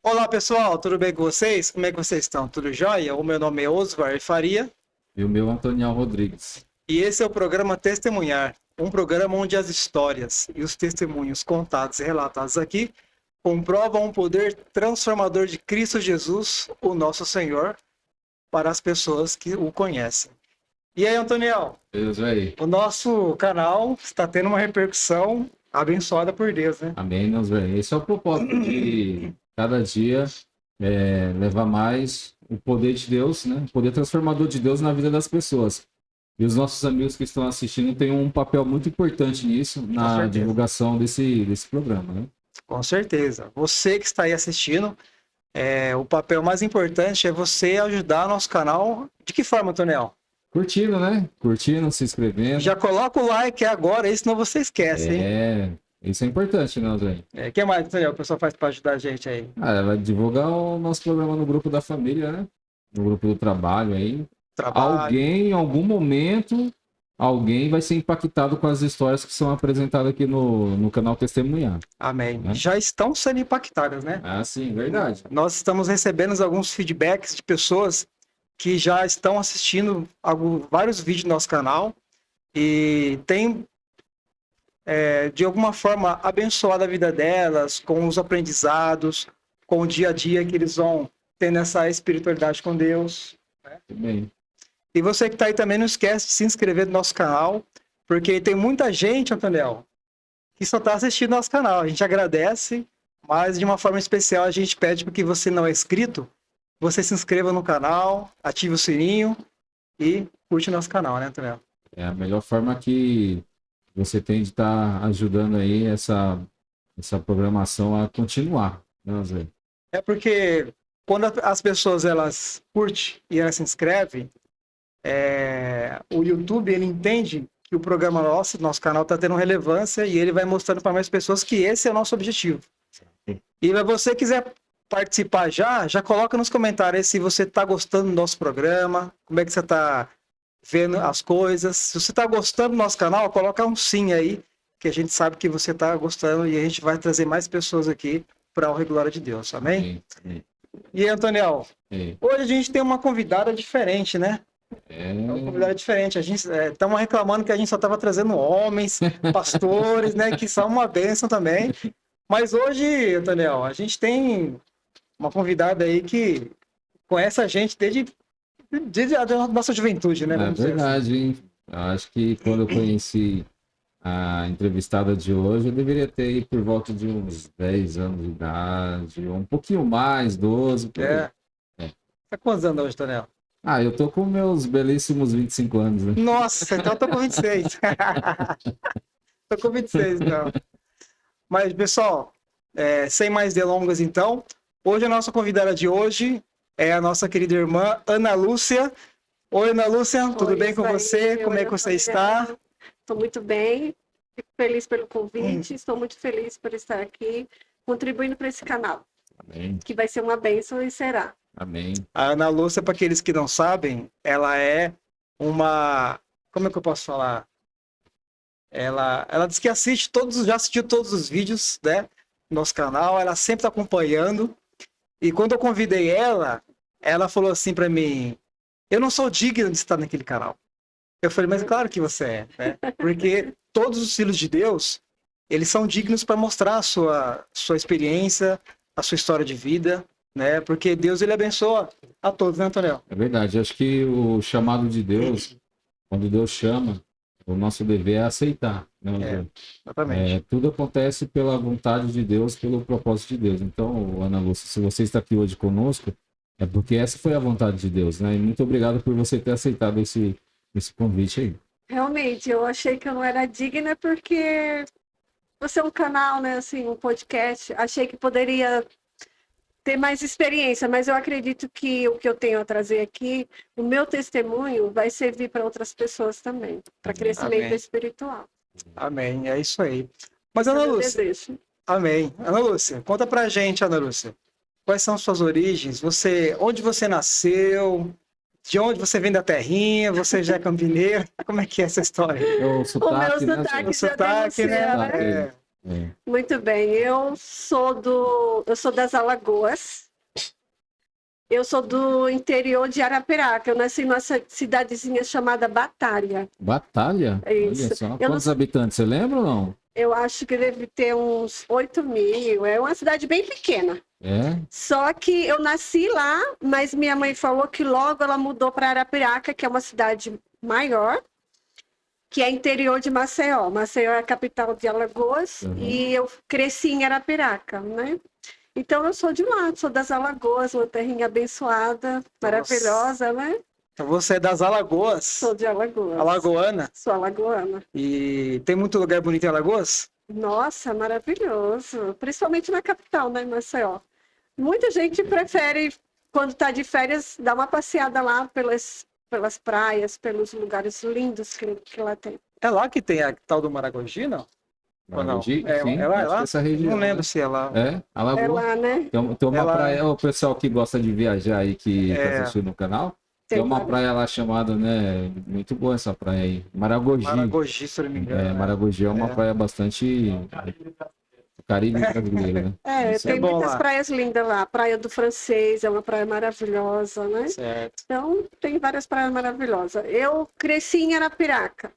Olá pessoal, tudo bem com vocês? Como é que vocês estão? Tudo jóia? O meu nome é Osvar Faria E o meu Antoniel Rodrigues. e esse é o programa Testemunhar, um programa onde as histórias e os testemunhos contados e relatados aqui comprovam o poder transformador de Cristo Jesus, o nosso Senhor, para as pessoas que o conhecem. E aí, Antoniel, Deus aí. o nosso canal está tendo uma repercussão abençoada por Deus, né? Amém, Deus aí. Esse é o propósito de cada dia levar mais o poder de Deus, né? O poder transformador de Deus na vida das pessoas. E os nossos amigos que estão assistindo têm um papel muito importante nisso, na certeza. divulgação desse programa, né? Com certeza. Você que está aí assistindo, o papel mais importante é você ajudar nosso canal. De que forma, Tonel? Curtindo, né? Curtindo, se inscrevendo. Já coloca o like agora, senão você esquece, hein? Isso é importante, né, Zé? O que mais, Tonel, o pessoal faz para ajudar a gente aí? Vai divulgar o nosso programa no grupo da família, né? No grupo do trabalho aí. Trabalho. Alguém, em algum momento, alguém vai ser impactado com as histórias que são apresentadas aqui no canal Testemunhar. Amém. Né? Já estão sendo impactadas, né? Ah, sim, verdade. Nós estamos recebendo alguns feedbacks de pessoas que já estão assistindo vários vídeos do nosso canal e tem, de alguma forma, abençoado a vida delas com os aprendizados, com o dia a dia que eles vão ter nessa espiritualidade com Deus. Né? Bem. E você que está aí também, não esquece de se inscrever no nosso canal, porque tem muita gente, Antoniel, que só está assistindo nosso canal. A gente agradece, mas de uma forma especial a gente pede para que você não é inscrito, você se inscreva no canal, ative o sininho e curte nosso canal, né, Antoniel? É a melhor forma que você tem de estar ajudando aí essa programação a continuar, né, Zé? É porque quando as pessoas elas curtem e elas se inscrevem, o YouTube ele entende que o programa nosso canal está tendo relevância e ele vai mostrando para mais pessoas que esse é o nosso objetivo. Sim. E se você quiser participar já coloca nos comentários se você está gostando do nosso programa, como é que você está vendo as coisas. Se você está gostando do nosso canal, coloca um sim aí, que a gente sabe que você está gostando e a gente vai trazer mais pessoas aqui para a honra e glória de Deus, amém? Amém. E aí, Antoniel, hoje a gente tem uma convidada diferente, né? Uma convidada diferente. A gente estamos reclamando que a gente só estava trazendo homens, pastores, né? Que são uma bênção também. Mas hoje, Antoniel, a gente tem uma convidada aí que conhece a gente desde a nossa juventude, né? É Vamos dizer verdade, assim. hein? Eu acho que quando eu conheci a entrevistada de hoje, eu deveria ter aí por volta de uns 10 anos de idade, ou um pouquinho mais, 12, por aí. Tá quantos anos hoje, Antoniel? Eu tô com meus belíssimos 25 anos, né? Nossa, então eu tô com 26. Tô com 26, então. Mas, pessoal, sem mais delongas, então, hoje a nossa convidada de hoje é a nossa querida irmã Ana Lúcia. Oi, Ana Lúcia, tudo bem com você? Como é que você está? Estou muito bem, fico feliz pelo convite, estou muito feliz por estar aqui, contribuindo para esse canal, Amém. que vai ser uma bênção e será. Amém. A Ana Lúcia, para aqueles que não sabem, ela é uma... Como é que eu posso falar? Ela diz que já assistiu todos os vídeos, né, do nosso canal, ela sempre está acompanhando. E quando eu convidei ela falou assim para mim, eu não sou digna de estar naquele canal. Eu falei, mas claro que você é, né? Porque todos os filhos de Deus, eles são dignos para mostrar a sua experiência, a sua história de vida, né? Porque Deus, ele abençoa a todos, né, Antoniel? É verdade. Acho que o chamado de Deus, quando Deus chama, o nosso dever é aceitar. Né? Exatamente. Tudo acontece pela vontade de Deus, pelo propósito de Deus. Então, Ana Lúcia, se você está aqui hoje conosco, é porque essa foi a vontade de Deus, né? E muito obrigado por você ter aceitado esse convite aí. Realmente, eu achei que eu não era digna porque você é um canal, né, assim, um podcast, achei que poderia ter mais experiência, mas eu acredito que o que eu tenho a trazer aqui, o meu testemunho vai servir para outras pessoas também, para crescimento Amém. Espiritual. Amém, é isso aí. Mas, Ana Lúcia, amém. Ana Lúcia, conta pra gente, Ana Lúcia, quais são suas origens? Onde você nasceu? De onde você vem da terrinha? Você já é campineiro? Como é que é essa história? O sotaque, meu sotaque, O sotaque, né? É. Muito bem, eu sou das Alagoas. Eu sou do interior de Arapiraca. Eu nasci numa cidadezinha chamada Batalha. Batalha? É Olha isso. só. Eu, não, Quantos habitantes, você lembra ou não? eu acho que deve ter uns 8.000. É uma cidade bem pequena. É? Só que eu nasci lá, mas minha mãe falou que logo ela mudou para Arapiraca, que é uma cidade maior, que é interior de Maceió. Maceió é a capital de Alagoas e eu cresci em Arapiraca, né? Então eu sou de lá, sou das Alagoas, uma terrinha abençoada, maravilhosa, né? Então você é das Alagoas, Sou de Alagoas. alagoana, Sou alagoana. e tem muito lugar bonito em Alagoas? Nossa, maravilhoso. Principalmente na capital, né, Maceió. Muita gente prefere, quando está de férias, dar uma passeada lá pelas praias, pelos lugares lindos que lá tem. É lá que tem a tal do Maragogi, não? Ou não? Maragogi? É, Sim, é lá, é acho que lá? essa região, Não lembro né? se é lá. É, É Alagoas. lá, né? Tem uma É lá, praia, né? o pessoal que gosta de viajar aí, que tá É. assistindo no canal, tem Tem uma várias. praia lá chamada, né? Muito boa essa praia aí. Maragogi. Maragogi, se eu não me engano. É, né? Maragogi é uma É. praia bastante Caribe brasileiro, né? É, Isso tem bom muitas lá. praias lindas lá. Praia do Francês é uma praia maravilhosa, né? Certo. Então, tem várias praias maravilhosas. Eu cresci em Arapiraca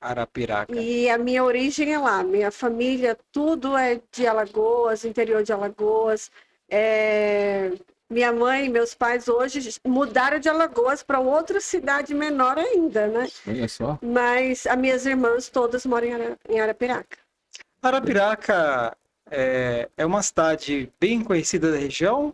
Arapiraca. e a minha origem é lá. Minha família, tudo é de Alagoas, interior de Alagoas. Minha mãe e meus pais hoje mudaram de Alagoas para outra cidade menor ainda, né? Olha só. Mas as minhas irmãs todas moram em Arapiraca. Arapiraca é uma cidade bem conhecida da região?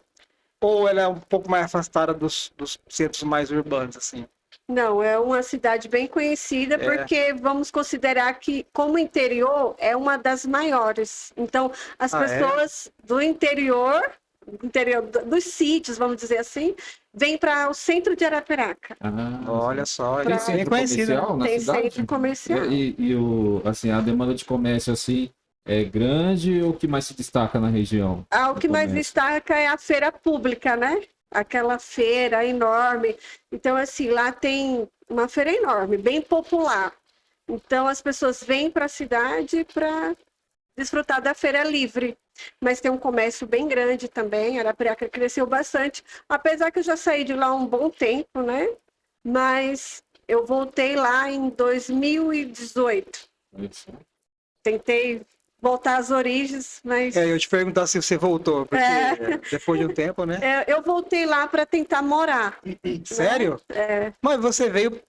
Ou ela é um pouco mais afastada dos centros mais urbanos, assim? Não, é uma cidade bem conhecida É. porque vamos considerar que, como interior, é uma das maiores. Então, as Ah, é? pessoas do interior dos sítios, vamos dizer assim, vêm para o centro de Arapiraca. Ah, Olha só, é tem bem centro conhecida. comercial na Tem cidade? centro comercial. Assim, a demanda de comércio assim é grande ou o que mais se destaca na região? O que do mais comércio? destaca é a feira pública, né? Aquela feira enorme. Então, assim, lá tem uma feira enorme, bem popular. Então, as pessoas vêm para a cidade para desfrutar da feira livre. Mas tem um comércio bem grande também. Arapiraca cresceu bastante, apesar que eu já saí de lá há um bom tempo, né? Mas eu voltei lá em 2018. Olha só. Tentei voltar às origens, mas Eu te perguntar se você voltou, porque depois de um tempo, né? eu voltei lá para tentar morar. Sério? Mas você veio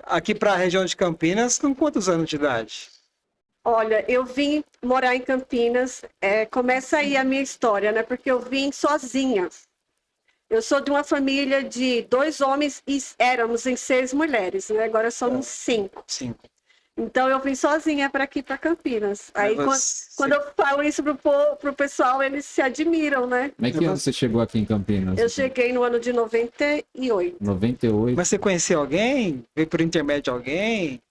aqui para a região de Campinas com quantos anos de idade? Olha, eu vim morar em Campinas, começa aí a minha história, né? Porque eu vim sozinha. Eu sou de uma família de 2 homens e éramos em 6 mulheres, né? Agora somos 5. Sim. Então eu vim sozinha para aqui, para Campinas. Aí Mas quando eu falo isso pro pessoal, eles se admiram, né? Como é que ano você chegou aqui em Campinas? Eu cheguei no ano de 98. 98. Mas você conheceu alguém? Veio por intermédio de alguém?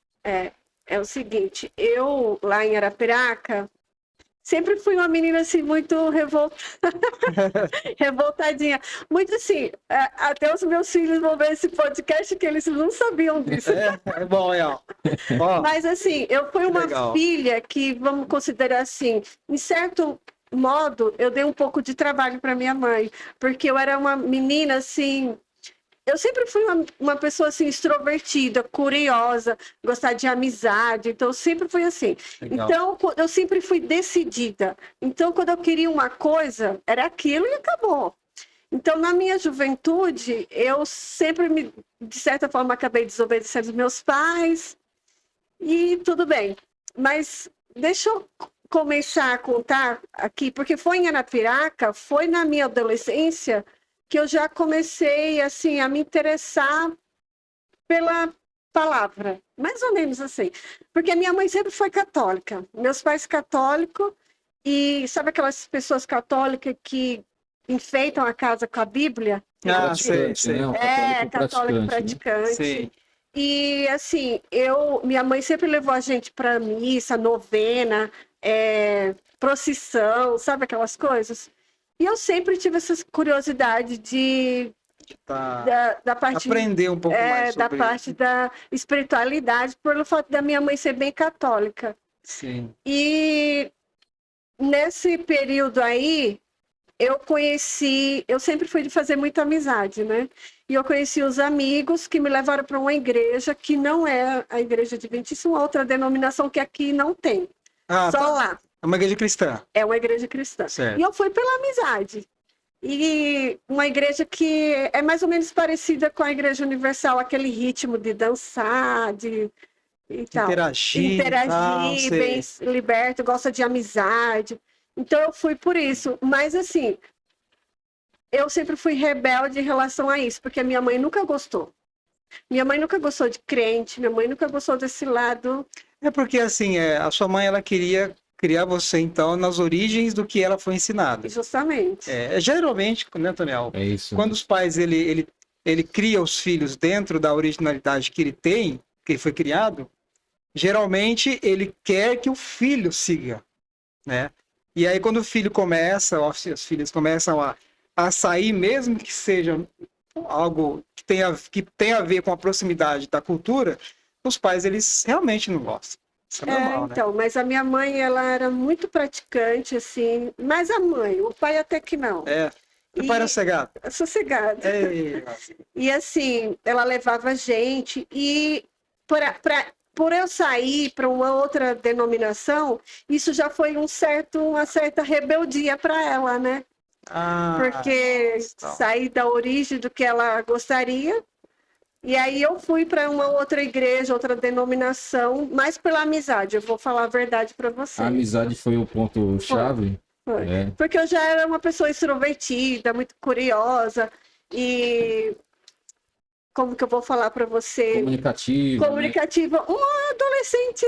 É o seguinte, eu lá em Arapiraca sempre fui uma menina assim muito revoltadinha, muito assim, até os meus filhos vão ver esse podcast que eles não sabiam disso. É bom, ó. Ó, Mas assim, eu fui uma legal. filha que, vamos considerar assim, em certo modo, eu dei um pouco de trabalho para minha mãe, porque eu era uma menina assim, eu sempre fui uma pessoa assim extrovertida, curiosa, gostar de amizade, então eu sempre fui assim. Legal. Então eu sempre fui decidida. Então quando eu queria uma coisa, era aquilo e acabou. Então na minha juventude, eu sempre de certa forma acabei desobedecendo os meus pais e tudo bem. Mas deixa eu começar a contar aqui, porque foi em Arapiraca, foi na minha adolescência que eu já comecei assim a me interessar pela palavra, mais ou menos assim, porque a minha mãe sempre foi católica, meus pais católicos, e sabe aquelas pessoas católicas que enfeitam a casa com a Bíblia? Ah, sei, Praticante, sei. né? Um Católico praticante, né? praticante. Sim. E assim, minha mãe sempre levou a gente para missa, novena, procissão, sabe aquelas coisas? E eu sempre tive essa curiosidade Tá. da parte Aprender um pouco mais da sobre parte da espiritualidade, pelo fato da minha mãe ser bem católica. Sim. E nesse período aí, eu sempre fui de fazer muita amizade, né? E eu conheci os amigos que me levaram para uma igreja que não é a igreja adventista, uma outra denominação que aqui não tem. Ah, Só tá. lá. É uma igreja cristã. É uma igreja cristã. Certo. E eu fui pela amizade. E uma igreja que é mais ou menos parecida com a Igreja Universal, aquele ritmo de dançar, e tal. Interagir, tal, sei. Bem liberto, gosta de amizade. Então eu fui por isso. Mas assim, eu sempre fui rebelde em relação a isso, porque a minha mãe nunca gostou. Minha mãe nunca gostou de crente, minha mãe nunca gostou desse lado. É porque, assim, a sua mãe, ela queria criar você, então, nas origens do que ela foi ensinada. Justamente. Geralmente, né, Antoniel? É isso. Quando os pais, ele cria os filhos dentro da originalidade que ele tem, que ele foi criado, geralmente ele quer que o filho siga, né? E aí, quando o filho começa, os filhos começam a sair, mesmo que seja algo que tenha a ver com a proximidade da cultura, os pais, eles realmente não gostam. Isso é normal, né? Então, mas a minha mãe, ela era muito praticante, assim, mas a mãe, o pai até que não. O pai era cegado. Sossegado. E assim, ela levava a gente, e por eu sair para uma outra denominação, isso já foi uma certa rebeldia para ela, né? Porque sair da origem do que ela gostaria. E aí eu fui para uma outra igreja, outra denominação, mais pela amizade, eu vou falar a verdade para você. A amizade foi o ponto-chave? Foi. Porque eu já era uma pessoa extrovertida, muito curiosa, e como que eu vou falar para você? Comunicativa. Né? Uma adolescente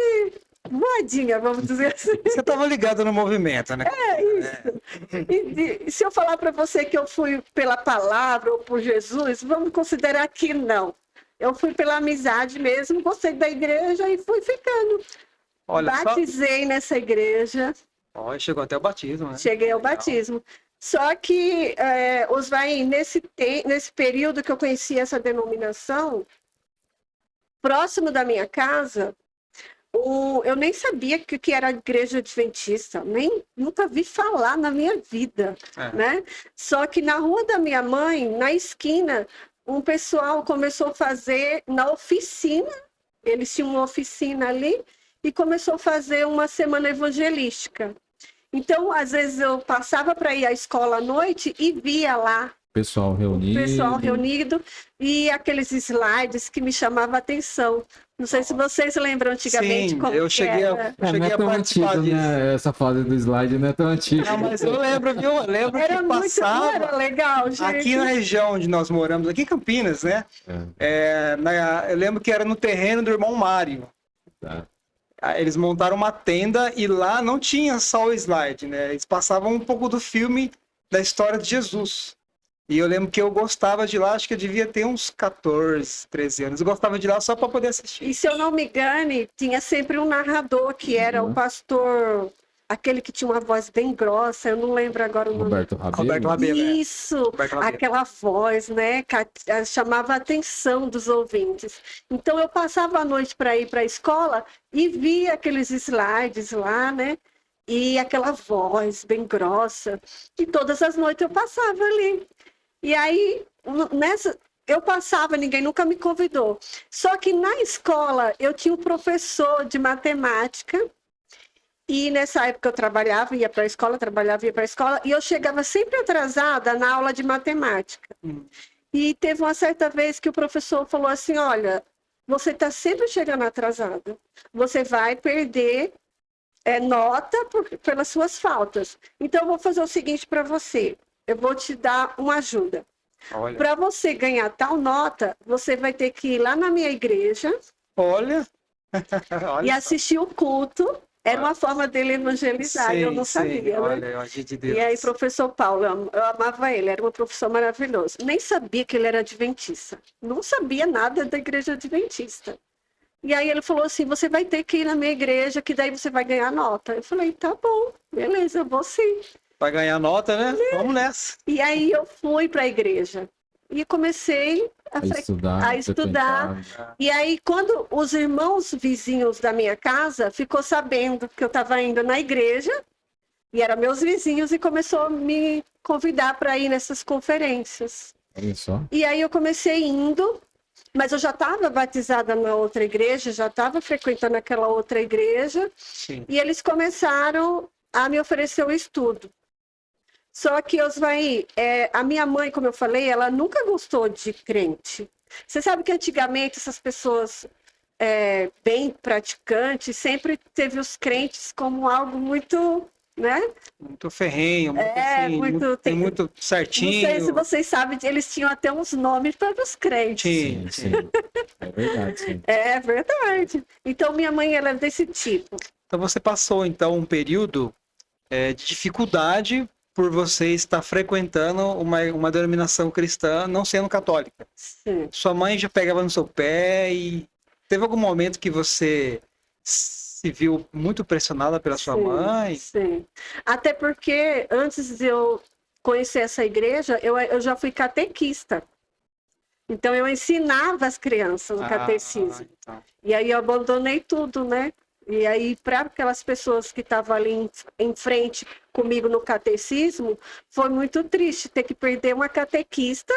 voadinha, vamos dizer assim. Você estava ligado no movimento, né? Isso. E se eu falar para você que eu fui pela palavra ou por Jesus, vamos considerar que não. Eu fui pela amizade mesmo, gostei da igreja e fui ficando. Batizei nessa igreja. Chegou até o batismo, né? Cheguei ao batismo. Só que, Osvaim, nesse período que eu conheci essa denominação, próximo da minha casa, eu nem sabia que era a igreja adventista, nunca vi falar na minha vida, né? Só que na rua da minha mãe, na esquina, um pessoal começou a fazer na oficina, eles tinham uma oficina ali, e começou a fazer uma semana evangelística. Então, às vezes eu passava para ir à escola à noite e via lá pessoal reunido e aqueles slides que me chamavam a atenção. Não sei se vocês lembram antigamente como eu cheguei era. Cheguei a participar disso. Né? Essa fase do slide não é tão antiga. Não, mas eu lembro, viu? Eu lembro era que muito, passava... Era legal, gente. Aqui na região onde nós moramos, aqui em Campinas, né? Eu lembro que era no terreno do irmão Mário. Tá. Eles montaram uma tenda e lá não tinha só o slide, né? Eles passavam um pouco do filme da história de Jesus. E eu lembro que eu gostava de lá, acho que eu devia ter uns 14, 13 anos. Eu gostava de lá só para poder assistir. E se eu não me engane, tinha sempre um narrador, que era o pastor, aquele que tinha uma voz bem grossa, eu não lembro agora o nome. Roberto Rabelo. Isso, aquela voz, né, que chamava a atenção dos ouvintes. Então eu passava a noite para ir para a escola e via aqueles slides lá, né, e aquela voz bem grossa. E todas as noites eu passava ali. E aí, eu passava, ninguém nunca me convidou. Só que na escola eu tinha um professor de matemática. E nessa época eu trabalhava, ia para a escola, e eu chegava sempre atrasada na aula de matemática. E teve uma certa vez que o professor falou assim, olha, você está sempre chegando atrasada, você vai perder nota pelas suas faltas. Então eu vou fazer o seguinte para você, eu vou te dar uma ajuda. Para você ganhar tal nota, você vai ter que ir lá na minha igreja e assistir o culto. Era uma forma dele evangelizar, eu não sabia, né? De Deus. E aí, professor Paulo, eu amava ele, era um professor maravilhoso. Nem sabia que ele era adventista. Não sabia nada da igreja adventista. E aí ele falou assim, você vai ter que ir na minha igreja, que daí você vai ganhar nota. Eu falei, tá bom, beleza, eu vou sim. Vai ganhar nota, né? Vamos nessa. E aí eu fui para a igreja. E comecei a estudar. E aí, quando os irmãos vizinhos da minha casa ficou sabendo que eu estava indo na igreja, E eram meus vizinhos e começou a me convidar para ir nessas conferências. Olha só. E aí eu comecei indo, mas eu já estava batizada na outra igreja, já estava frequentando aquela outra igreja, Sim. e eles começaram a me oferecer o estudo. Só que, Osvaí, a minha mãe, como eu falei, ela nunca gostou de crente. Você sabe que antigamente essas pessoas bem praticantes sempre teve os crentes como algo muito, né? Muito ferrenho, muito assim, muito tem muito Não certinho. sei se vocês sabem, eles tinham até uns nomes para os crentes. Sim, Sim, sim. É verdade, sim. É verdade. Então, minha mãe, ela é desse tipo. Então você passou então um período de dificuldade por você estar frequentando uma denominação cristã, não sendo católica. Sim. Sua mãe já pegava no seu pé e teve algum momento que você se viu muito pressionada pela sua mãe? Sim. Até porque antes de eu conhecer essa igreja, eu já fui catequista. Então eu ensinava as crianças o catecismo. Então. E aí eu abandonei tudo, né? E aí, para aquelas pessoas que estavam ali em frente comigo no catecismo, foi muito triste ter que perder uma catequista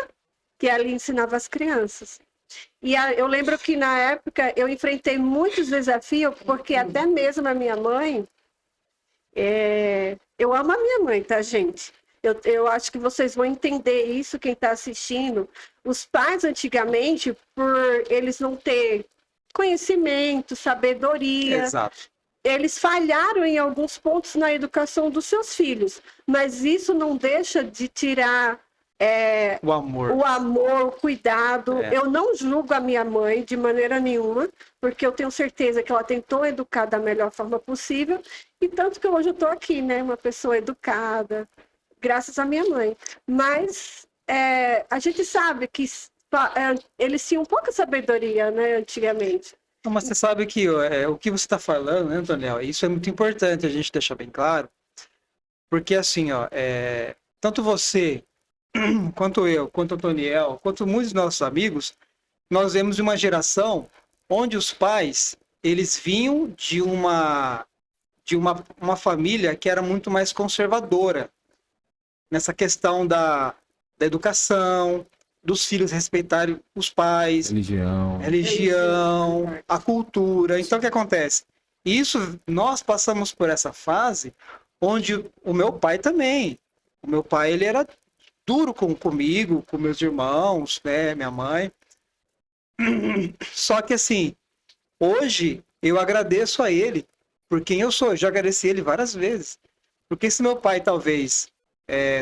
que ali ensinava as crianças. E eu lembro que na época eu enfrentei muitos desafios, porque até mesmo a minha mãe, eu amo a minha mãe, tá, gente? Eu acho que vocês vão entender isso, quem está assistindo. Os pais, antigamente, por eles não ter conhecimento, sabedoria, Exato. eles falharam em alguns pontos na educação dos seus filhos, mas isso não deixa de tirar O amor. o amor, o cuidado. É. Eu não julgo a minha mãe de maneira nenhuma, porque eu tenho certeza que ela tentou educar da melhor forma possível, e tanto que hoje eu estou aqui, né, uma pessoa educada, graças à minha mãe. Mas a gente sabe que eles tinham pouca sabedoria, né, antigamente. Não, mas você sabe que o que você está falando, né, Daniel? Isso é muito importante a gente deixar bem claro, porque assim, tanto você, quanto eu, quanto o Toniel, quanto muitos dos nossos amigos, nós vemos uma geração onde os pais, eles vinham de uma família que era muito mais conservadora nessa questão da educação, dos filhos respeitarem os pais, religião, a cultura. Então, o que acontece? Isso, nós passamos por essa fase onde o meu pai também. O meu pai, ele era duro comigo, com meus irmãos, né, minha mãe. Só que, assim, hoje eu agradeço a ele por quem eu sou. Eu já agradeci ele várias vezes. Porque se meu pai, talvez...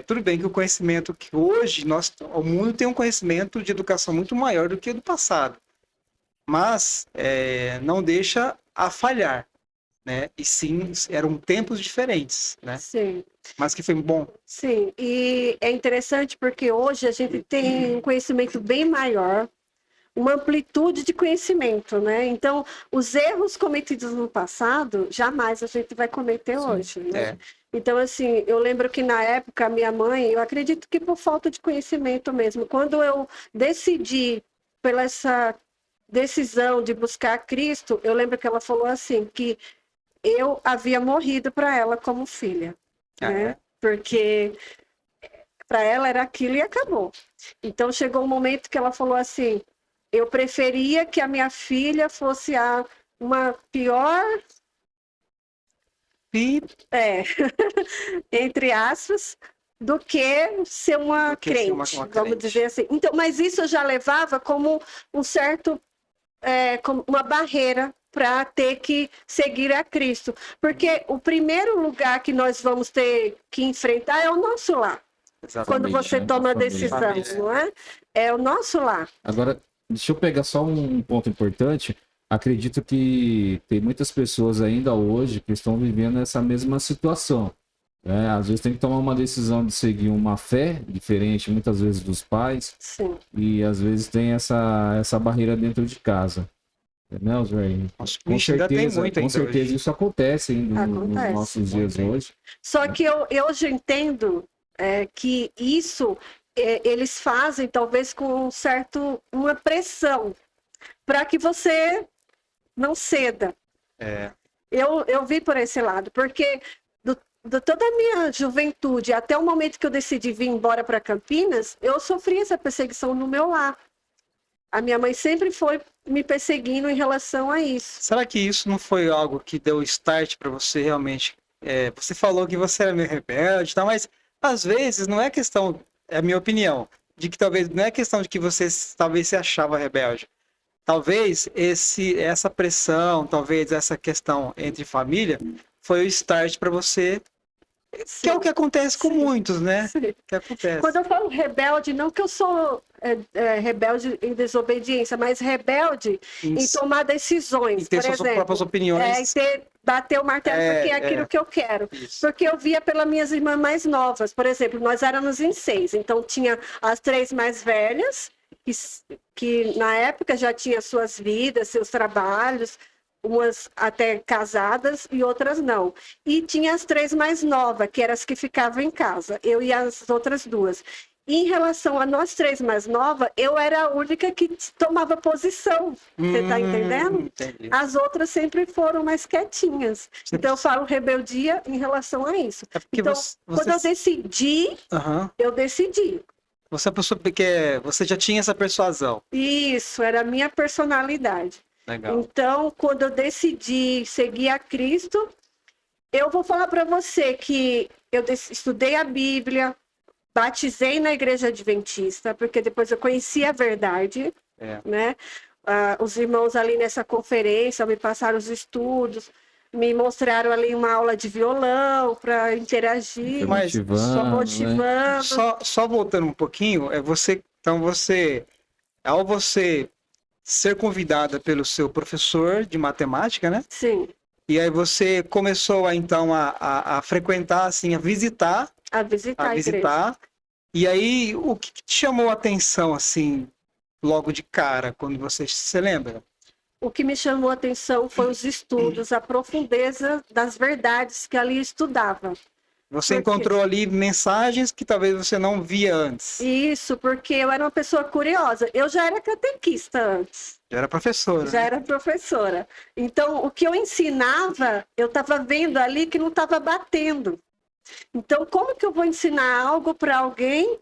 tudo bem que o conhecimento que hoje o mundo tem um conhecimento de educação muito maior do que o do passado, mas não deixa a falhar, né? E sim, eram tempos diferentes, né? Sim. Mas que foi bom. Sim, e é interessante porque hoje a gente tem um conhecimento bem maior, uma amplitude de conhecimento, né? Então, os erros cometidos no passado, jamais a gente vai cometer hoje, né? Então, assim, eu lembro que na época, a minha mãe, eu acredito que por falta de conhecimento mesmo, quando eu decidi pela essa decisão de buscar Cristo, eu lembro que ela falou assim, que eu havia morrido para ela como filha, né? Porque para ela era aquilo e acabou. Então, chegou um momento que ela falou assim, eu preferia que a minha filha fosse uma pior... entre aspas, do que ser uma crente, vamos dizer assim. Então, mas isso eu já levava como um certo, como uma barreira para ter que seguir a Cristo. Porque o primeiro lugar que nós vamos ter que enfrentar é o nosso lar. Exatamente, quando você toma a decisão, não é? É o nosso lar. Agora, deixa eu pegar só um ponto importante. Acredito que tem muitas pessoas ainda hoje que estão vivendo essa mesma situação. Às vezes tem que tomar uma decisão de seguir uma fé diferente, muitas vezes dos pais. Sim. E às vezes tem essa barreira dentro de casa. Né, Oswald? Com certeza isso acontece ainda nos nossos dias hoje. Só que eu hoje entendo que isso eles fazem talvez com uma pressão para que você não ceda. Eu vi por esse lado, porque de toda a minha juventude, até o momento que eu decidi vir embora para Campinas, eu sofri essa perseguição no meu lar. A minha mãe sempre foi me perseguindo em relação a isso. Será que isso não foi algo que deu start para você realmente? Você falou que você era meio rebelde, tá? Mas às vezes não é questão, é a minha opinião, de que talvez não é questão de que você talvez se achava rebelde. Talvez essa pressão, talvez essa questão entre família foi o start para você, que é o que acontece com Sim. muitos, né? Sim. Que acontece. Quando eu falo rebelde, não que eu sou rebelde em desobediência, mas rebelde em tomar decisões, em ter por suas exemplo. próprias opiniões. Bater o martelo porque é aquilo que eu quero. Isso. Porque eu via pelas minhas irmãs mais novas. Por exemplo, nós éramos em 6, então tinha as 3 mais velhas, que na época já tinham suas vidas, seus trabalhos, umas até casadas e outras não. E tinha as 3 mais novas, que eram as que ficavam em casa, eu e as outras 2. E em relação a nós 3 mais novas, eu era a única que tomava posição. Você está entendendo? Entendi. As outras sempre foram mais quietinhas. Então eu falo rebeldia em relação a isso. É porque Então, quando eu decidi, Aham. eu decidi. Você é uma pessoa que você já tinha essa persuasão. Isso, era a minha personalidade. Legal. Então, quando eu decidi seguir a Cristo, eu vou falar para você que eu estudei a Bíblia, batizei na igreja adventista, porque depois eu conheci a verdade, né? Os irmãos ali nessa conferência me passaram os estudos, me mostraram ali uma aula de violão para interagir, Mas motivando. Né? Só voltando um pouquinho, então ao você ser convidada pelo seu professor de matemática, né? Sim. E aí você começou então a frequentar, assim, a visitar A visitar. E aí, o que te chamou a atenção, assim, logo de cara, quando você lembra? O que me chamou a atenção foi os estudos, a profundeza das verdades que ali estudava. Você encontrou ali mensagens que talvez você não via antes. Isso, porque eu era uma pessoa curiosa. Eu já era catequista antes. Já era professora. Já era professora. Então, o que eu ensinava, eu estava vendo ali que não estava batendo. Então, como que eu vou ensinar algo para alguém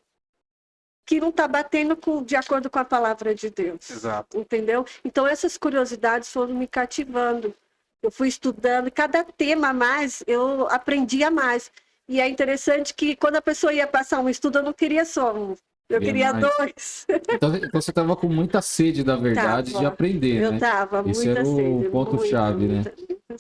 que não está batendo de acordo com a palavra de Deus? Exato. Entendeu? Então, essas curiosidades foram me cativando. Eu fui estudando, cada tema a mais, eu aprendia mais. E é interessante que quando a pessoa ia passar um estudo, eu não queria só um. Eu queria mais. 2. Então você estava com muita sede da verdade de aprender, eu né? tava, Isso muita era sede. o ponto-chave, né?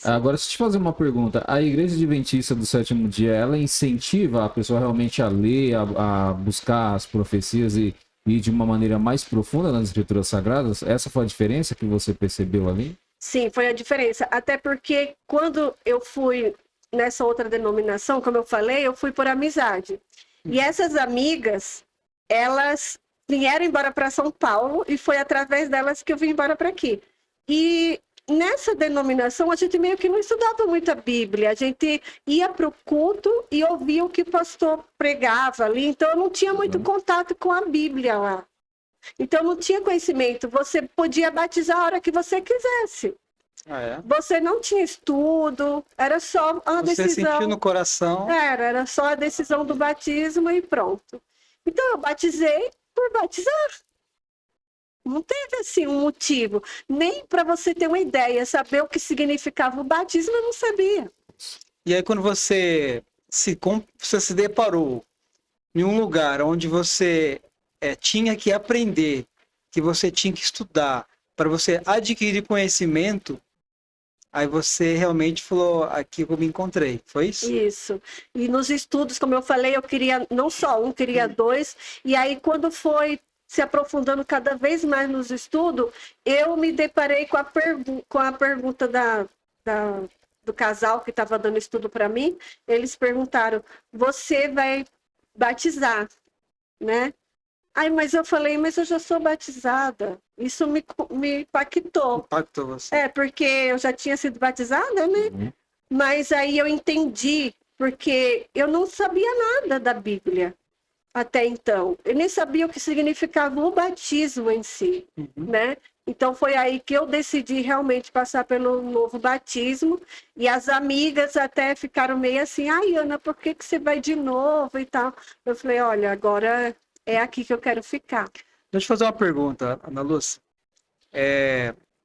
Agora, deixa eu te fazer uma pergunta. A Igreja Adventista do Sétimo Dia, ela incentiva a pessoa realmente a ler, a buscar as profecias e ir de uma maneira mais profunda nas Escrituras Sagradas? Essa foi a diferença que você percebeu ali? Sim, foi a diferença. Até porque quando eu fui nessa outra denominação, como eu falei, eu fui por amizade. E essas amigas, elas vieram embora para São Paulo e foi através delas que eu vim embora para aqui. E nessa denominação, a gente meio que não estudava muito a Bíblia. A gente ia para o culto e ouvia o que o pastor pregava ali. Então, eu não tinha muito contato com a Bíblia lá. Então, não tinha conhecimento. Você podia batizar a hora que você quisesse. Você não tinha estudo, era só uma decisão. Você sentiu no coração. Era só a decisão do batismo e pronto. Então, eu batizei por batizar. Não teve, assim, um motivo. Nem para você ter uma ideia, saber o que significava o batismo, eu não sabia. E aí, quando você se deparou em um lugar onde você tinha que aprender, que você tinha que estudar, para você adquirir conhecimento, aí você realmente falou, aqui eu me encontrei, foi isso? Isso. E nos estudos, como eu falei, eu queria não só um, queria 2. E aí, quando foi se aprofundando cada vez mais nos estudos, eu me deparei com a pergunta do casal que estava dando estudo para mim. Eles perguntaram, você vai batizar, né? Ai, mas eu falei, mas eu já sou batizada. Isso me impactou. Impactou você. Porque eu já tinha sido batizada, né? Uhum. Mas aí eu entendi, porque eu não sabia nada da Bíblia até então. Eu nem sabia o que significava o batismo em si, né? Então foi aí que eu decidi realmente passar pelo novo batismo. E as amigas até ficaram meio assim, ai, Ana, por que você vai de novo e tal? Eu falei, olha, agora é aqui que eu quero ficar. Deixa eu te fazer uma pergunta, Ana Lúcia.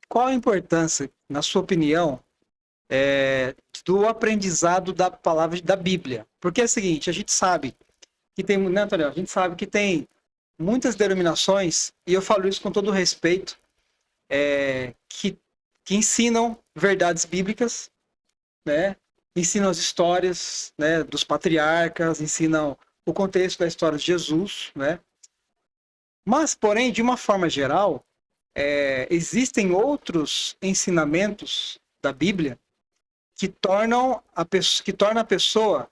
Qual a importância, na sua opinião, do aprendizado da palavra da Bíblia? Porque é o seguinte, a gente sabe que tem, né, Antônio? A gente sabe que tem muitas denominações, e eu falo isso com todo respeito, que ensinam verdades bíblicas, né? Ensinam as histórias, né, dos patriarcas, ensinam o contexto da história de Jesus, né? Mas, porém, de uma forma geral, existem outros ensinamentos da Bíblia que tornam a pessoa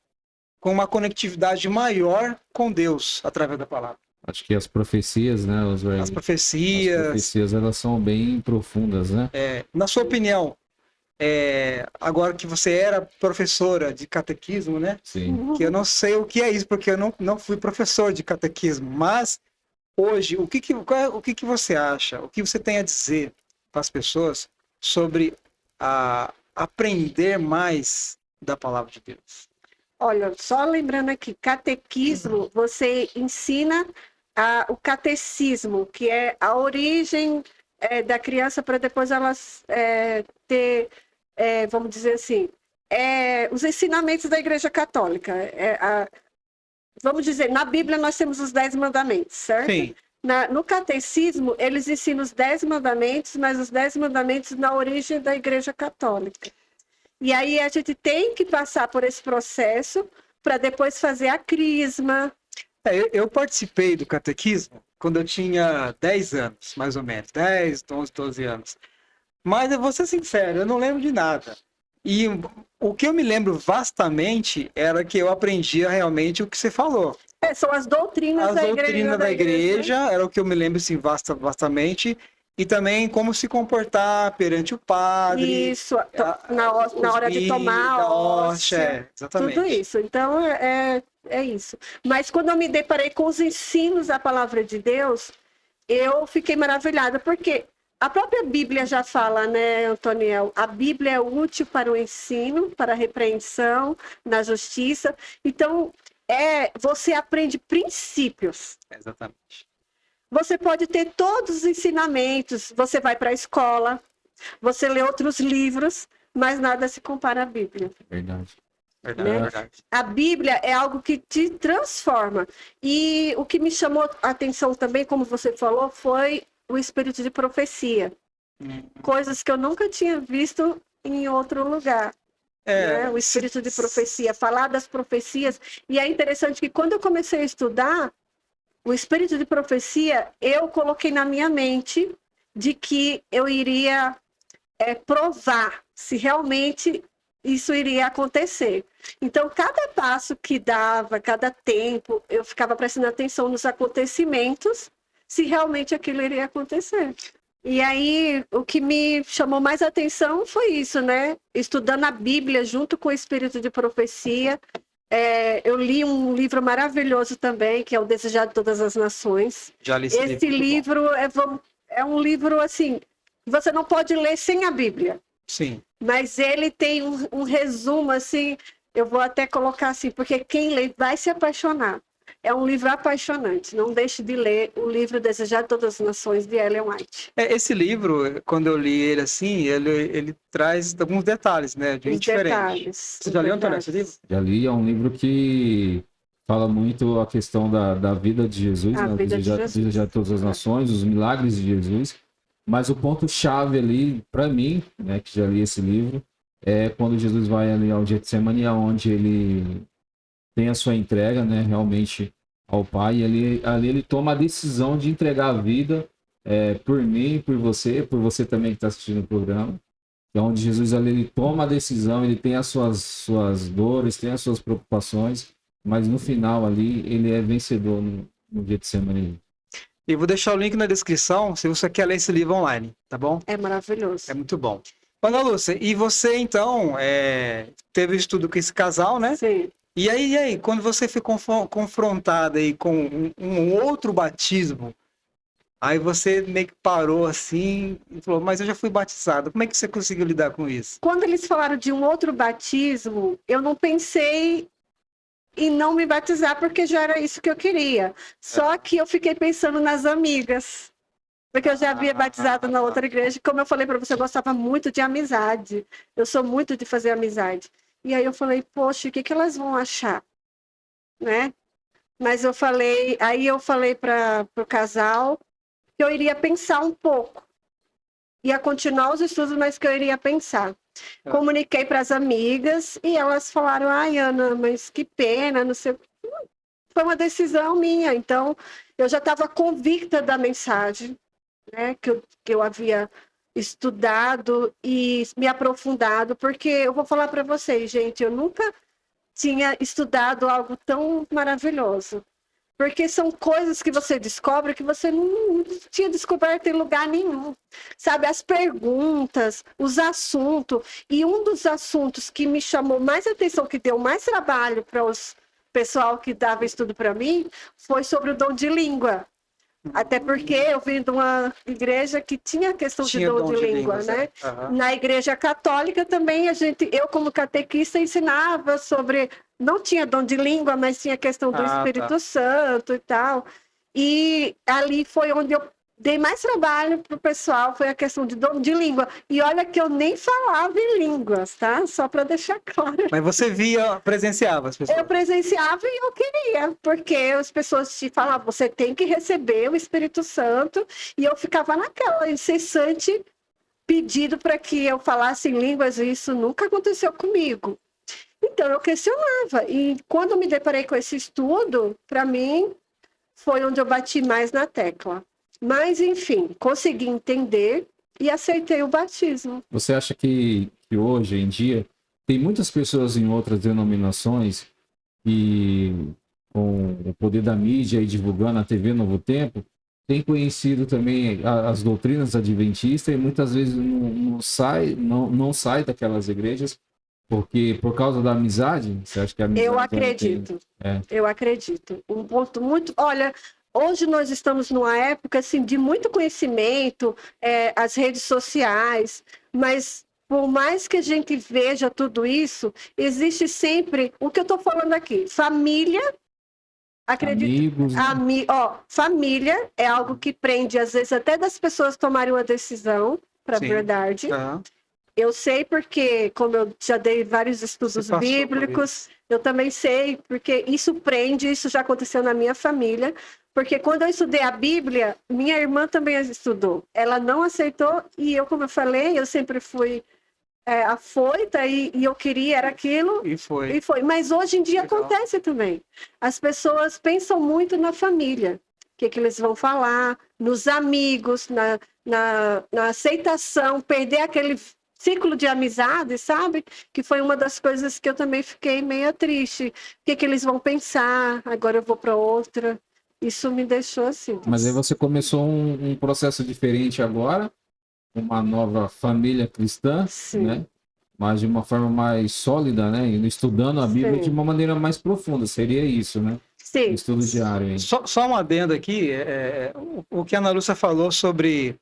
com uma conectividade maior com Deus através da palavra. Acho que as profecias, né, As profecias, elas são bem profundas, né? na sua opinião, agora que você era professora de catequismo, né? Sim. Que eu não sei o que é isso, porque eu não fui professor de catequismo, mas hoje, o que você acha, o que você tem a dizer para as pessoas sobre aprender mais da palavra de Deus? Olha, só lembrando aqui, catequismo, você ensina o catecismo, que é a origem da criança para depois elas ter, vamos dizer assim, os ensinamentos da Igreja Católica. Vamos dizer, na Bíblia nós temos os 10 mandamentos, certo? Sim. No catecismo, eles ensinam os 10 mandamentos, mas os 10 mandamentos na origem da Igreja Católica. E aí a gente tem que passar por esse processo para depois fazer a crisma. Eu participei do catequismo quando eu tinha 10 anos, mais ou menos. 10, 11, 12 anos. Mas eu vou ser sincero, eu não lembro de nada. E o que eu me lembro vastamente era que eu aprendia realmente o que você falou. São as doutrinas da igreja. As doutrinas da igreja era o que eu me lembro assim, vastamente. E também como se comportar perante o padre. Isso, na hora de tomar a hóstia, exatamente. Tudo isso. Então, é isso. Mas quando eu me deparei com os ensinos da palavra de Deus, eu fiquei maravilhada, porque a própria Bíblia já fala, né, Antoniel? A Bíblia é útil para o ensino, para a repreensão, na justiça. Então, você aprende princípios. Exatamente. Você pode ter todos os ensinamentos, você vai para a escola, você lê outros livros, mas nada se compara à Bíblia. Verdade. Verdade. A Bíblia é algo que te transforma. E o que me chamou a atenção também, como você falou, foi o espírito de profecia. Coisas que eu nunca tinha visto em outro lugar. Né? O espírito de profecia, falar das profecias. E é interessante que quando eu comecei a estudar, o espírito de profecia, eu coloquei na minha mente de que eu iria provar se realmente isso iria acontecer. Então, cada passo que dava, cada tempo, eu ficava prestando atenção nos acontecimentos, se realmente aquilo iria acontecer. E aí, o que me chamou mais atenção foi isso, né? Estudando a Bíblia junto com o espírito de profecia. Eu li um livro maravilhoso também, que é O Desejado de Todas as Nações. Já li esse livro é um livro, assim, que você não pode ler sem a Bíblia. Sim. Mas ele tem um resumo, assim, eu vou até colocar assim, porque quem lê vai se apaixonar. É um livro apaixonante. Não deixe de ler o livro Desejado de Todas as Nações, de Ellen White. Esse livro, quando eu li ele assim, ele traz alguns detalhes, né? De diferentes. Você já leu, Antônio, esse livro? Já li, é um livro que fala muito a questão da vida de Jesus, né? Desejado de Todas as Nações, os milagres de Jesus. Mas o ponto-chave ali, para mim, né, que já li esse livro, é quando Jesus vai ali ao Getsemane, onde ele tem a sua entrega, né, realmente ao Pai, e ali ele toma a decisão de entregar a vida por mim, por você também que está assistindo o programa. É onde Jesus ali, ele toma a decisão, ele tem as suas dores, tem as suas preocupações, mas no final ali ele é vencedor no Getsemane. E vou deixar o link na descrição se você quer ler esse livro online, tá bom? É maravilhoso. É muito bom. Ana Lúcia, e você então teve estudo com esse casal, né? Sim. E aí, quando você foi confrontada aí com um outro batismo, Aí você meio que parou assim e falou, mas eu já fui batizado. Como é que você conseguiu lidar com isso? Quando eles falaram de um outro batismo, eu não pensei em não me batizar, porque já era isso que eu queria. Só que eu fiquei pensando nas amigas. Porque eu já havia batizado na outra igreja. Como eu falei para você, eu gostava muito de amizade. Eu sou muito de fazer amizade. E aí eu falei, poxa, o que que elas vão achar? Né? Mas aí eu falei para o casal que eu iria pensar um pouco. Ia continuar os estudos, mas que eu iria pensar. Comuniquei para as amigas e elas falaram, ai, Ana, mas que pena, não sei. Foi uma decisão minha. Então, eu já estava convicta da mensagem, né, que eu havia estudado e me aprofundado, porque eu vou falar para vocês, gente, eu nunca tinha estudado algo tão maravilhoso. Porque são coisas que você descobre que você não tinha descoberto em lugar nenhum. Sabe, as perguntas, os assuntos. E um dos assuntos que me chamou mais atenção, que deu mais trabalho para os pessoal que dava estudo para mim, foi sobre o dom de língua. Até porque eu vim de uma igreja que tinha a questão de dom de língua, né? Na igreja católica também, eu como catequista ensinava sobre, não tinha dom de língua, mas tinha a questão do Espírito Santo e tal. E ali foi onde eu dei mais trabalho para o pessoal, foi a questão de dom de língua. E olha que eu nem falava em línguas, tá? Só para deixar claro. Mas você presenciava as pessoas? Eu presenciava e eu queria, porque as pessoas te falavam, você tem que receber o Espírito Santo, e eu ficava naquela incessante pedido para que eu falasse em línguas, e isso nunca aconteceu comigo. Então eu questionava, e quando eu me deparei com esse estudo, para mim, foi onde eu bati mais na tecla. Mas, enfim, consegui entender e aceitei o batismo. Você acha que hoje em dia tem muitas pessoas em outras denominações e com o poder da mídia e divulgando a TV Novo Tempo, tem conhecido também as doutrinas adventistas e muitas vezes não sai daquelas igrejas porque por causa da amizade? Você acha que a amizade... Eu acredito. Um ponto muito... Olha, hoje nós estamos numa época assim, de muito conhecimento, as redes sociais, mas por mais que a gente veja tudo isso, existe sempre o que eu estou falando aqui, família, acredito, amigos, né? Família é algo que prende, às vezes, até das pessoas tomarem uma decisão, para a verdade. Eu sei porque, como eu já dei vários estudos bíblicos, eu também sei, porque isso prende, isso já aconteceu na minha família, porque quando eu estudei a Bíblia, minha irmã também estudou. Ela não aceitou e eu, como eu falei, eu sempre fui afoita e eu queria, era aquilo. E foi. Mas hoje em dia acontece também. As pessoas pensam muito na família. O que eles vão falar, nos amigos, na aceitação, perder aquele ciclo de amizade, sabe? Que foi uma das coisas que eu também fiquei meio triste. O que eles vão pensar? Agora eu vou para outra. Isso me deixou assim. Mas aí você começou um processo diferente agora, uma nova família cristã, Sim. né? Mas de uma forma mais sólida, né? E estudando a Bíblia Sim. de uma maneira mais profunda, seria isso, né? Sim. Um estudo diário. Hein? Só um adendo aqui, o que a Ana Lúcia falou sobre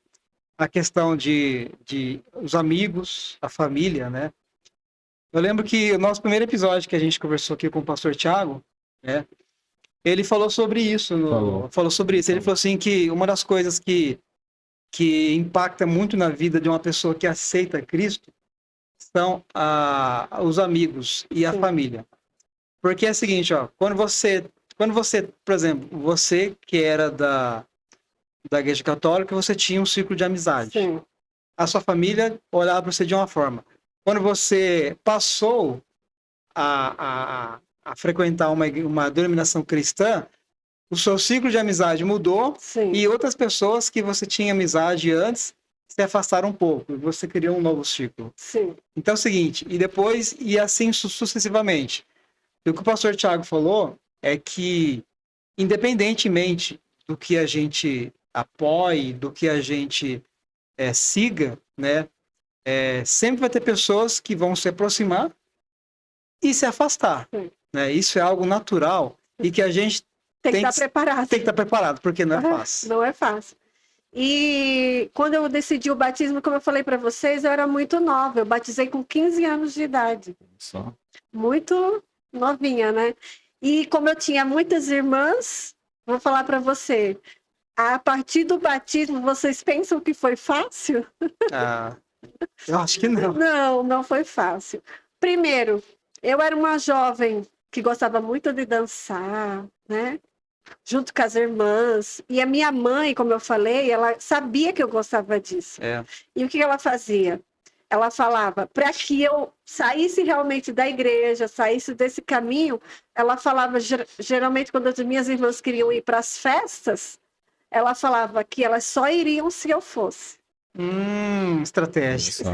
a questão de os amigos, a família, né? Eu lembro que o nosso primeiro episódio que a gente conversou aqui com o pastor Thiago, né? Ele falou sobre isso. Falou sobre isso. Ele falou assim que uma das coisas que impacta muito na vida de uma pessoa que aceita Cristo são os amigos e a família. Porque é o seguinte, ó, quando você, por exemplo, você que era da igreja católica, você tinha um ciclo de amizade. Sim. A sua família olhava para você de uma forma. Quando você passou a frequentar uma denominação cristã, o seu ciclo de amizade mudou. Sim. E outras pessoas que você tinha amizade antes se afastaram um pouco. E você criou um novo ciclo. Sim. Então é o seguinte, e assim sucessivamente. E o que o pastor Thiago falou é que, independentemente do que a gente apoie, do que a gente siga, né, sempre vai ter pessoas que vão se aproximar e se afastar. Né? Isso é algo natural e que a gente tem que estar preparado. Tem que estar preparado, porque não é fácil. Não é fácil. E quando eu decidi o batismo, como eu falei para vocês, eu era muito nova. Eu batizei com 15 anos de idade. Só. Muito novinha, né? E como eu tinha muitas irmãs, vou falar para você, a partir do batismo, vocês pensam que foi fácil? Ah, eu acho que não. Não, não foi fácil. Primeiro, eu era uma jovem que gostava muito de dançar, né? Junto com as irmãs. E a minha mãe, como eu falei, ela sabia que eu gostava disso. É. E o que ela fazia? Ela falava, para que eu saísse realmente da igreja, saísse desse caminho, ela falava, geralmente, quando as minhas irmãs queriam ir para as festas, ela falava que elas só iriam se eu fosse. Estratégia. Só.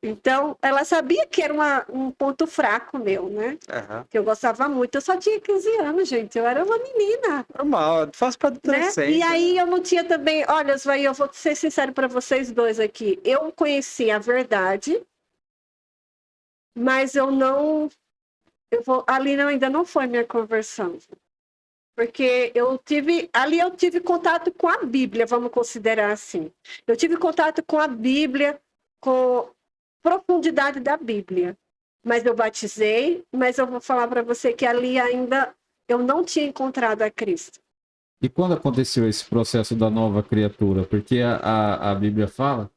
Então, ela sabia que era um ponto fraco meu, né? Aham. Que eu gostava muito. Eu só tinha 15 anos, gente. Eu era uma menina, Normal, faz para né? adolescente. E aí eu não tinha também... Olha, Osvaí, eu vou ser sincero para vocês dois aqui. Eu conheci a verdade, mas eu não... ali ainda não foi minha conversão. Porque ali eu tive contato com a Bíblia, vamos considerar assim. Eu tive contato com a Bíblia, com profundidade da Bíblia. Mas eu batizei, mas eu vou falar para você que ali ainda eu não tinha encontrado a Cristo. E quando aconteceu esse processo da nova criatura? Porque a Bíblia fala,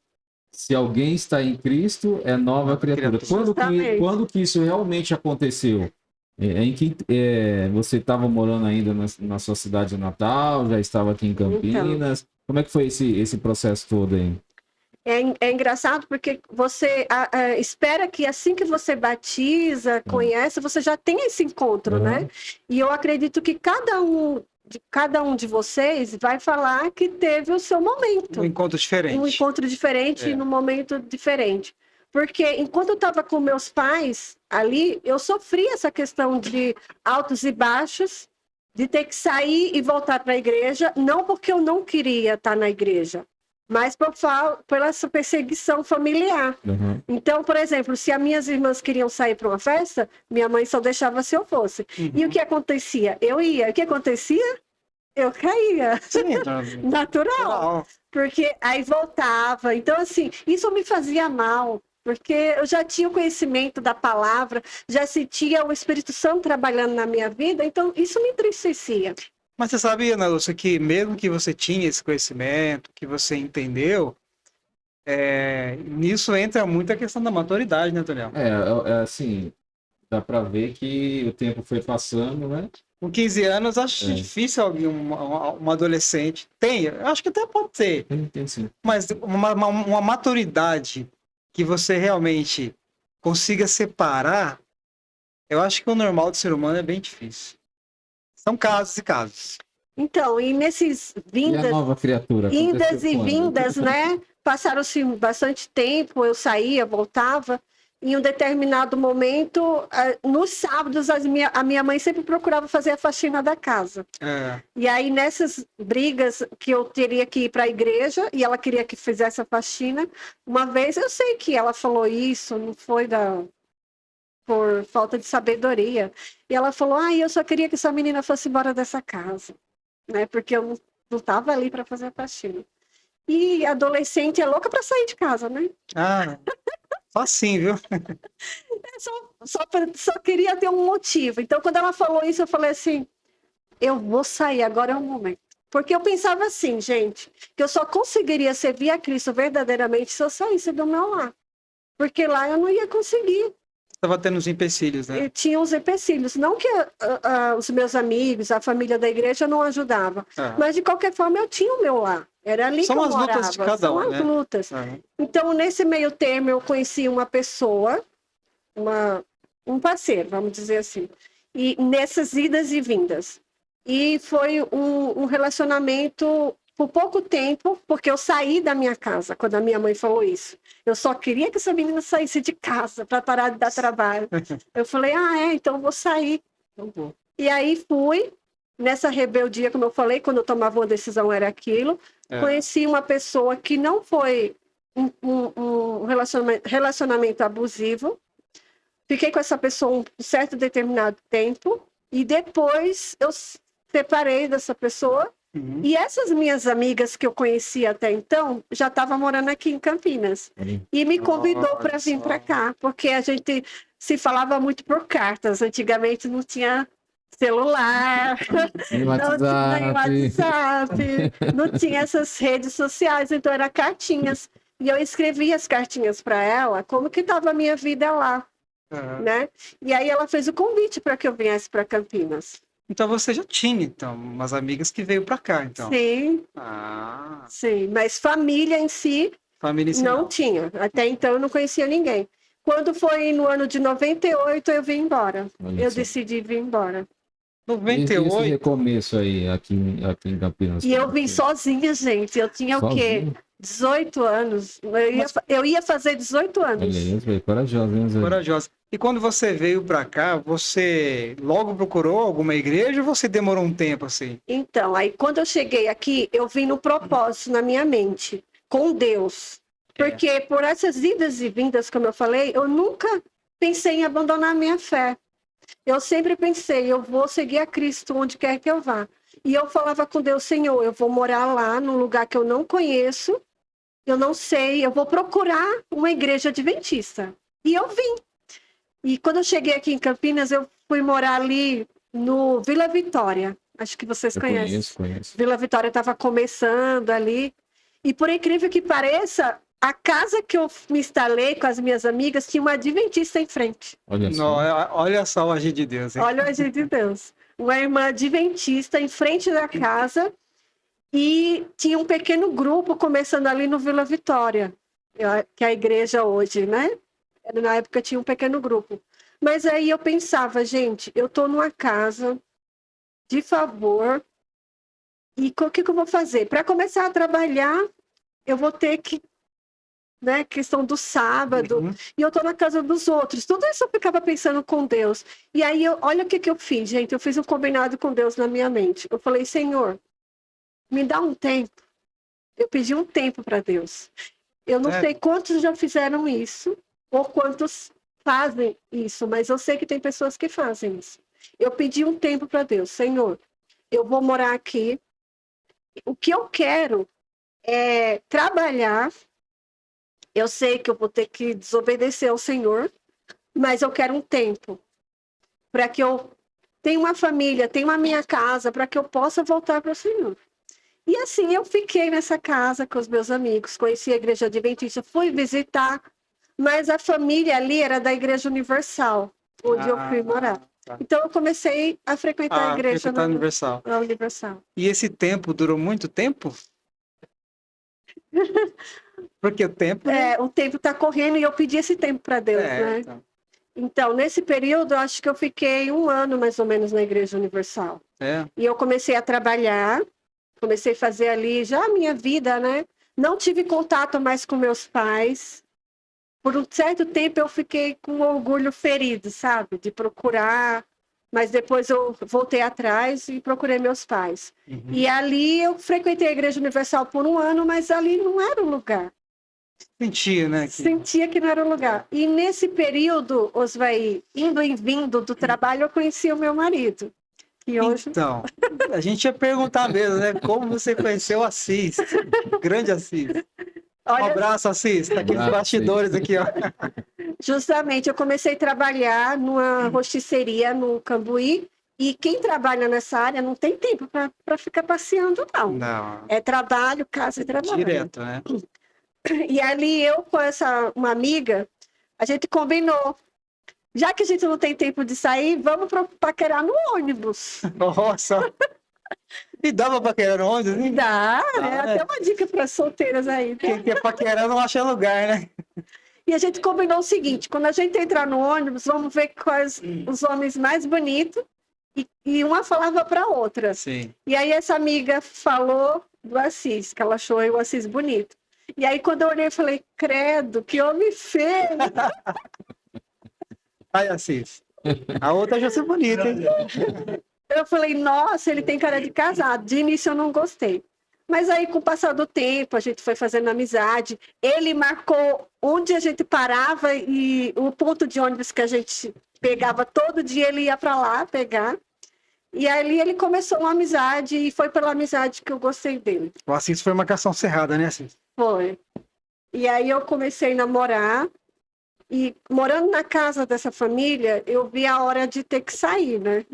se alguém está em Cristo, é nova criatura. Justamente. Quando que isso realmente aconteceu? Você estava morando ainda na sua cidade natal, já estava aqui em Campinas? Como é que foi esse processo todo aí? É engraçado porque você espera que assim que você batiza, conhece, você já tem esse encontro, né? E eu acredito que cada um de vocês vai falar que teve o seu momento. Um encontro diferente. Um encontro diferente, num momento diferente. Porque enquanto eu estava com meus pais ali, eu sofri essa questão de altos e baixos, de ter que sair e voltar para a igreja, não porque eu não queria estar na igreja, mas por essa perseguição familiar. Uhum. Então, por exemplo, se as minhas irmãs queriam sair para uma festa, minha mãe só deixava se eu fosse. E o que acontecia? Eu ia. O que acontecia? Eu caía. Sim, Natural. Porque aí voltava. Então, assim, isso me fazia mal. Porque eu já tinha o conhecimento da palavra, já sentia o Espírito Santo trabalhando na minha vida, então isso me entristecia. Mas você sabia, Ana Lúcia, que mesmo que você tinha esse conhecimento, que você entendeu, nisso entra muito a questão da maturidade, né, Antônio? Assim, dá para ver que o tempo foi passando, né? Com 15 anos, acho difícil alguém, um adolescente. Eu acho que até pode ter. Tem sim. Mas uma maturidade que você realmente consiga separar, eu acho que o normal do ser humano é bem difícil. São casos e casos. Então, e nesses E a nova criatura? indas e vindas, né? Passaram-se bastante tempo, eu saía, voltava. Em um determinado momento, nos sábados, a minha mãe sempre procurava fazer a faxina da casa. E aí, nessas brigas que eu teria que ir para a igreja, e ela queria que fizesse a faxina, uma vez eu sei que ela falou isso, não foi por falta de sabedoria. E ela falou, eu só queria que essa menina fosse embora dessa casa, né? Porque eu não estava ali para fazer a faxina. E adolescente é louca para sair de casa, né? Facinho, viu? Só queria ter um motivo. Então, quando ela falou isso, eu falei assim, eu vou sair, agora é o momento. Porque eu pensava assim, gente, que eu só conseguiria servir a Cristo verdadeiramente se eu saísse do meu lar. Porque lá eu não ia conseguir. Estava tendo uns empecilhos, né? Eu tinha uns empecilhos. Não que os meus amigos, a família da igreja não ajudavam. Mas, de qualquer forma, eu tinha o meu lar. Era ali que eu morava. São as lutas de cada um, né? São as lutas. Então, nesse meio termo, eu conheci uma pessoa, um parceiro, vamos dizer assim. E nessas idas e vindas. E foi um relacionamento por pouco tempo, porque eu saí da minha casa quando a minha mãe falou isso. Eu só queria que essa menina saísse de casa para parar de dar trabalho. Eu falei, então eu vou sair. E aí fui, nessa rebeldia, como eu falei, quando eu tomava uma decisão era aquilo. Conheci uma pessoa que não foi um relacionamento abusivo. Fiquei com essa pessoa um certo determinado tempo. E depois eu separei dessa pessoa Uhum. E essas minhas amigas que eu conhecia até então, já estavam morando aqui em Campinas. E me convidou para Olha vir só. para cá, porque a gente se falava muito por cartas. Antigamente não tinha celular, Nem não tinha WhatsApp. WhatsApp, não tinha essas redes sociais, então era cartinhas. E eu escrevia as cartinhas para ela, como que estava a minha vida lá, Aham. né? E aí ela fez o convite para que eu viesse para Campinas. Então você já tinha, então, umas amigas que veio pra cá, então. Sim, Ah, sim, mas família em si família não sinal. tinha. Até então eu não conhecia ninguém. Quando foi no ano de 98, eu vim embora. Olha Eu só. decidi vir embora. E esse 98. recomeço aí, aqui em Campinas? E eu como vim que- sozinha, gente. Eu tinha o quê? Sozinho? 18 anos. Mas- Eu ia fazer 18 Olha anos. aí, Zé, corajoso, hein, Zé? Corajosa. E quando você veio pra cá, você logo procurou alguma igreja ou você demorou um tempo assim? Então, aí quando eu cheguei aqui, eu vim no propósito na minha mente, com Deus. Porque por essas idas e vindas, como eu falei, eu nunca pensei em abandonar a minha fé. Eu sempre pensei, eu vou seguir a Cristo onde quer que eu vá. E eu falava com Deus, Senhor, eu vou morar lá num lugar que eu não conheço, eu não sei, eu vou procurar uma igreja adventista. E eu vim. E quando eu cheguei aqui em Campinas, eu fui morar ali no Vila Vitória. Acho que vocês Eu conhecem. conheço. Vila Vitória estava começando ali. E por incrível que pareça, a casa que eu me instalei com as minhas amigas tinha uma adventista em frente. Olha Não, só. olha só o agir de Deus, hein? Olha o agir de Deus. Uma irmã adventista em frente da casa e tinha um pequeno grupo começando ali no Vila Vitória, que é a igreja hoje, né? Na época tinha um pequeno grupo. Mas aí eu pensava, gente, eu tô numa casa de favor e o que eu vou fazer? Para começar a trabalhar, eu vou ter que, né, questão do sábado, Uhum. e eu tô na casa dos outros. Tudo isso eu ficava pensando com Deus. E aí, olha o que eu fiz, gente. Eu fiz um combinado com Deus na minha mente. Eu falei, Senhor, me dá um tempo. Eu pedi um tempo para Deus. Eu não É. sei quantos já fizeram isso, ou quantos fazem isso, mas eu sei que tem pessoas que fazem isso. Eu pedi um tempo para Deus. Senhor, eu vou morar aqui. O que eu quero é trabalhar. Eu sei que eu vou ter que desobedecer ao Senhor, mas eu quero um tempo para que eu tenha uma família, tenha uma minha casa, para que eu possa voltar para o Senhor. E assim eu fiquei nessa casa com os meus amigos, conheci a Igreja Adventista, fui visitar, mas a família ali era da Igreja Universal, onde eu fui morar. Tá. Então eu comecei a frequentar a igreja Frequentar a Universal. na Universal. E esse tempo durou muito tempo? Porque o tempo. O tempo está correndo e eu pedi esse tempo para Deus, né? Então. Então, nesse período, eu acho que eu fiquei 1 ano mais ou menos na Igreja Universal. É. E eu comecei a trabalhar, comecei a fazer ali já a minha vida, né? Não tive contato mais com meus pais. Por um certo tempo eu fiquei com um orgulho ferido, sabe? De procurar, mas depois eu voltei atrás e procurei meus pais. Uhum. E ali eu frequentei a Igreja Universal por 1 ano, mas ali não era o lugar. Sentia, né? Que... Sentia que não era o lugar. E nesse período, Osvaí, indo e vindo do trabalho, eu conheci o meu marido. E hoje... Então, a gente ia perguntar mesmo, né? Como você conheceu o Assis? Grande Assis. Um Olha, abraço, Assis. Tá aqui nos Abraço, bastidores aqui, ó. justamente, eu comecei a trabalhar numa rosticeria no Cambuí. E quem trabalha nessa área não tem tempo para ficar passeando, não. Não, É trabalho, casa e trabalho. direto, né? E ali eu com uma amiga, a gente combinou. Já que a gente não tem tempo de sair, vamos paquerar no ônibus. Nossa. E dá pra paquerar no ônibus? Hein? Dá, é né? até uma dica para solteiras aí. Né? Quem quer paquerar não acha lugar, né? E a gente combinou o seguinte, quando a gente entrar no ônibus, vamos ver quais os homens mais bonitos. E uma falava para outra. Sim. E aí essa amiga falou do Assis, que ela achou o Assis bonito. E aí quando eu olhei, eu falei, credo, que homem feio. Aí, Assis. A outra já ser bonita, hein? Eu falei, nossa, ele tem cara de casado. De início eu não gostei. Mas aí, com o passar do tempo, a gente foi fazendo amizade. Ele marcou onde a gente parava e o ponto de ônibus que a gente pegava todo dia, ele ia para lá pegar. E ali ele começou uma amizade e foi pela amizade que eu gostei dele. O Assis foi marcação cerrada, né, Assis? Foi. E aí eu comecei a namorar e morando na casa dessa família, eu vi a hora de ter que sair, né?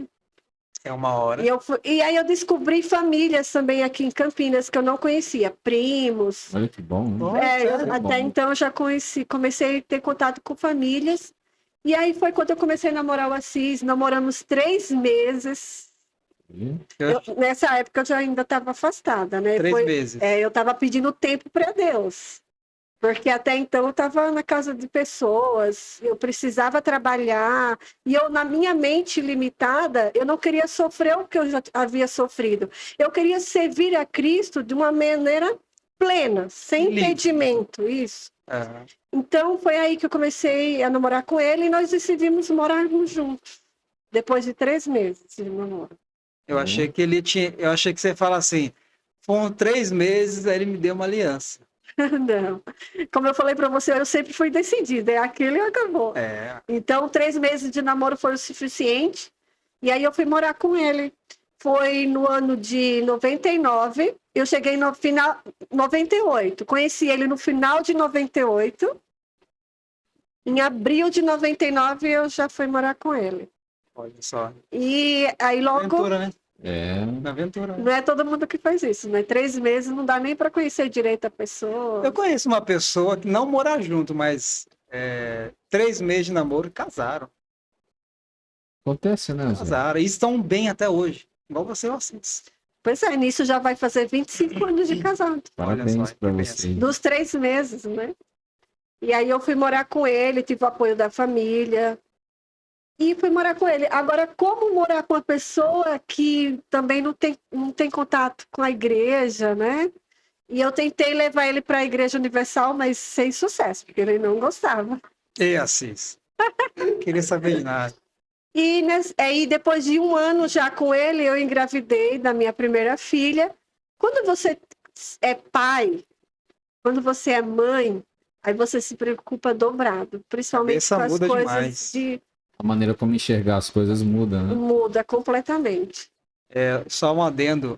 É uma hora. E aí eu descobri famílias também aqui em Campinas que eu não conhecia, primos. Olha que bom, né? Bom, Eu, bom. até então eu já comecei a ter contato com famílias. E aí foi quando eu comecei a namorar o Assis. Namoramos 3 meses. Nessa época eu já ainda estava afastada, né? 3 meses. Eu estava pedindo tempo para Deus. Porque até então eu estava na casa de pessoas, eu precisava trabalhar, e eu, na minha mente limitada, eu não queria sofrer o que eu já havia sofrido. Eu queria servir a Cristo de uma maneira plena, sem Livre. impedimento, isso. Aham. Então foi aí que eu comecei a namorar com ele e nós decidimos morarmos juntos, depois de 3 meses de namoro. Eu achei que eu achei que você ia falar assim, foram 3 meses, aí ele me deu uma aliança. Não, como eu falei para você, eu sempre fui decidida, é aquele e acabou. É, Então, 3 meses de namoro foi o suficiente. E aí eu fui morar com ele. Foi no ano de 99. Eu cheguei no final 98. Conheci ele no final de 98. Em abril de 99 eu já fui morar com ele. olha só. E aí logo Aventura, né? É. Na aventura. não é todo mundo que faz isso, né? 3 meses não dá nem para conhecer direito a pessoa. Eu conheço uma pessoa que não mora junto, mas 3 meses de namoro casaram. Acontece, né, Zé? Casaram. E estão bem até hoje. Igual você, o Assis. Pois é, nisso já vai fazer 25 anos de casado. Parabéns Olha só, pra que você. Dos 3 meses, né? E aí eu fui morar com ele, tive o apoio da família. E fui morar com ele. Agora, como morar com uma pessoa que também não tem contato com a igreja, né? E eu tentei levar ele para a Igreja Universal, mas sem sucesso, porque ele não gostava. E Assis? Queria saber de nada. E aí, depois de 1 ano já com ele, eu engravidei da minha primeira filha. Quando você é pai, quando você é mãe, aí você se preocupa dobrado, principalmente Cabeça com as muda coisas demais. A maneira como enxergar as coisas muda, né? Muda completamente. Só um adendo.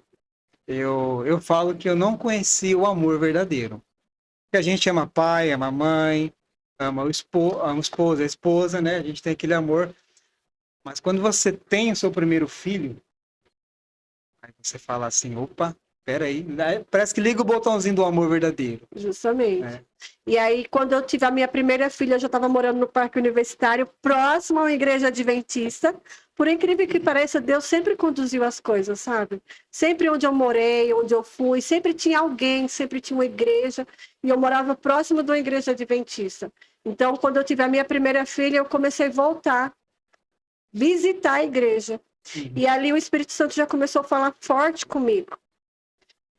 Eu falo que eu não conheci o amor verdadeiro. Porque a gente ama pai, ama mãe, ama o esposo, a esposa, né? A gente tem aquele amor. Mas quando você tem o seu primeiro filho, aí você fala assim, opa, peraí. Parece que liga o botãozinho do amor verdadeiro. Justamente. É. E aí, quando eu tive a minha primeira filha, eu já estava morando no Parque Universitário, próximo a uma igreja adventista. Por incrível que pareça, Deus sempre conduziu as coisas, sabe? Sempre onde eu morei, onde eu fui, sempre tinha alguém, sempre tinha uma igreja. E eu morava próximo de uma igreja adventista. Então, quando eu tive a minha primeira filha, eu comecei a voltar, visitar a igreja. E ali o Espírito Santo já começou a falar forte comigo.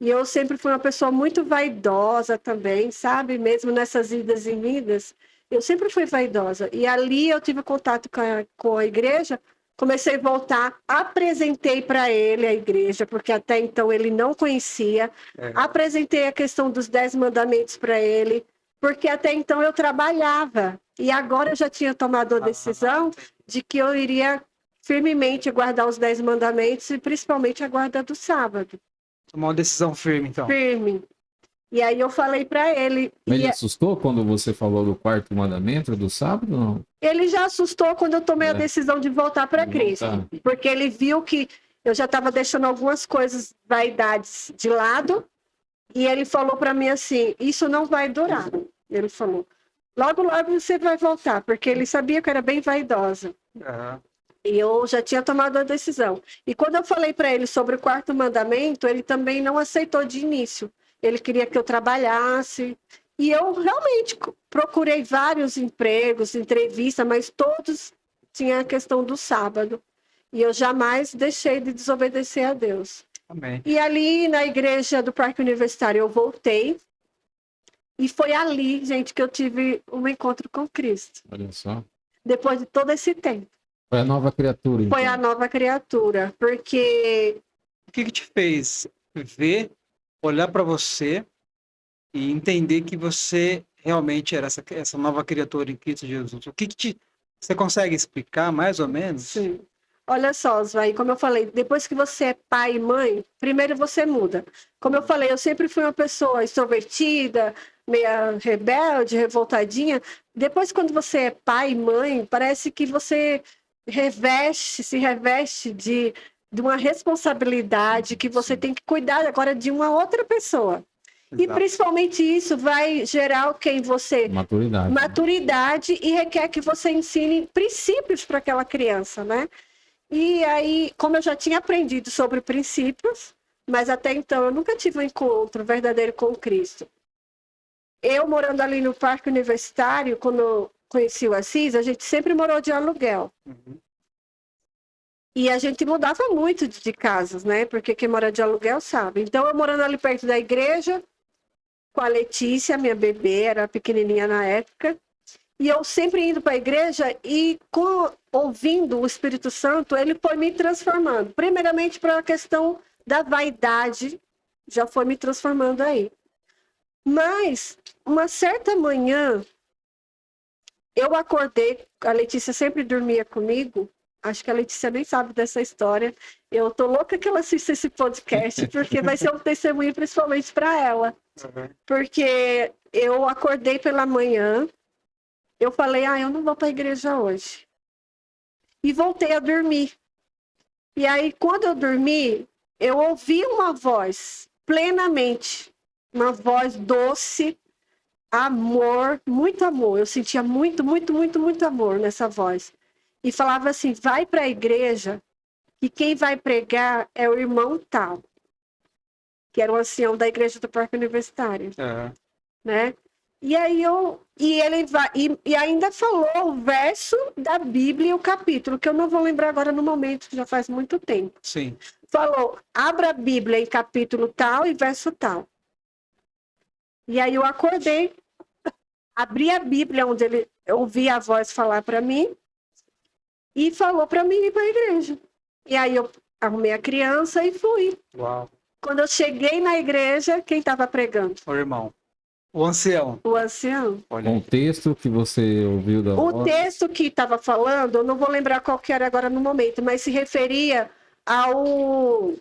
E eu sempre fui uma pessoa muito vaidosa também, sabe? Mesmo nessas idas e vindas, eu sempre fui vaidosa. E ali eu tive contato com a igreja, comecei a voltar, apresentei para ele a igreja, porque até então ele não conhecia. Apresentei a questão dos 10 mandamentos para ele, porque até então eu trabalhava. E agora eu já tinha tomado a decisão de que eu iria firmemente guardar os 10 mandamentos e principalmente a guarda do sábado. Tomar uma decisão firme, então. Firme. E aí eu falei para ele. Ele assustou quando você falou do 4º mandamento do sábado? Não? Ele já assustou quando eu tomei a decisão de voltar para Cristo. Porque ele viu que eu já estava deixando algumas coisas, vaidades, de lado. E ele falou para mim assim: isso não vai durar. Ele falou: logo, logo você vai voltar. Porque ele sabia que eu era bem vaidosa. Uhum. E eu já tinha tomado a decisão. E quando eu falei para ele sobre o 4º mandamento, ele também não aceitou de início. Ele queria que eu trabalhasse. E eu realmente procurei vários empregos, entrevistas, mas todos tinham a questão do sábado. E eu jamais deixei de desobedecer a Deus. Amém. E ali na igreja do Parque Universitário eu voltei. E foi ali, gente, que eu tive um encontro com Cristo. Olha só. Depois de todo esse tempo. Foi a nova criatura, então. Foi a nova criatura, porque... O que te fez ver, olhar para você e entender que você realmente era essa nova criatura em Cristo Jesus? O que você consegue explicar, mais ou menos? Sim. Olha só, Oswai, como eu falei, depois que você é pai e mãe, primeiro você muda. Como eu falei, eu sempre fui uma pessoa extrovertida, meia rebelde, revoltadinha. Depois, quando você é pai e mãe, parece que você se reveste de uma responsabilidade que você tem que cuidar agora de uma outra pessoa. E Exato. principalmente isso vai gerar o que em você? Maturidade. Maturidade e requer que você ensine princípios para aquela criança, né? E aí, como eu já tinha aprendido sobre princípios, mas até então eu nunca tive um encontro verdadeiro com Cristo. Eu morando ali no Parque Universitário, quando eu conheci o Assis, a gente sempre morou de aluguel. Uhum. E a gente mudava muito de casas, né? Porque quem mora de aluguel sabe. Então, eu morando ali perto da igreja, com a Letícia, minha bebê, era pequenininha na época. E eu sempre indo para a igreja e ouvindo o Espírito Santo, ele foi me transformando. Primeiramente, para a questão da vaidade, já foi me transformando aí. Mas, uma certa manhã, eu acordei, a Letícia sempre dormia comigo, acho que a Letícia nem sabe dessa história. Eu tô louca que ela assista esse podcast, porque vai ser um testemunho principalmente para ela. Uhum. Porque eu acordei pela manhã, eu falei, eu não vou para a igreja hoje. E voltei a dormir. E aí, quando eu dormi, eu ouvi uma voz plenamente, uma voz doce, amor, muito amor. Eu sentia muito, muito, muito, muito amor nessa voz. E falava assim, vai para a igreja e quem vai pregar é o irmão tal, que era o ancião da igreja do Parque Universitário, Uhum. né? E aí ele vai e ainda falou o verso da Bíblia e o capítulo, que eu não vou lembrar agora no momento, que já faz muito tempo. Sim. Falou, abra a Bíblia em capítulo tal e verso tal. E aí eu acordei, abri a Bíblia onde ele ouvi a voz falar para mim e falou para mim ir para a igreja. E aí eu arrumei a criança e fui. Uau. Quando eu cheguei na igreja, quem estava pregando? O irmão. O ancião. O ancião. Olha. Com o texto que você ouviu da O voz. texto que estava falando, eu não vou lembrar qual que era agora no momento, mas se referia ao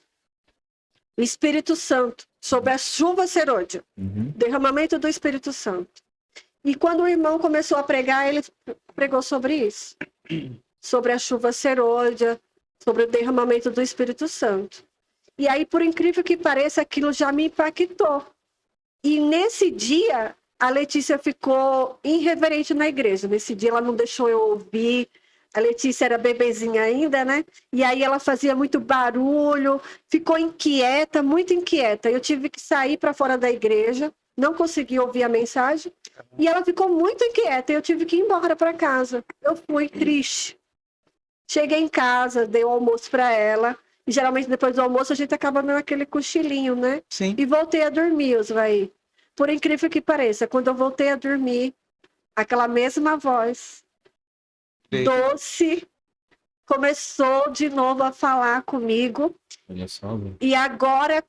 Espírito Santo, sobre a chuva serôdia, Uhum. derramamento do Espírito Santo. E quando o irmão começou a pregar, ele pregou sobre isso, sobre a chuva serôdia, sobre o derramamento do Espírito Santo. E aí, por incrível que pareça, aquilo já me impactou. E nesse dia, a Letícia ficou irreverente na igreja. Nesse dia, ela não deixou eu ouvir. A Letícia era bebezinha ainda, né? E aí ela fazia muito barulho, ficou inquieta, muito inquieta. Eu tive que sair para fora da igreja, não consegui ouvir a mensagem. E ela ficou muito inquieta, eu tive que ir embora para casa. Eu fui triste. Cheguei em casa, dei o almoço para ela. E geralmente depois do almoço a gente acaba dando aquele cochilinho, né? Sim. E voltei a dormir, Oswai. Por incrível que pareça, quando eu voltei a dormir, aquela mesma voz doce começou de novo a falar comigo. Olha só, velho. E agora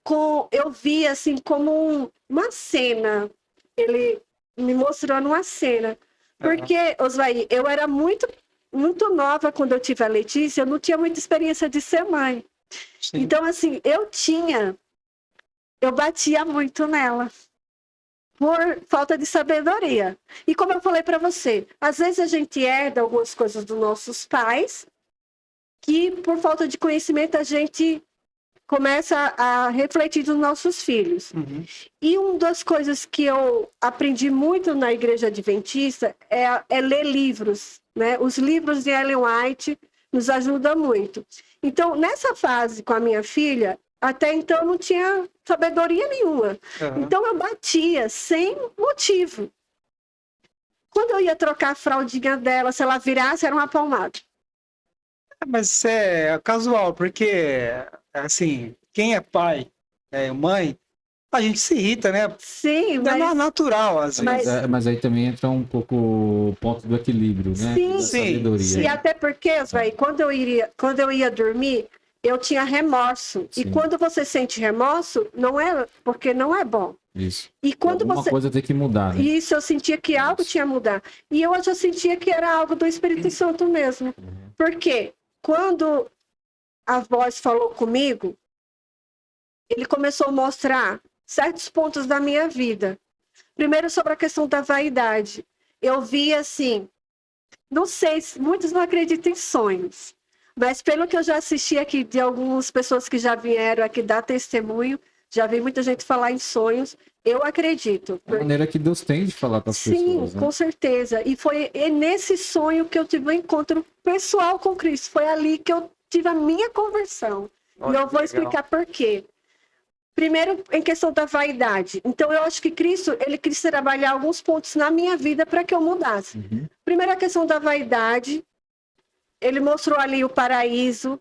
eu vi assim como uma cena. Ele me mostrando uma cena. Porque, Oswai, eu era muito, muito nova quando eu tive a Letícia, eu não tinha muita experiência de ser mãe. Sim. Então, assim, eu batia muito nela. Por falta de sabedoria. E como eu falei para você, às vezes a gente herda algumas coisas dos nossos pais, que por falta de conhecimento a gente começa a refletir nos nossos filhos. Uhum. E uma das coisas que eu aprendi muito na Igreja Adventista é ler livros, né? Os livros de Ellen White nos ajudam muito. Então, nessa fase com a minha filha, até então não tinha sabedoria nenhuma. Uhum. Então eu batia sem motivo. Quando eu ia trocar a fraldinha dela, se ela virasse, era uma palmada. Mas isso é casual, porque, assim, quem é pai, mãe, a gente se irrita, né? Sim, É mas natural, às Mas- vezes. Mas aí também entra um pouco o ponto do equilíbrio, né? Sim, Da sim, sabedoria. sim. e até porque, véi, quando eu ia dormir, eu tinha remorso. E Sim. quando você sente remorso, não é porque não é bom. Isso. E quando Alguma você coisa tem que mudar, né? Isso, eu sentia que algo Isso. tinha mudar. E eu já sentia que era algo do Espírito Santo mesmo. Uhum. Porque quando a voz falou comigo, ele começou a mostrar certos pontos da minha vida. Primeiro, sobre a questão da vaidade. Eu vi assim, não sei, muitos não acreditam em sonhos, mas pelo que eu já assisti aqui de algumas pessoas que já vieram aqui dar testemunho, já vi muita gente falar em sonhos, eu acredito. A maneira que Deus tem de falar com as Sim, pessoas, né? com certeza. E foi nesse sonho que eu tive um encontro pessoal com Cristo. Foi ali que eu tive a minha conversão. Olha E eu que vou legal. explicar por quê. Primeiro, em questão da vaidade. Então, eu acho que Cristo, ele quis trabalhar alguns pontos na minha vida para que eu mudasse. Uhum. Primeiro, a questão da vaidade. Ele mostrou ali o paraíso,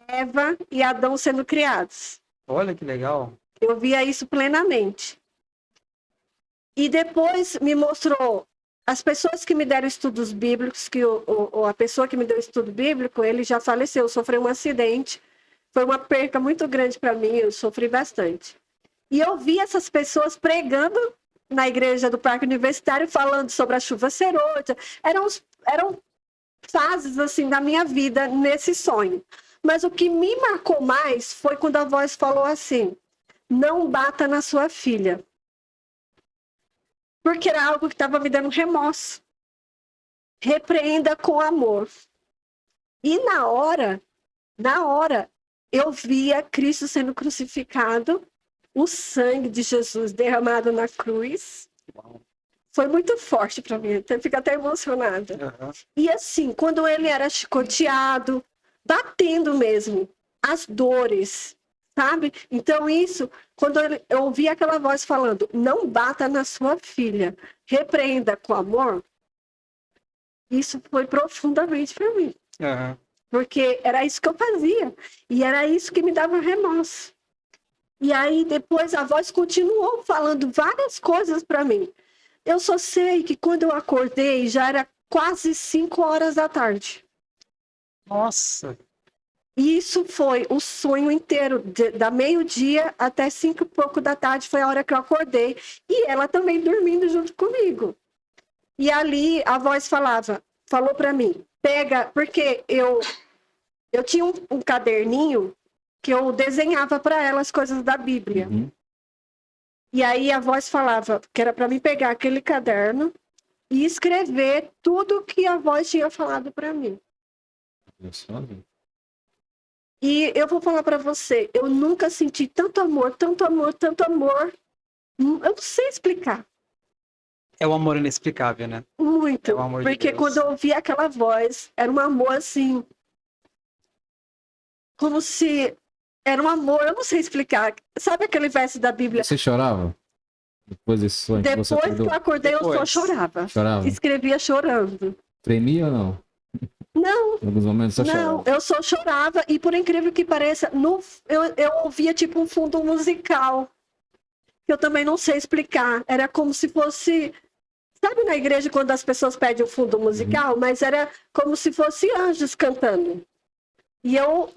Eva e Adão sendo criados. Olha que legal. Eu via isso plenamente. E depois me mostrou as pessoas que me deram estudos bíblicos, que a pessoa que me deu estudo bíblico, ele já faleceu, sofreu um acidente. Foi uma perca muito grande para mim, eu sofri bastante. E eu vi essas pessoas pregando na igreja do Parque Universitário, falando sobre a chuva serôdia. Eram fases assim da minha vida nesse sonho. Mas o que me marcou mais foi quando a voz falou assim: não bata na sua filha. Porque era algo que estava me dando remorso. Repreenda com amor. E na hora, eu via Cristo sendo crucificado, o sangue de Jesus derramado na cruz. Foi muito forte para mim, fico até emocionada. Uhum. E assim, quando ele era chicoteado, batendo mesmo, as dores, sabe? Então isso, quando eu ouvi aquela voz falando, não bata na sua filha, repreenda com amor, isso foi profundamente para mim. Uhum. Porque era isso que eu fazia. E era isso que me dava remorso. E aí depois a voz continuou falando várias coisas para mim. Eu só sei que quando eu acordei já era quase 5 horas da tarde. Nossa. E isso foi o sonho inteiro, da meio-dia até 5 e pouco da tarde, foi a hora que eu acordei. E ela também dormindo junto comigo. E ali a voz falou para mim, pega, porque eu tinha um caderninho que eu desenhava para ela as coisas da Bíblia. Uhum. E aí a voz falava que era para mim pegar aquele caderno e escrever tudo que a voz tinha falado para mim. Eu só vi. E eu vou falar para você, eu nunca senti tanto amor, tanto amor, tanto amor. Eu não sei explicar. É o amor inexplicável, né? Muito. É o amor de Porque Deus. quando eu ouvi aquela voz, era um amor assim. Como se. Era um amor, eu não sei explicar. Sabe aquele verso da Bíblia? Você chorava? Depois desse sonho que você Depois que acordou? eu acordei, eu só Depois. chorava. Chorava? Escrevia chorando. Tremia ou não? Não, Em alguns momentos só não, chorava. eu só chorava. E por incrível que pareça, eu ouvia tipo um fundo musical. Que eu também não sei explicar. Era como se fosse. Sabe na igreja quando as pessoas pedem um fundo musical? Mas era como se fosse anjos cantando. E eu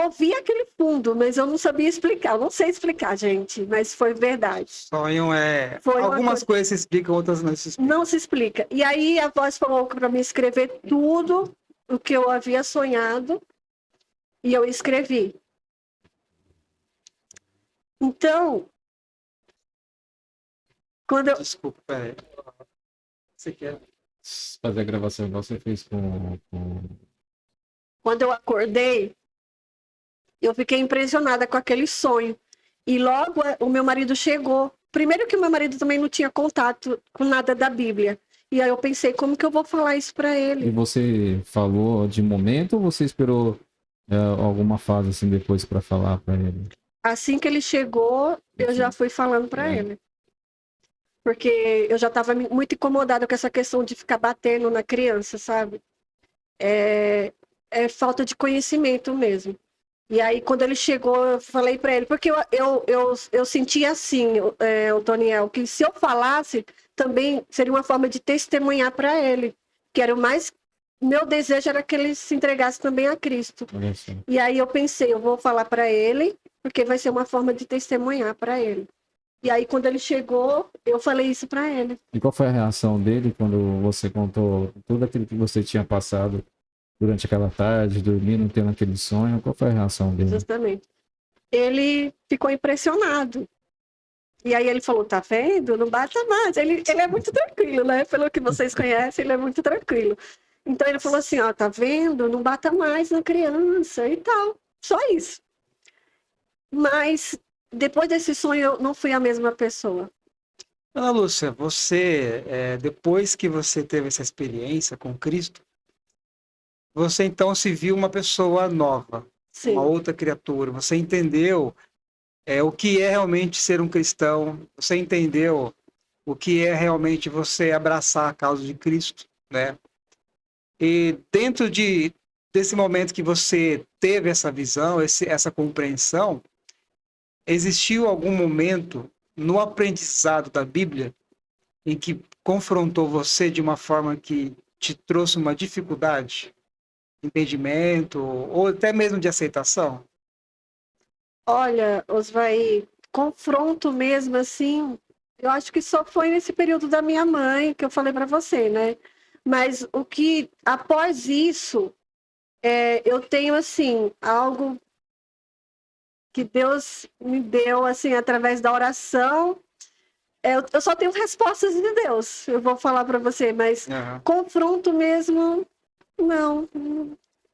ouvi aquele fundo, mas eu não sabia explicar. Eu não sei explicar, gente, mas foi verdade. Sonho é. Foi uma Algumas coisa- coisas se explicam, outras não se explicam. Não se explica. E aí a voz falou para mim escrever tudo o que eu havia sonhado e eu escrevi. Então, quando eu, Desculpa, peraí. Você quer? Fazer a gravação igual você fez quando eu acordei, eu fiquei impressionada com aquele sonho. E logo o meu marido chegou. Primeiro que o meu marido também não tinha contato com nada da Bíblia. E aí eu pensei, como que eu vou falar isso para E ele? você falou de momento ou você esperou alguma fase assim depois pra falar pra ele? Assim que ele chegou, eu já fui falando para É. ele. Porque eu já estava muito incomodada com essa questão de ficar batendo na criança, sabe? É falta de conhecimento mesmo. E aí, quando ele chegou, eu falei para ele, porque eu sentia assim, o Toniel, que se eu falasse, também seria uma forma de testemunhar para ele. Que era o mais. Meu desejo era que ele se entregasse também a Cristo. Olha só. E aí eu pensei, eu vou falar para ele, porque vai ser uma forma de testemunhar para ele. E aí, quando ele chegou, eu falei isso para ele. E qual foi a reação dele quando você contou tudo aquilo que você tinha passado durante aquela tarde, dormindo, tendo aquele sonho? Qual foi a reação dele? Justamente. Ele ficou impressionado. E aí ele falou, tá vendo? Não bata mais. Ele é muito tranquilo, né? Pelo que vocês conhecem, ele é muito tranquilo. Então ele falou assim, ó, tá vendo? Não bata mais na criança e tal. Só isso. Mas depois desse sonho eu não fui a mesma pessoa. Ana Lúcia, você, depois que você teve essa experiência com Cristo, você então se viu uma pessoa nova, Sim. uma outra criatura. Você entendeu o que é realmente ser um cristão. Você entendeu o que é realmente você abraçar a causa de Cristo, né? E dentro desse momento que você teve essa visão, essa compreensão, existiu algum momento no aprendizado da Bíblia em que confrontou você de uma forma que te trouxe uma dificuldade, entendimento, ou até mesmo de aceitação? Olha, Osvaí, confronto mesmo assim, eu acho que só foi nesse período da minha mãe que eu falei para você, né? Mas o que, após isso, eu tenho, assim, algo que Deus me deu, assim, através da oração. Eu só tenho respostas de Deus, eu vou falar para você, mas confronto mesmo, não.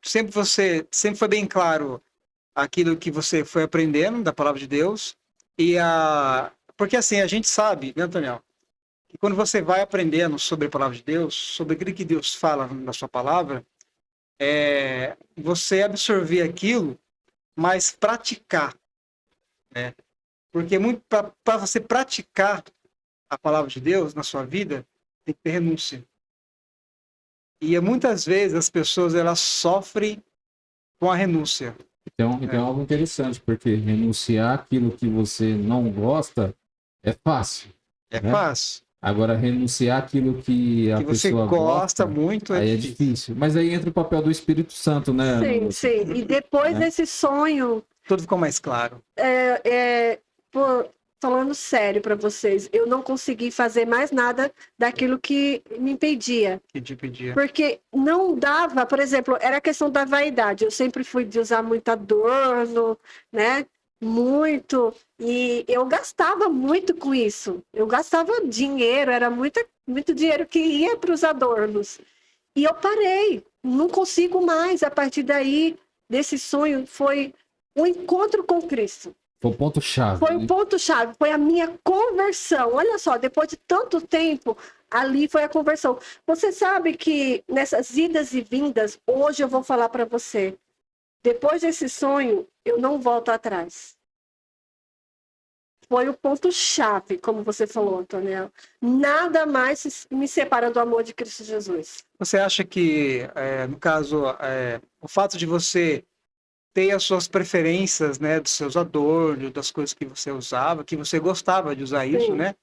Sempre foi bem claro aquilo que você foi aprendendo da palavra de Deus, porque assim, a gente sabe, né, Daniel, que quando você vai aprendendo sobre a palavra de Deus, sobre aquilo que Deus fala na sua palavra, você absorver aquilo, mas praticar, né? Porque para você praticar a palavra de Deus na sua vida, tem que ter renúncia. E muitas vezes as pessoas elas sofrem com a renúncia. Então é algo interessante, porque renunciar aquilo que você não gosta é fácil. É né? fácil. Agora, renunciar aquilo que a Que você pessoa gosta muito, aí é difícil. Mas aí entra o papel do Espírito Santo, né? Sim, sim. E depois desse sonho, tudo ficou mais claro. Falando sério para vocês, eu não consegui fazer mais nada daquilo que me impedia. Que te impedia. Porque não dava, por exemplo, era a questão da vaidade. Eu sempre fui de usar muito adorno, né? Muito. E eu gastava muito com isso. Eu gastava dinheiro, era muito dinheiro que ia para os adornos. E eu parei, não consigo mais. A partir daí, desse sonho, foi um encontro com Cristo. Foi o ponto-chave. Foi o ponto-chave, foi a minha conversão. Olha só, depois de tanto tempo, ali foi a conversão. Você sabe que nessas idas e vindas, hoje eu vou falar para você, depois desse sonho, eu não volto atrás. Foi o ponto-chave, como você falou, Antônio. Nada mais me separa do amor de Cristo Jesus. Você acha que, no caso, o fato de você ter as suas preferências, né, dos seus adornos, das coisas que você usava, que você gostava de usar isso, né?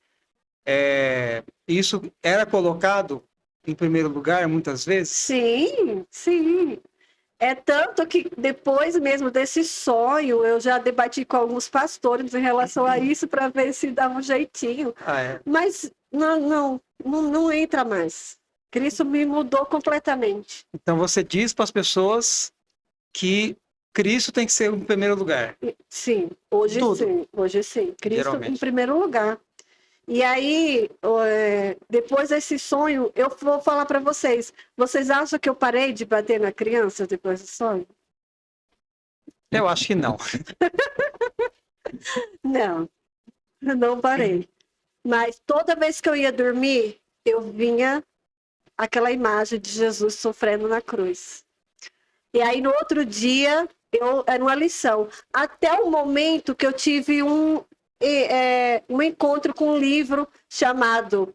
Isso era colocado em primeiro lugar muitas vezes? Sim, sim. É tanto que depois mesmo desse sonho, eu já debati com alguns pastores em relação a isso para ver se dava um jeitinho. Mas não entra mais. Cristo me mudou completamente. Então você diz para as pessoas que Cristo tem que ser em primeiro lugar. Sim, hoje sim. Cristo Geralmente. Em primeiro lugar. E aí, depois desse sonho, eu vou falar para vocês. Vocês acham que eu parei de bater na criança depois do sonho? Eu acho que não. Não parei. Mas toda vez que eu ia dormir, eu vinha aquela imagem de Jesus sofrendo na cruz. E aí, no outro dia, era uma lição. Até o momento que eu tive um encontro com um livro chamado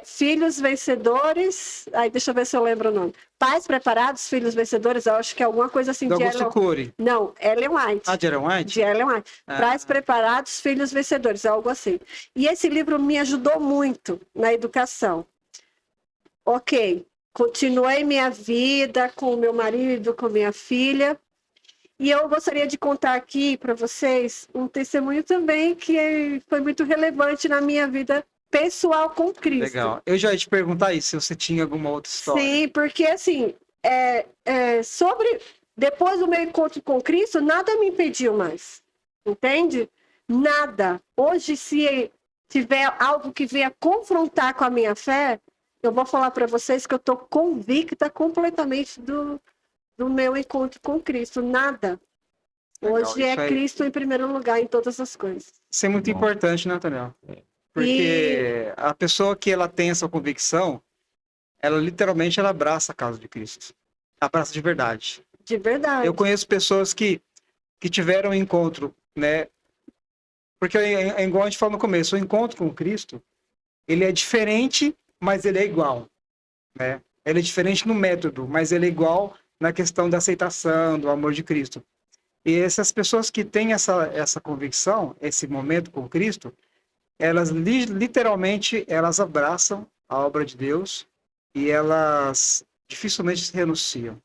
Filhos Vencedores. Deixa eu ver se eu lembro o nome. Pais Preparados, Filhos Vencedores. Eu acho que é alguma coisa assim. Do Augusto Cury. Não, Ellen White. De Ellen White? De Ellen White. Pais Preparados, Filhos Vencedores. Algo assim. E esse livro me ajudou muito na educação. Ok. Continuei minha vida com meu marido, com minha filha. E eu gostaria de contar aqui para vocês um testemunho também que foi muito relevante na minha vida pessoal com Cristo. Legal. Eu já ia te perguntar isso, se você tinha alguma outra história. Sim, porque assim, sobre depois do meu encontro com Cristo, nada me impediu mais. Entende? Nada. Hoje, se tiver algo que venha confrontar com a minha fé, eu vou falar para vocês que eu estou convicta completamente do meu encontro com Cristo. Nada. Legal, Hoje é isso aí. Cristo em primeiro lugar em todas as coisas. Isso é muito Bom. importante, né, Antonio? Porque a pessoa que ela tem essa convicção, ela literalmente ela abraça a causa de Cristo. Abraça de verdade. De verdade. Eu conheço pessoas que tiveram um encontro, né? Porque é igual a gente falou no começo, o encontro com Cristo, ele é diferente, mas ele é igual, né? Ele é diferente no método, mas ele é igual na questão da aceitação, do amor de Cristo. E essas pessoas que têm essa convicção, esse momento com Cristo, elas literalmente elas abraçam a obra de Deus e elas dificilmente renunciam.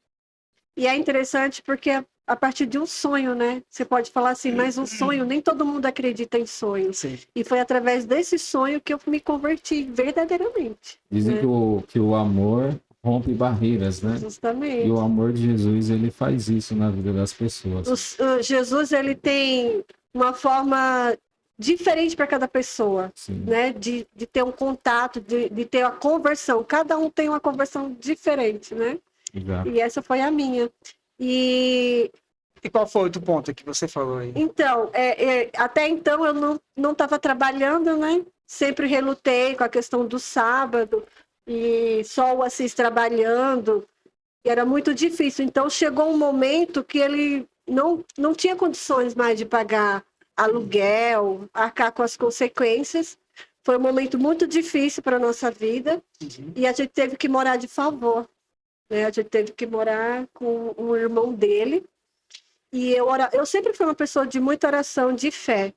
E é interessante porque a partir de um sonho, né? Você pode falar assim, mas um sonho, nem todo mundo acredita em sonhos. Sim. E foi através desse sonho que eu me converti verdadeiramente. Dizem né? que o amor rompe barreiras, né? Justamente. E o amor de Jesus, ele faz isso na vida das pessoas. Jesus, ele tem uma forma diferente para cada pessoa, Sim. né? De ter um contato, de ter uma conversão. Cada um tem uma conversão diferente, né? Exato. E essa foi a minha. E qual foi o outro ponto que você falou aí? então, até então eu não estava trabalhando, né? Sempre relutei com a questão do sábado e só o Assis trabalhando. E era muito difícil. Então chegou um momento que ele não tinha condições mais de pagar aluguel, arcar com as consequências. Foi um momento muito difícil para a nossa vida. Uhum. E a gente teve que morar de favor. Né? A gente teve que morar com um irmão dele. E eu sempre fui uma pessoa de muita oração, de fé.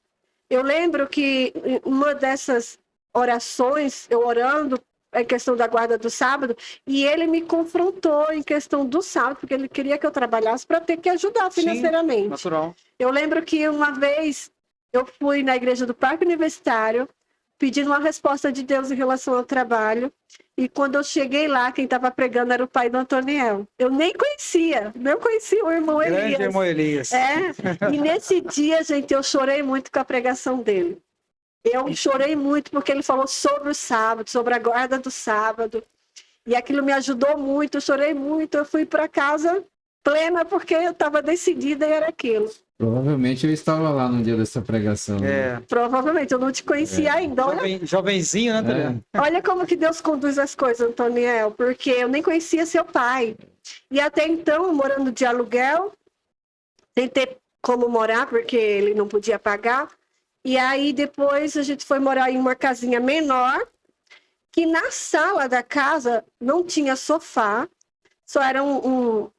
Eu lembro que uma dessas orações, eu orando em questão da guarda do sábado, e ele me confrontou em questão do sábado, porque ele queria que eu trabalhasse para ter que ajudar financeiramente. Sim, natural. Eu lembro que uma vez eu fui na igreja do Parque Universitário, pedindo uma resposta de Deus em relação ao trabalho. E quando eu cheguei lá, quem estava pregando era o pai do Antoniel. Eu nem conhecia, não conhecia o irmão Grande Elias. irmão Elias. E nesse dia, gente, eu chorei muito com a pregação dele. Eu chorei muito porque ele falou sobre o sábado, sobre a guarda do sábado. E aquilo me ajudou muito, eu chorei muito. Eu fui para casa plena porque eu estava decidida e era aquilo. Provavelmente eu estava lá no dia dessa pregação. Provavelmente, eu não te conhecia ainda. Olha, jovenzinho, né, Antoniel? olha como que Deus conduz as coisas, Antoniel, porque eu nem conhecia seu pai. E até então, morando de aluguel, sem ter como morar, porque ele não podia pagar. E aí, depois, a gente foi morar em uma casinha menor, que na sala da casa não tinha sofá, só era um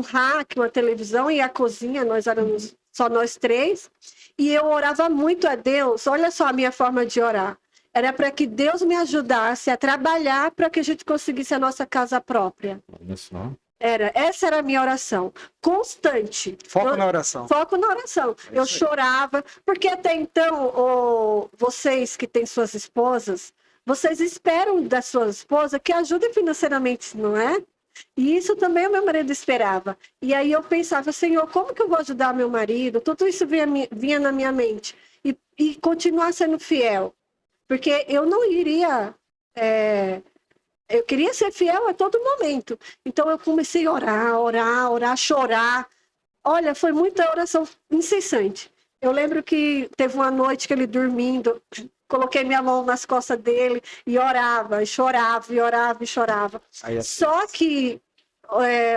rack, uma televisão e a cozinha, nós éramos só nós três. E eu orava muito a Deus, olha só a minha forma de orar. Era para que Deus me ajudasse a trabalhar para que a gente conseguisse a nossa casa própria. Olha só. Essa era a minha oração, constante. Foco na oração. Foco na oração. Eu chorava, porque até então, vocês que têm suas esposas, vocês esperam da sua esposa que ajude financeiramente, não é? E isso também o meu marido esperava. E aí eu pensava, Senhor, como que eu vou ajudar meu marido? Tudo isso vinha na minha mente. E continuar sendo fiel. Porque eu não iria... eu queria ser fiel a todo momento. Então eu comecei a orar, chorar. Olha, foi muita oração incessante. Eu lembro que teve uma noite que ele dormindo, coloquei minha mão nas costas dele e orava, e chorava, e orava, e chorava. Só que,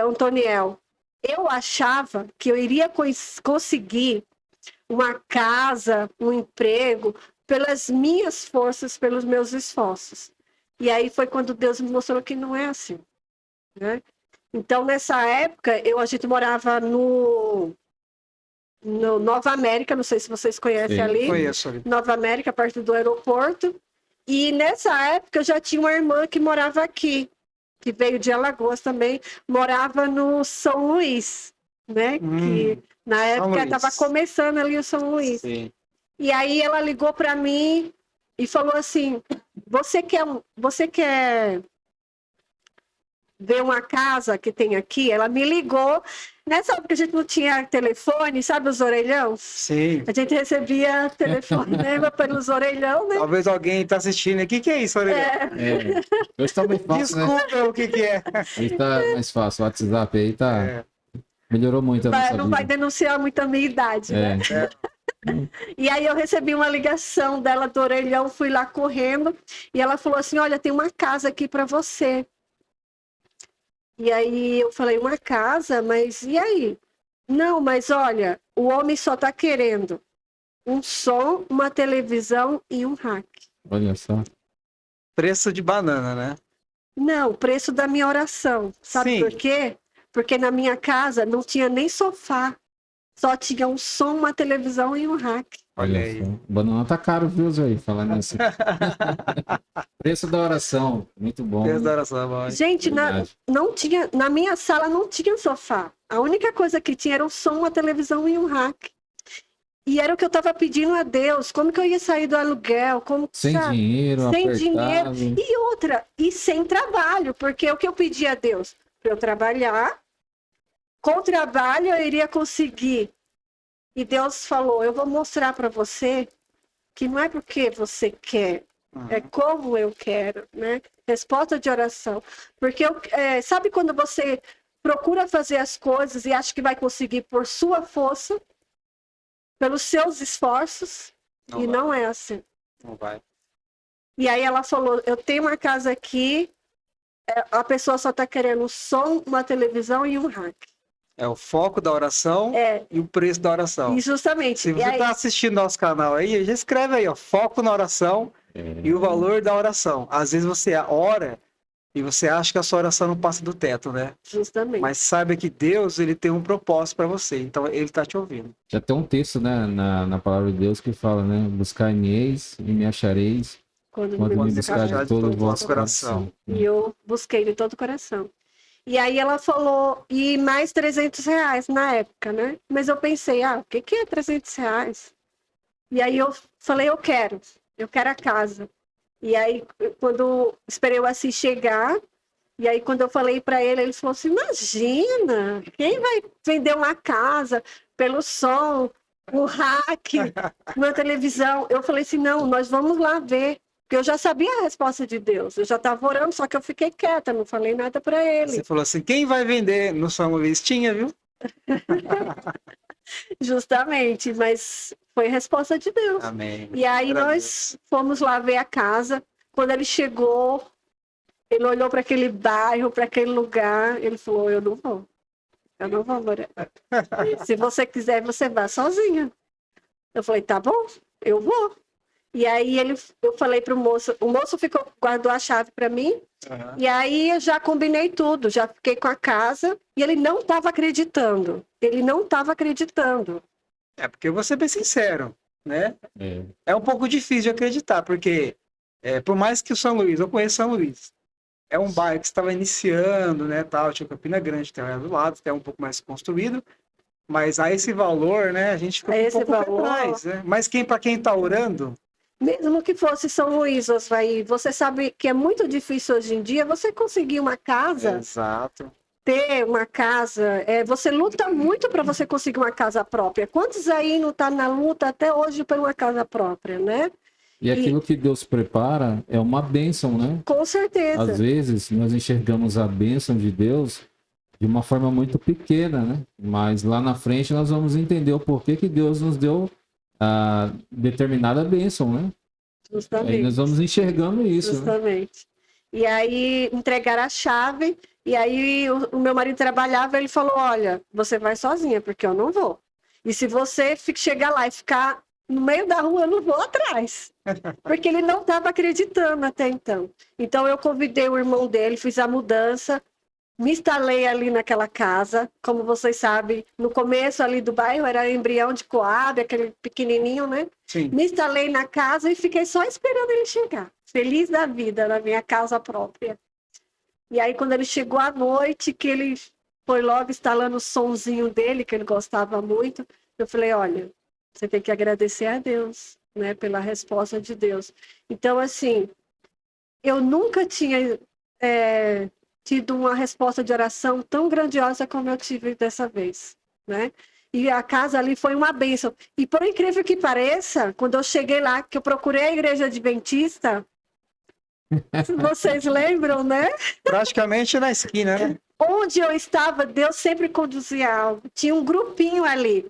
Antoniel, eu achava que eu iria conseguir uma casa, um emprego, pelas minhas forças, pelos meus esforços. E aí foi quando Deus me mostrou que não é assim, né? Então, nessa época, a gente morava no Nova América, não sei se vocês conhecem ali. Conheço ali. Nova América, perto do aeroporto. E nessa época, eu já tinha uma irmã que morava aqui, que veio de Alagoas também, morava no São Luís, né? Que na época estava começando ali o São Luís. Sim. E aí ela ligou para mim e falou assim, você quer ver uma casa que tem aqui, ela me ligou. Nessa época a gente não tinha telefone, sabe os orelhão? Sim. A gente recebia telefonema pelos orelhão, né? Talvez alguém tá assistindo aqui. O que é isso, Aureliano? É, hoje tá mais fácil, né? Desculpa, o que que é? Hoje tá mais fácil. O WhatsApp aí tá. É. Melhorou muito a nossa Não vai vida. denunciar muito a minha idade, né? E aí eu recebi uma ligação dela do orelhão, fui lá correndo e ela falou assim: olha, tem uma casa aqui para você. E aí eu falei: uma casa? Mas e aí? Não, mas olha, o homem só tá querendo um som, uma televisão e um rack. Olha só. Preço de banana, né? Não, o preço da minha oração. Sabe Sim. por quê? Porque na minha casa não tinha nem sofá. Só tinha um som, uma televisão e um rack. Olha aí. Só. Banana tá caro, viu, Zé? Falando assim. Preço da oração. Muito bom. Preço da oração, bom. Gente, Verdade. não tinha, na minha sala não tinha sofá. A única coisa que tinha era um som, uma televisão e um rack. E era o que eu estava pedindo a Deus. Como que eu ia sair do aluguel? Como, Sem sabe? dinheiro, Sem apertado. dinheiro. E outra, e sem trabalho. Porque o que eu pedi a Deus? Para eu trabalhar. Com o trabalho eu iria conseguir. E Deus falou: eu vou mostrar para você que não é porque você quer, é como eu quero, né? Resposta de oração. Porque sabe quando você procura fazer as coisas e acha que vai conseguir por sua força, pelos seus esforços, Não e vai. não é assim. Não vai. E aí ela falou: eu tenho uma casa aqui, a pessoa só está querendo um som, uma televisão e um rack. É o foco da oração e o preço da oração. E justamente. Se e você aí, está assistindo nosso canal aí, já escreve aí, ó, foco na oração e o valor da oração. Às vezes você ora e você acha que a sua oração não passa do teto, né? justamente. Mas saiba que Deus, ele tem um propósito para você, então ele está te ouvindo. Já tem um texto, né, na palavra de Deus que fala, né? Buscar-me-eis e me achareis Quando quando me buscar buscar de todo o vosso coração. E eu busquei de todo o coração. E aí ela falou, e mais R$ 300 na época, né? Mas eu pensei: o que é R$ 300? E aí eu falei: eu quero a casa. E aí, quando esperei o Assis chegar, e aí quando eu falei para ele falou assim: imagina, quem vai vender uma casa pelo som, o rack, uma televisão? Eu falei assim: não, nós vamos lá ver. Porque eu já sabia a resposta de Deus. Eu já estava orando, só que eu fiquei quieta, não falei nada para ele. Você falou assim, quem vai vender no São Luís? Tinha, viu? Justamente, mas foi resposta de Deus. Amém. E aí nós fomos lá ver a casa. Quando ele chegou, ele olhou para aquele bairro, para aquele lugar, ele falou: eu não vou. Eu não vou morar. Se você quiser, você vá sozinha. Eu falei: tá bom, eu vou. E aí eu falei para o moço guardou a chave para mim. E aí eu já combinei tudo, já fiquei com a casa. E ele não estava acreditando. Ele não estava acreditando. É porque eu vou ser bem sincero, né? É. É um pouco difícil de acreditar, porque por mais que o São Luís, eu conheço São Luís, é um bairro que estava iniciando, né, tal, tinha Campina Grande, tem do lado, até um pouco mais construído, mas a esse valor, né, a gente fica A um esse pouco pra valor. trás, né? Mas para quem está orando, Mesmo que fosse São Luís, Osvaí, você sabe que é muito difícil hoje em dia você conseguir uma casa, exato, ter uma casa. Você luta muito para você conseguir uma casa própria. Quantos aí não tá na luta até hoje por uma casa própria, né? E aquilo que Deus prepara é uma bênção, né? Com Às certeza. vezes nós enxergamos a bênção de Deus de uma forma muito pequena, né? Mas lá na frente nós vamos entender o porquê que Deus nos deu a determinada bênção, né? Justamente. Aí nós vamos enxergando isso, né? Justamente. E aí entregaram a chave, e aí o meu marido trabalhava, ele falou: olha, você vai sozinha, porque eu não vou. E se você chegar lá e ficar no meio da rua, eu não vou atrás. Porque ele não estava acreditando até então. Então eu convidei o irmão dele, fiz a mudança, me instalei ali naquela casa. Como vocês sabem, no começo ali do bairro era embrião de Coab, aquele pequenininho, né? sim. Me instalei na casa e fiquei só esperando ele chegar. Feliz da vida, na minha casa própria. E aí, quando ele chegou à noite, que ele foi logo instalando o sonzinho dele, que ele gostava muito, eu falei: olha, você tem que agradecer a Deus, né, pela resposta de Deus. Então, assim, eu nunca tinha tido uma resposta de oração tão grandiosa como eu tive dessa vez, né? E a casa ali foi uma bênção. E por incrível que pareça, quando eu cheguei lá, que eu procurei a igreja adventista, vocês lembram, né? Praticamente na esquina, né? Onde eu estava, Deus sempre conduzia algo. Tinha um grupinho ali.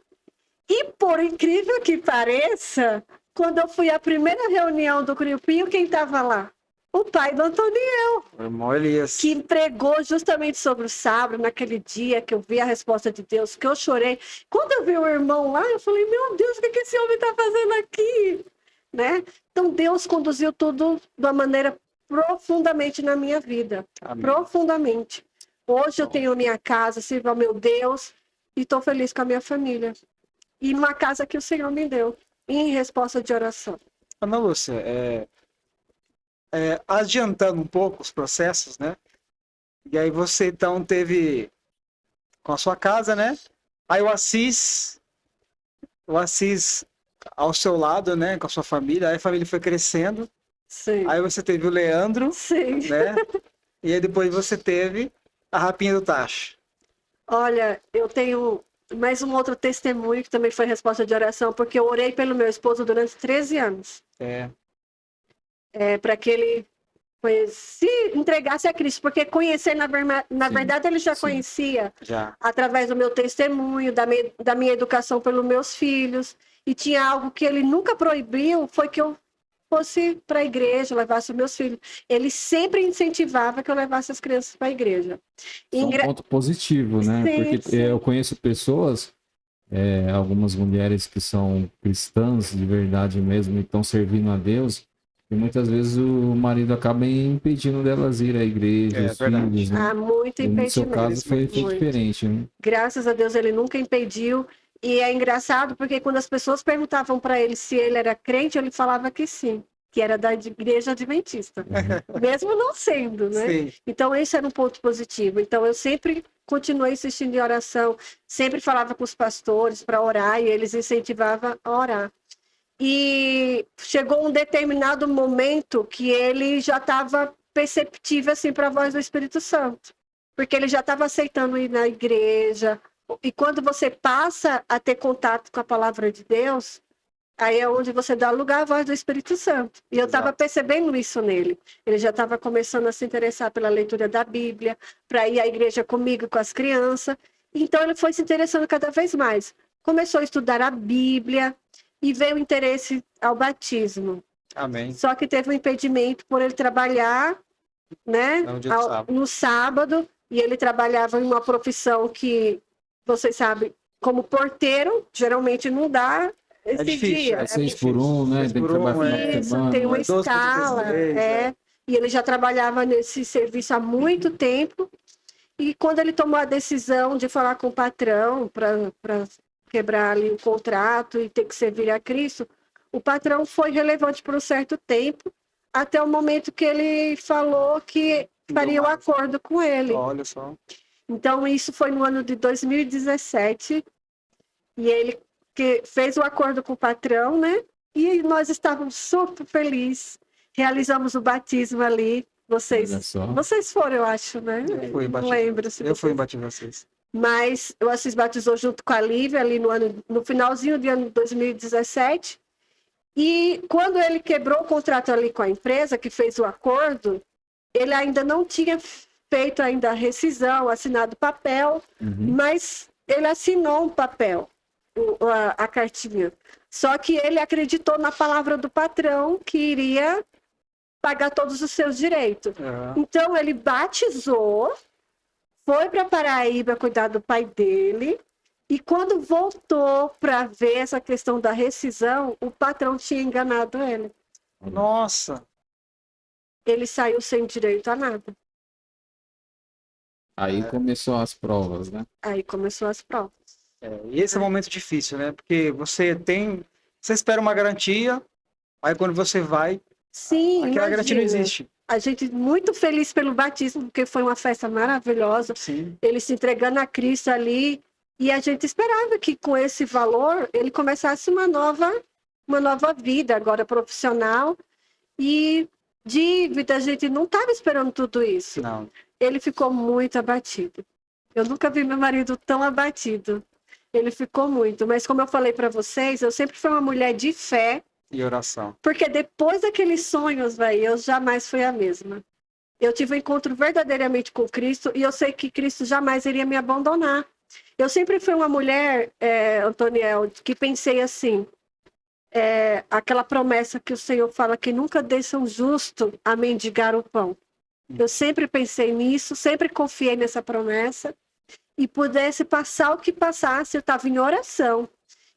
E por incrível que pareça, quando eu fui à primeira reunião do grupinho, quem estava lá? O pai do Antoniel, O irmão Elias. que pregou justamente sobre o sábado, naquele dia que eu vi a resposta de Deus, que eu chorei. Quando eu vi o irmão lá, eu falei, meu Deus, o que esse homem está fazendo aqui? Né? Então Deus conduziu tudo de uma maneira profundamente na minha vida. Amém. Profundamente. Hoje eu tenho minha casa, sirvo ao meu Deus e estou feliz com a minha família. E numa casa que o Senhor me deu, em resposta de oração. Ana Lúcia, adiantando um pouco os processos, né? E aí você então teve com a sua casa, né? Aí o Assis ao seu lado, né? Com a sua família, aí a família foi crescendo. Sim. Aí você teve o Leandro, Sim. né? E aí depois você teve a Rapinha do Tacho. Olha, eu tenho mais um outro testemunho que também foi resposta de oração, porque eu orei pelo meu esposo durante 13 anos. Para que ele se entregasse a Cristo, porque conhecer, na verdade, ele já conhecia, através do meu testemunho, da minha educação pelos meus filhos, e tinha algo que ele nunca proibiu, foi que eu fosse para a igreja, levasse os meus filhos. Ele sempre incentivava que eu levasse as crianças para a igreja. É um ponto positivo, né? Sim, porque sim. eu conheço pessoas, algumas mulheres que são cristãs de verdade mesmo e estão servindo a Deus, e muitas vezes o marido acaba impedindo delas ir à igreja, os verdade. filhos, né? Há muito E no seu impedimento. caso foi Muito. diferente, né? Graças a Deus ele nunca impediu. E é engraçado porque quando as pessoas perguntavam para ele se ele era crente, ele falava que sim, que era da igreja adventista, mesmo não sendo, né? Sim. Então esse era um ponto positivo. Então eu sempre continuei insistindo em oração, sempre falava com os pastores para orar e eles incentivavam a orar. E chegou um determinado momento que ele já estava perceptível assim para a voz do Espírito Santo, porque ele já estava aceitando ir na igreja. E quando você passa a ter contato com a palavra de Deus, aí é onde você dá lugar à voz do Espírito Santo. E eu estava percebendo isso nele. Ele já estava começando a se interessar pela leitura da Bíblia, para ir à igreja comigo, com as crianças. Então ele foi se interessando cada vez mais. Começou a estudar a Bíblia e veio o interesse ao batismo. Amém. Só que teve um impedimento por ele trabalhar, né, no sábado, e ele trabalhava em uma profissão que, vocês sabem, como porteiro, geralmente não dá esse difícil, dia. É 6 por 1, né? Tem que trabalhar final de Isso, semana. tem uma 12 por escala, 16, e ele já trabalhava nesse serviço há muito tempo, e quando ele tomou a decisão de falar com o patrão para quebrar ali o contrato e ter que servir a Cristo, o patrão foi relevante por um certo tempo, até o momento que ele falou que faria o acordo com ele. Olha só. Então, isso foi no ano de 2017, e ele fez o acordo com o patrão, né? E nós estávamos super felizes, realizamos o batismo ali. Vocês foram, eu acho, né? Eu fui não lembro. Eu fui em batismo vocês. Mas o Assis batizou junto com a Lívia ali no finalzinho do ano de 2017. E quando ele quebrou o contrato ali com a empresa, que fez o acordo, ele ainda não tinha feito ainda a rescisão, assinado o papel, mas ele assinou um papel, a cartinha. Só que ele acreditou na palavra do patrão que iria pagar todos os seus direitos. Então ele batizou, foi para Paraíba cuidar do pai dele, e quando voltou para ver essa questão da rescisão, o patrão tinha enganado ele. Nossa! Ele saiu sem direito a nada. Aí começou as provas, né? Aí começou as provas. E esse é um momento difícil, né? Porque você espera uma garantia, aí quando você vai, Sim, aquela garantia não existe. A gente muito feliz pelo batismo, porque foi uma festa maravilhosa. Sim. Ele se entregando a Cristo ali. E a gente esperava que com esse valor ele começasse uma nova vida, agora profissional. E dívida, a gente não estava esperando tudo isso. Não. ele ficou muito abatido. Eu nunca vi meu marido tão abatido. Ele ficou muito. Mas como eu falei para vocês, eu sempre fui uma mulher de fé, E oração. porque depois daqueles sonhos, velho, eu jamais fui a mesma. Eu tive um encontro verdadeiramente com Cristo e eu sei que Cristo jamais iria me abandonar. Eu sempre fui uma mulher, Antoniel, que pensei assim, aquela promessa que o Senhor fala que nunca deixa um justo a mendigar o pão. Eu sempre pensei nisso, sempre confiei nessa promessa e pudesse passar o que passasse, eu estava em oração.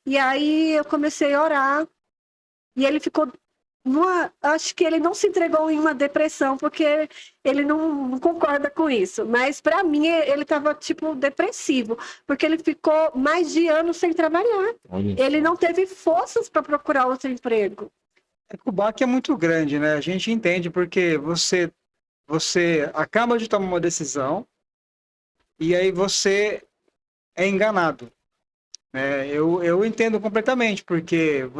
E aí eu comecei a orar e ele ficou acho que ele não se entregou em uma depressão, porque ele não concorda com isso. Mas para mim ele estava tipo depressivo, porque ele ficou mais de anos sem trabalhar. Ele não teve forças para procurar outro emprego. O baque é muito grande, né? A gente entende porque você acaba de tomar uma decisão e aí você é enganado. Eu entendo completamente, porque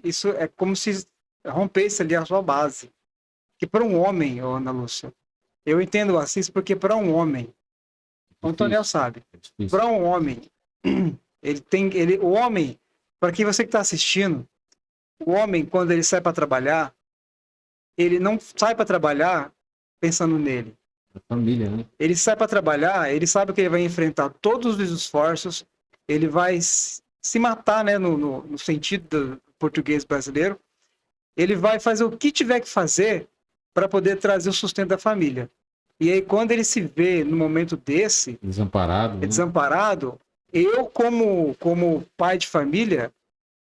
isso é como se rompesse ali a sua base. Que para um homem, Ana Lúcia, eu entendo assim, porque para um homem, o Antoniel sabe, para um homem, o homem, para quem você que está assistindo, o homem, quando ele sai para trabalhar, ele não sai para trabalhar pensando nele. A família, né? Ele sai para trabalhar, ele sabe que ele vai enfrentar todos os esforços, ele vai se matar, né, no sentido do português brasileiro. Ele vai fazer o que tiver que fazer para poder trazer o sustento da família. E aí, quando ele se vê no momento desse, desamparado, eu, como pai de família,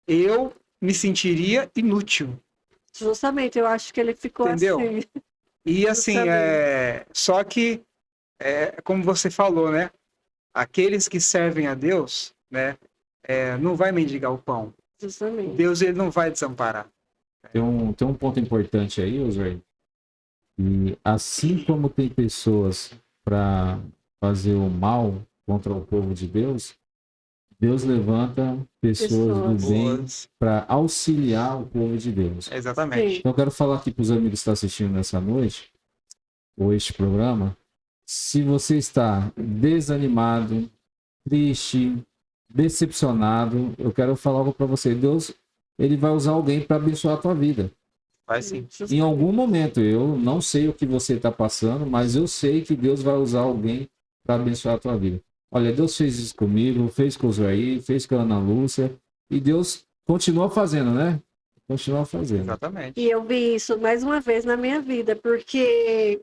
eu me sentiria inútil. Justamente, eu acho que ele ficou Entendeu? assim. E assim, só que, como você falou, né? Aqueles que servem a Deus, né? Não vai mendigar o pão. Justamente. Deus, ele não vai desamparar. Tem um ponto importante aí, Oswald. E assim como tem pessoas para fazer o mal contra o povo de Deus, Deus levanta pessoas do bem para auxiliar o povo de Deus. Exatamente. Sim. Então eu quero falar aqui para os amigos que estão assistindo nessa noite, ou este programa, se você está desanimado, triste, decepcionado, eu quero falar algo para você. Deus, ele vai usar alguém para abençoar a tua vida. Vai sim. Em algum momento, eu não sei o que você está passando, mas eu sei que Deus vai usar alguém para abençoar a tua vida. Olha, Deus fez isso comigo, fez com o Zoaí, fez com a Ana Lúcia, e Deus continua fazendo, né? Continua fazendo. Exatamente. E eu vi isso mais uma vez na minha vida, porque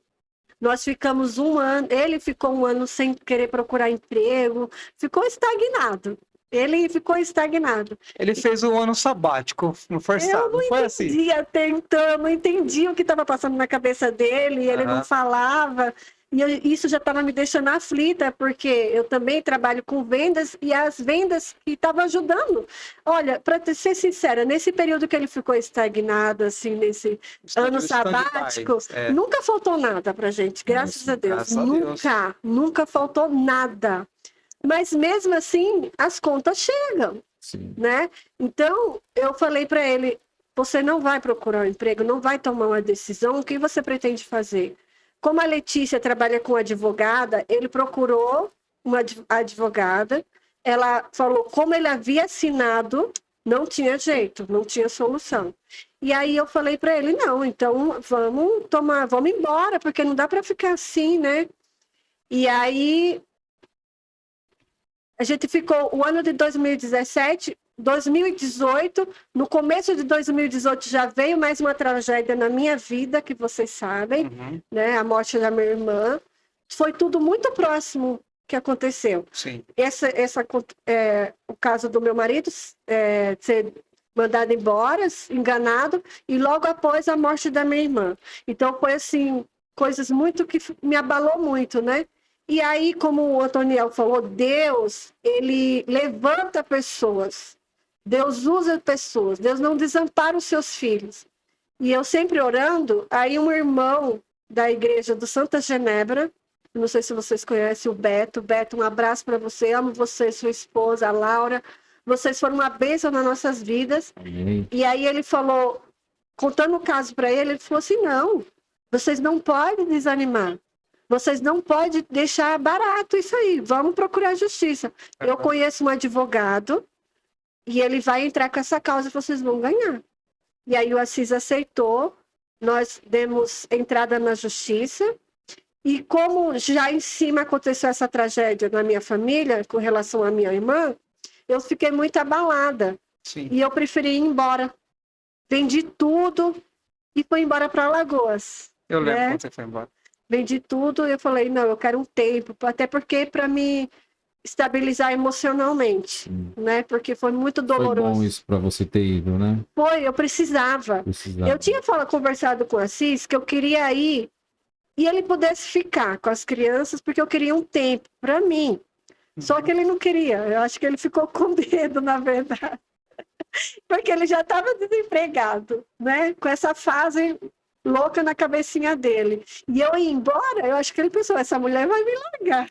nós ficamos um ano, ele ficou um ano sem querer procurar emprego, ficou estagnado. Ele ficou estagnado. Ele fez um ano sabático, forçado, Eu não foi assim. entendia até então, eu não entendia o que estava passando na cabeça dele, ele não falava. E isso já estava me deixando aflita, porque eu também trabalho com vendas e as vendas que estavam ajudando. Olha, para ser sincera, nesse período que ele ficou estagnado, assim, nesse ano sabático, nunca faltou nada para gente, graças a Deus. Nunca faltou nada. Mas mesmo assim, as contas chegam, né? Então, eu falei para ele, você não vai procurar um emprego, não vai tomar uma decisão, o que você pretende fazer? Como a Letícia trabalha com advogada, ele procurou uma advogada, ela falou como ele havia assinado, não tinha jeito, não tinha solução. E aí eu falei para ele, não, então vamos embora, porque não dá para ficar assim, né? E aí a gente ficou o ano de 2017, 2018, no começo de 2018 já veio mais uma tragédia na minha vida, que vocês sabem, né? A morte da minha irmã. Foi tudo muito próximo que aconteceu. Sim. O caso do meu marido ser mandado embora, enganado, e logo após a morte da minha irmã. Então foi assim, coisas muito que me abalou muito, né? E aí, como o Antoniel falou, Deus, ele levanta pessoas. Deus usa pessoas. Deus não desampara os seus filhos. E eu sempre orando, aí um irmão da igreja do Santa Genebra, não sei se vocês conhecem o Beto. Beto, um abraço para você. Amo você, sua esposa, a Laura. Vocês foram uma bênção nas nossas vidas. Amém. E aí ele falou, contando o caso para ele, ele falou assim, não, vocês não podem desanimar. Vocês não podem deixar barato isso aí. Vamos procurar justiça. Eu conheço um advogado e ele vai entrar com essa causa e vocês vão ganhar. E aí o Assis aceitou, nós demos entrada na justiça. E como já em cima aconteceu essa tragédia na minha família, com relação à minha irmã, eu fiquei muito abalada. Sim. E eu preferi ir embora. Vendi tudo e fui embora para Alagoas. Eu lembro né? quando você foi embora. Vendi tudo e eu falei, não, eu quero um tempo, até porque para me estabilizar emocionalmente, né? Porque foi muito Foi doloroso. bom isso pra você ter ido, né? Foi, eu precisava. Precisava. Eu tinha conversado com o Assis que eu queria ir e ele pudesse ficar com as crianças, porque eu queria um tempo para mim. Só que ele não queria. Eu acho que ele ficou com medo, na verdade. Porque ele já estava desempregado, né? Com essa fase louca na cabecinha dele. E eu ia embora, eu acho que ele pensou, essa mulher vai me largar.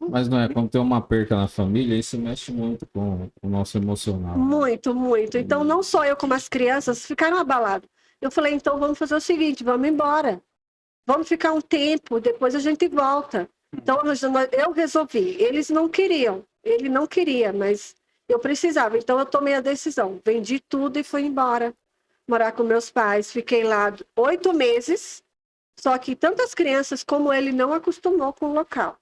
Mas não é, quando tem uma perca na família, isso mexe muito com o nosso emocional. Muito, muito. Então, não só eu, como as crianças, ficaram abalados. Eu falei, então vamos fazer o seguinte, vamos embora. Vamos ficar um tempo, depois a gente volta. Então, eu resolvi. Eles não queriam. Ele não queria, mas eu precisava. Então, eu tomei a decisão. Vendi tudo e fui embora. Morar com meus pais. Fiquei lá 8 meses. Só que tantas crianças como ele não acostumou com o local.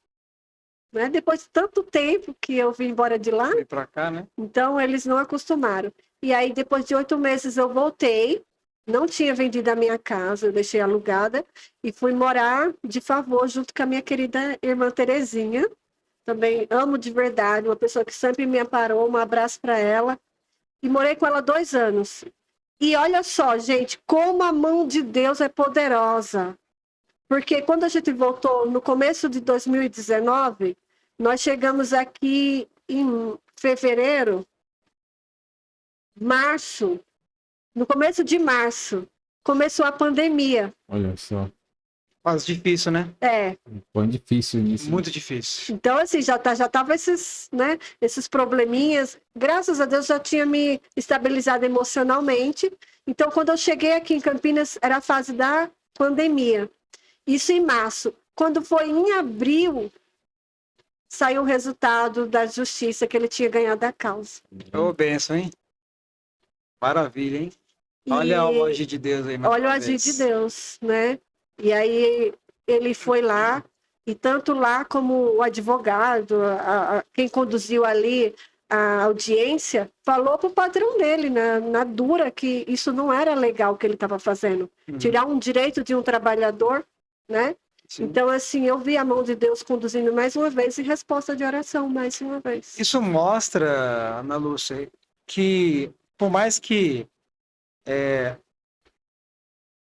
Né? Depois de tanto tempo que eu vim embora de lá, Veio pra cá, né? então eles não acostumaram. E aí, depois de 8 meses, eu voltei. Não tinha vendido a minha casa, eu deixei alugada. E fui morar de favor junto com a minha querida irmã Terezinha. Também amo de verdade, uma pessoa que sempre me amparou. Um abraço para ela. E morei com ela 2 anos. E olha só, gente, como a mão de Deus é poderosa. Porque quando a gente voltou no começo de 2019, nós chegamos aqui em fevereiro, março, no começo de março, começou a pandemia. Olha só, Mas difícil, né? foi difícil nisso. Muito difícil. Então, assim, já tava esses, né, esses probleminhas. Graças a Deus já tinha me estabilizado emocionalmente. Então, quando eu cheguei aqui em Campinas, era a fase da pandemia. Isso em março. Quando foi em abril, saiu o resultado da justiça que ele tinha ganhado a causa. Ô, benção, hein? Maravilha, hein? Olha o agir de Deus aí. mais Olha o uma agir vez. de Deus, né? E aí ele foi lá, e tanto lá como o advogado, quem conduziu ali a audiência, falou para o patrão dele, na dura, que isso não era legal o que ele estava fazendo. Tirar um direito de um trabalhador, né? Sim. Então, assim, eu vi a mão de Deus conduzindo mais uma vez, em resposta de oração, mais uma vez. Isso mostra, Ana Lúcia, que por mais que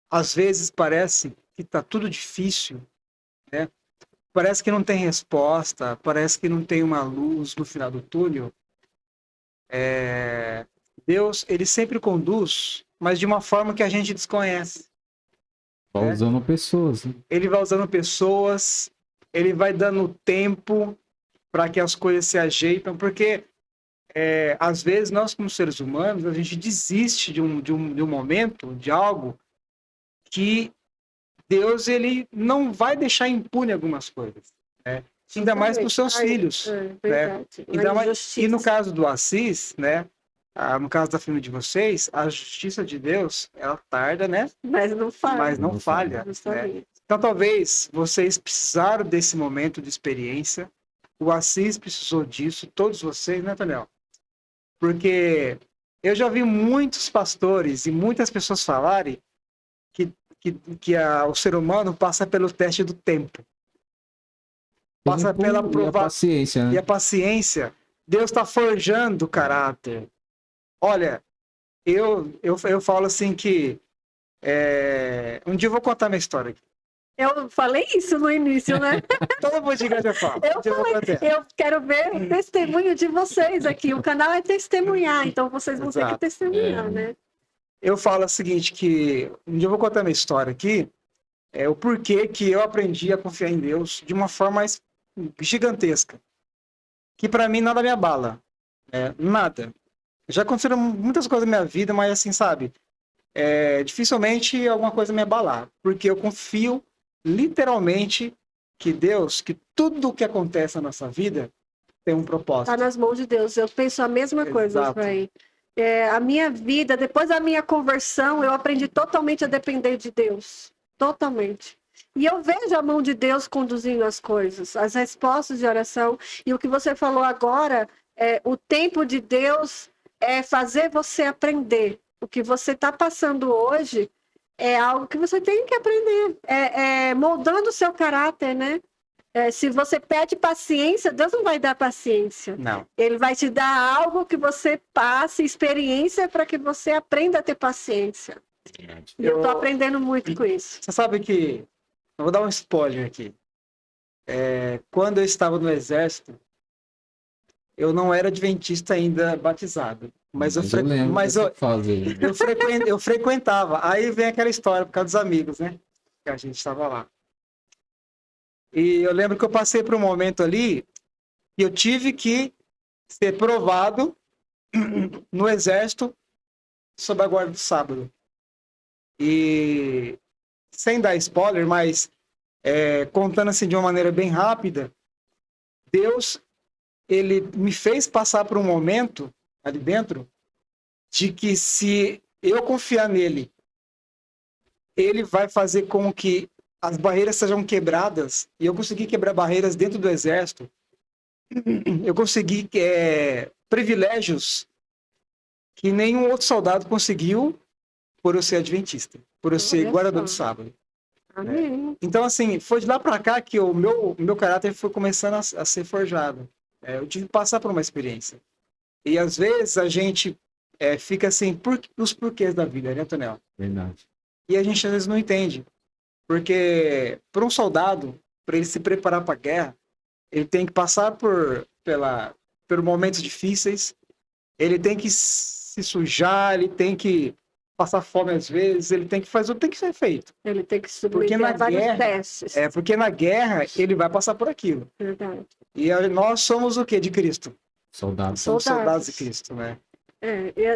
às vezes parece que está tudo difícil, né? Parece que não tem resposta, parece que não tem uma luz no final do túnel. Deus, ele sempre conduz, mas de uma forma que a gente desconhece. Vai usando pessoas, né? Ele vai usando pessoas, ele vai dando tempo para que as coisas se ajeitam, porque às vezes nós como seres humanos, a gente desiste de um momento, de algo, que Deus ele não vai deixar impune algumas coisas, né? Ainda mais para os seus filhos. Verdade. Ainda mais, e Injustiça. no caso do Assis, né? No caso da família de vocês, a justiça de Deus, ela tarda, né? Mas não falha. Mas não Não falha, né? Justamente. Então, talvez vocês precisaram desse momento de experiência. O Assis precisou disso, todos vocês, né, Tonel? Porque eu já vi muitos pastores e muitas pessoas falarem que o ser humano passa pelo teste do tempo. Passa pela E a prova paciência, e né? a paciência. Deus está forjando o caráter. Olha, eu falo assim que um dia eu vou contar minha história aqui. Eu falei isso no início, né? Todo mundo de igreja fala. Eu Um dia eu vou falei, contar. eu quero ver o testemunho de vocês aqui. O canal é testemunhar, então vocês vão ter que Exato. testemunhar, né? Eu falo o seguinte, que um dia eu vou contar minha história aqui, o porquê que eu aprendi a confiar em Deus de uma forma mais gigantesca. Que para mim nada me abala. Nada. Já aconteceram muitas coisas na minha vida, mas assim, sabe? Dificilmente alguma coisa me abalar. Porque eu confio literalmente que Deus, que tudo que acontece na nossa vida tem um propósito. Tá nas mãos de Deus. Eu penso a mesma coisa, Exato. Osvaí. A minha vida, depois da minha conversão, eu aprendi totalmente a depender de Deus. Totalmente. E eu vejo a mão de Deus conduzindo as coisas, as respostas de oração. E o que você falou agora, o tempo de Deus é fazer você aprender. O que você está passando hoje é algo que você tem que aprender. Moldando o seu caráter, né? Se você pede paciência, Deus não vai dar paciência. Não. Ele vai te dar algo que você passe, experiência, para que você aprenda a ter paciência. E eu tô aprendendo muito com isso. Você sabe que... Eu vou dar um spoiler aqui. Quando eu estava no exército, eu não era adventista ainda batizado. Mas eu frequentava. Aí vem aquela história por causa dos amigos, né? Que a gente estava lá. E eu lembro que eu passei por um momento ali e eu tive que ser provado no exército sob a guarda do sábado. E sem dar spoiler, mas contando assim de uma maneira bem rápida, Deus, ele me fez passar por um momento ali dentro de que se eu confiar nele, ele vai fazer com que as barreiras sejam quebradas, e eu consegui quebrar barreiras dentro do exército. Eu consegui privilégios que nenhum outro soldado conseguiu por eu ser adventista, por eu ser guardador do sábado. Amém. Então, assim, foi de lá para cá que o meu caráter foi começando a ser forjado. Eu tive que passar por uma experiência. E às vezes a gente fica assim, os porquês da vida, né, Tonel? Verdade. E a gente às vezes não entende. Porque para um soldado, para ele se preparar para a guerra, ele tem que passar por momentos difíceis, ele tem que se sujar, ele tem que passar fome às vezes, ele tem que fazer o que tem que ser feito. Ele tem que submeter a vários testes. Porque na guerra ele vai passar por aquilo. Verdade. E nós somos o quê de Cristo? Soldados. Somos soldados de Cristo, né?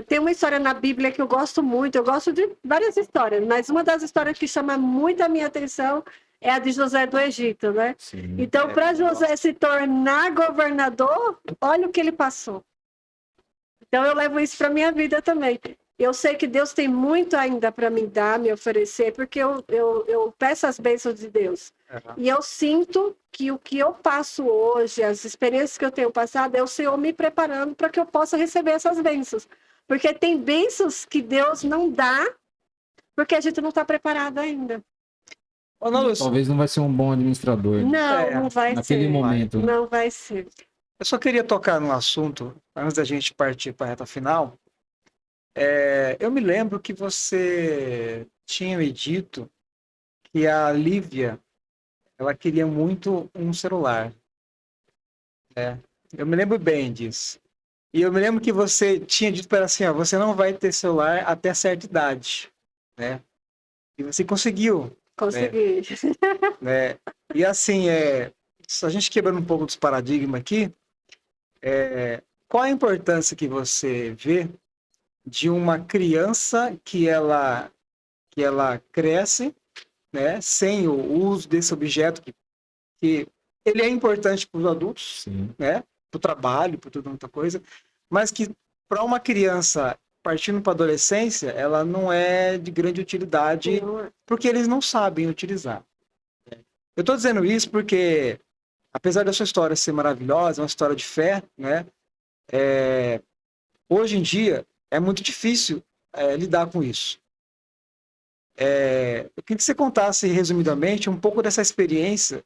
Tem uma história na Bíblia que eu gosto muito, eu gosto de várias histórias, mas uma das histórias que chama muito a minha atenção é a de José do Egito, né? Sim. Então, para José se tornar governador, olha o que ele passou. Então, eu levo isso para minha vida também. Eu sei que Deus tem muito ainda para me dar, me oferecer, porque eu peço as bênçãos de Deus. Uhum. E eu sinto que o que eu passo hoje, as experiências que eu tenho passado, é o Senhor me preparando para que eu possa receber essas bênçãos. Porque tem bênçãos que Deus não dá, porque a gente não está preparado ainda. Talvez não vai ser um bom administrador. Não vai ser. Naquele momento. Não vai ser. Eu só queria tocar num assunto, antes da gente partir para a reta final. Eu me lembro que você tinha me dito que a Lívia, ela queria muito um celular. Eu me lembro bem disso. E eu me lembro que você tinha dito para ela assim, você não vai ter celular até certa idade, né? E você conseguiu. Consegui. Né? E assim, se a gente quebrando um pouco dos paradigmas aqui, qual a importância que você vê de uma criança que ela cresce, né, sem o uso desse objeto que ele é importante para os adultos, Sim. né, para o trabalho, para toda outra coisa, mas que para uma criança partindo para a adolescência, ela não é de grande utilidade porque eles não sabem utilizar. Eu estou dizendo isso porque, apesar da sua história ser maravilhosa, uma história de fé, né, hoje em dia é muito difícil lidar com isso. Eu queria que você contasse, resumidamente, um pouco dessa experiência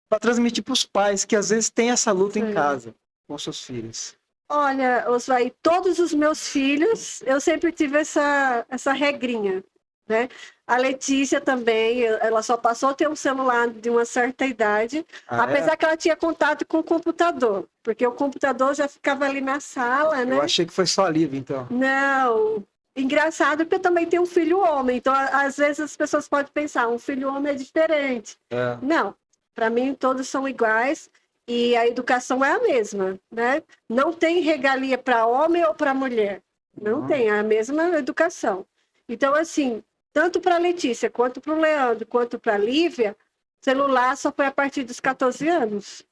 para transmitir para os pais que às vezes têm essa luta em casa com seus filhos. Olha, Osvaí, todos os meus filhos, eu sempre tive essa regrinha, né? A Letícia também, ela só passou a ter um celular de uma certa idade, apesar que ela tinha contato com o computador, porque o computador já ficava ali na sala, né? Eu achei que foi só a Lívia, então. Não, engraçado porque eu também tenho um filho homem, então às vezes as pessoas podem pensar, um filho homem é diferente. Não, para mim todos são iguais. E a educação é a mesma, né? Não tem regalia para homem ou para mulher. Não tem, é a mesma educação. Então, assim, tanto para a Letícia, quanto para o Leandro, quanto para a Lívia, celular só foi a partir dos 14 anos.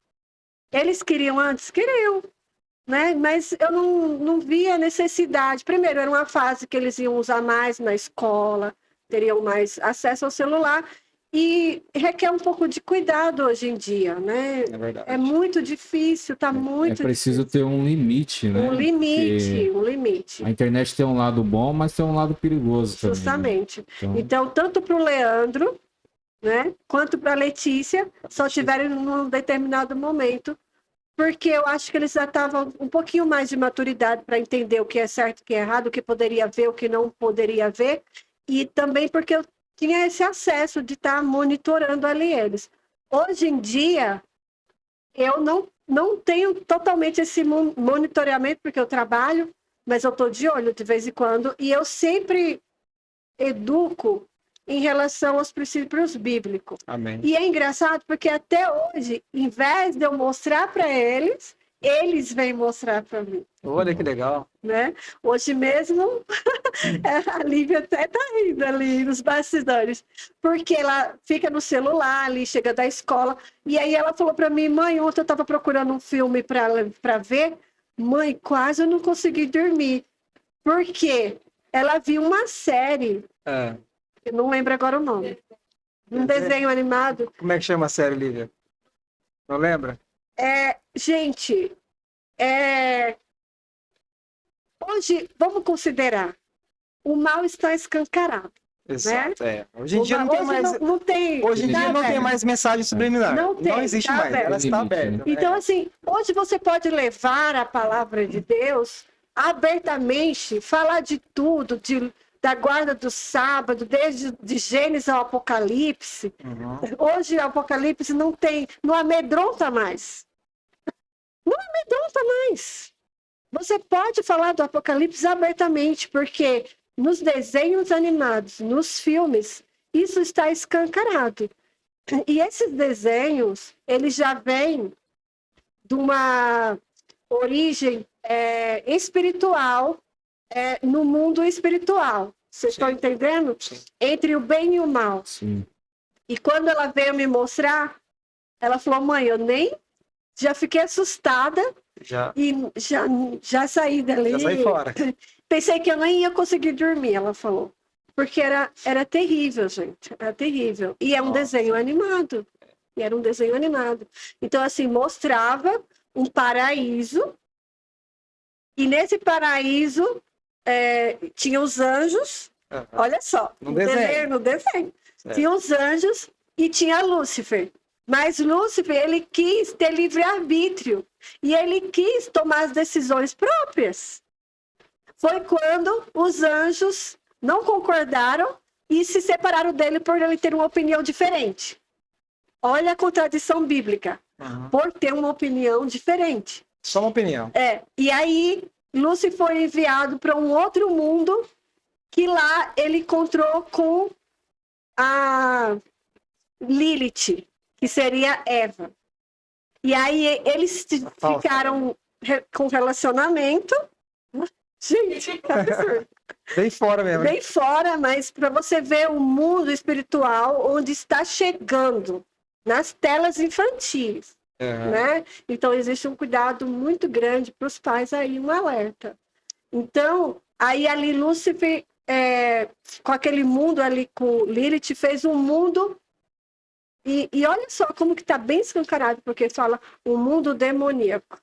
Eles queriam antes? Queriam, né? Mas eu não via necessidade. Primeiro, era uma fase que eles iam usar mais na escola, teriam mais acesso ao celular, e requer um pouco de cuidado hoje em dia, né? É verdade. É muito difícil, tá muito É preciso difícil. ter um limite, né? Um limite, Porque um limite. a internet tem um lado bom, mas tem um lado perigoso também. Né? Justamente. Então, Então, tanto para o Leandro, né, quanto para a Letícia, só tiveram num determinado momento, porque eu acho que eles já estavam um pouquinho mais de maturidade para entender o que é certo, o que é errado, o que poderia ver, o que não poderia ver, e também porque eu tinha esse acesso de estar monitorando ali eles. Hoje em dia, eu não tenho totalmente esse monitoramento, porque eu trabalho, mas eu estou de olho de vez em quando, e eu sempre educo em relação aos princípios bíblicos. Amém. E é engraçado porque até hoje, em vez de eu mostrar para eles, eles vêm mostrar para mim, Olha que legal. né? Hoje mesmo, a Lívia até tá rindo ali nos bastidores, porque ela fica no celular ali, chega da escola, e aí ela falou para mim, mãe, ontem eu estava procurando um filme para ver, mãe, quase eu não consegui dormir, porque ela viu uma série, É. eu não lembro agora o nome, um desenho animado. Como é que chama a série, Lívia? Não lembra? Gente, hoje, vamos considerar, o mal está escancarado. Exato. É. Hoje em dia não tem Hoje mais. não tem, Hoje em tá dia não tem aberto. mais mensagem subliminar. Não tem, existe tá mais. aberto. Ela está Limite, aberta. né? Então, assim, hoje você pode levar a palavra de Deus abertamente, falar de tudo, da guarda do sábado, desde de Gênesis ao Apocalipse. Uhum. Hoje o Apocalipse não amedronta mais. Não amedronta mais. Você pode falar do Apocalipse abertamente, porque nos desenhos animados, nos filmes, isso está escancarado. E esses desenhos, eles já vêm de uma origem espiritual, no mundo espiritual. Vocês estão entendendo? Sim. Entre o bem e o mal. sim. E quando ela veio me mostrar, ela falou, mãe, eu nem... Já fiquei assustada Já e já saí dali. saí fora. Pensei que eu nem ia conseguir dormir, ela falou. Porque era terrível, gente. Era terrível. E é um Nossa. desenho animado. E era um desenho animado. Então, assim, mostrava um paraíso. E nesse paraíso tinha os anjos. Uhum. Olha só. No desenho. No desenho. É. Tinha os anjos e tinha Lúcifer. Mas Lúcifer, ele quis ter livre-arbítrio. E ele quis tomar as decisões próprias. Foi quando os anjos não concordaram e se separaram dele por ele ter uma opinião diferente. Olha a contradição bíblica. Uhum. Por ter uma opinião diferente. Só uma opinião. E aí, Lúcifer foi enviado para um outro mundo que lá ele encontrou com a Lilith, que seria Eva. E aí eles ficaram com relacionamento. Gente, que absurdo. Bem fora mesmo. Bem fora, mas para você ver o mundo espiritual onde está chegando, nas telas infantis. Uhum. Né? Então existe um cuidado muito grande para os pais aí, um alerta. Então, aí ali Lúcifer, com aquele mundo ali com Lilith, fez um mundo. E olha só como que está bem escancarado, porque fala um mundo demoníaco.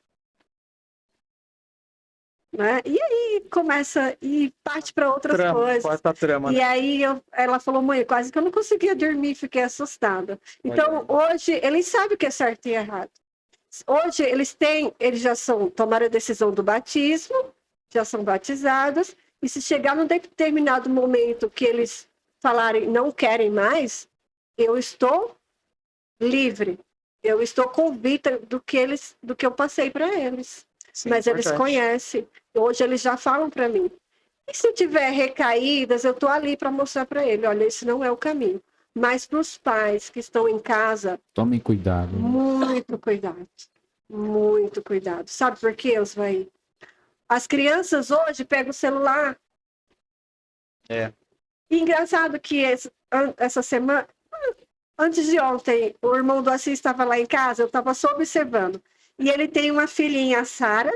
Né? E aí começa e parte para outras coisas. Parte da trama, E né? aí ela falou, mãe, quase que eu não conseguia dormir, fiquei assustada. Então, hoje, eles sabem o que é certo e errado. Hoje, eles já tomaram a decisão do batismo, já são batizados, e se chegar num determinado momento que eles falarem não querem mais, eu estou livre. Eu estou convicta do que eu passei para eles. Sim, mas eles importante. conhecem. Hoje eles já falam para mim. E se tiver recaídas, eu estou ali para mostrar para ele, olha, esse não é o caminho. Mas para os pais que estão em casa, Tomem cuidado. Né? muito cuidado. Muito cuidado. Sabe por quê, Osvaí? As crianças hoje pegam o celular E engraçado que essa semana, antes de ontem, o irmão do Assis estava lá em casa, eu estava só observando. E ele tem uma filhinha, a Sara.